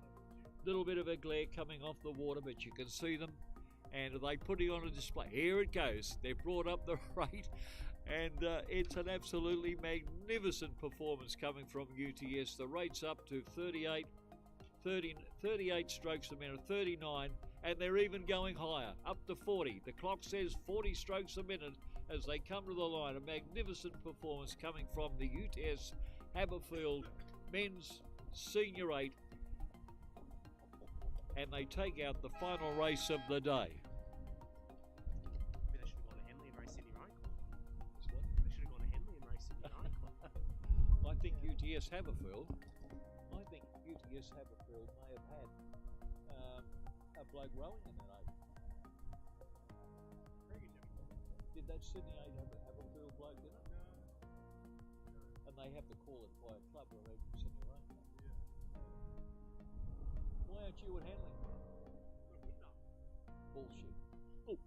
Little bit of a glare coming off the water, but you can see them, and are they putting on a display? Here it goes. They've brought up the rate, and it's an absolutely magnificent performance coming from UTS. The rate's up to 38 strokes a minute, 39, and they're even going higher, up to 40. The clock says 40 strokes a minute as they come to the line. A magnificent performance coming from the UTS Haberfield Men's Senior 8. And they take out the final race of the day. They should have gone to Henley and raced Sydney, right? This one? They should have gone to Henley and raced Sydney, right? I think UTS Haberfield may have had a bloke rowing in that 8. Did that Sydney 8 have a field bloke in it? No. And they have to call it by a club or a Sydney Rain Club. Yeah. Why aren't you at Henley? Bullshit. Oh.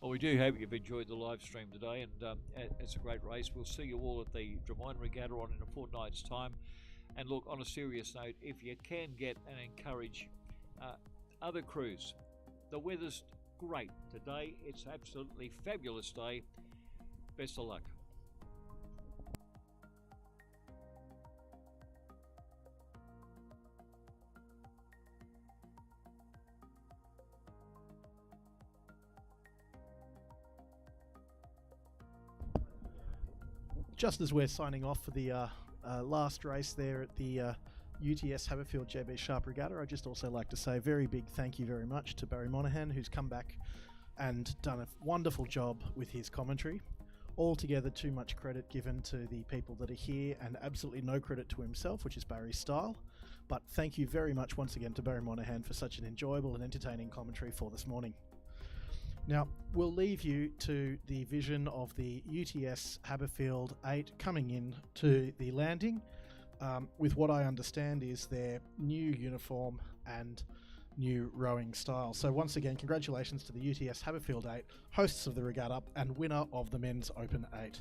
Well, we do hope you've enjoyed the live stream today, and it's a great race. We'll see you all at the Des Moines Regatta on in a fortnight's time. And look, on a serious note, if you can get and encourage other crews, the weather's great today. It's absolutely fabulous day. Best of luck. just as we're signing off for the last race there at the UTS Haberfield JB Sharp Regatta, I'd just also like to say a very big thank you very much to Barry Monaghan, who's come back and done a wonderful job with his commentary. Altogether, too much credit given to the people that are here and absolutely no credit to himself, which is Barry's style. But thank you very much once again to Barry Monaghan for such an enjoyable and entertaining commentary for this morning. Now, we'll leave you to the vision of the UTS Haberfield 8 coming in to the landing with what I understand is their new uniform and new rowing style. So once again, congratulations to the UTS Haberfield 8, hosts of the regatta and winner of the Men's Open 8.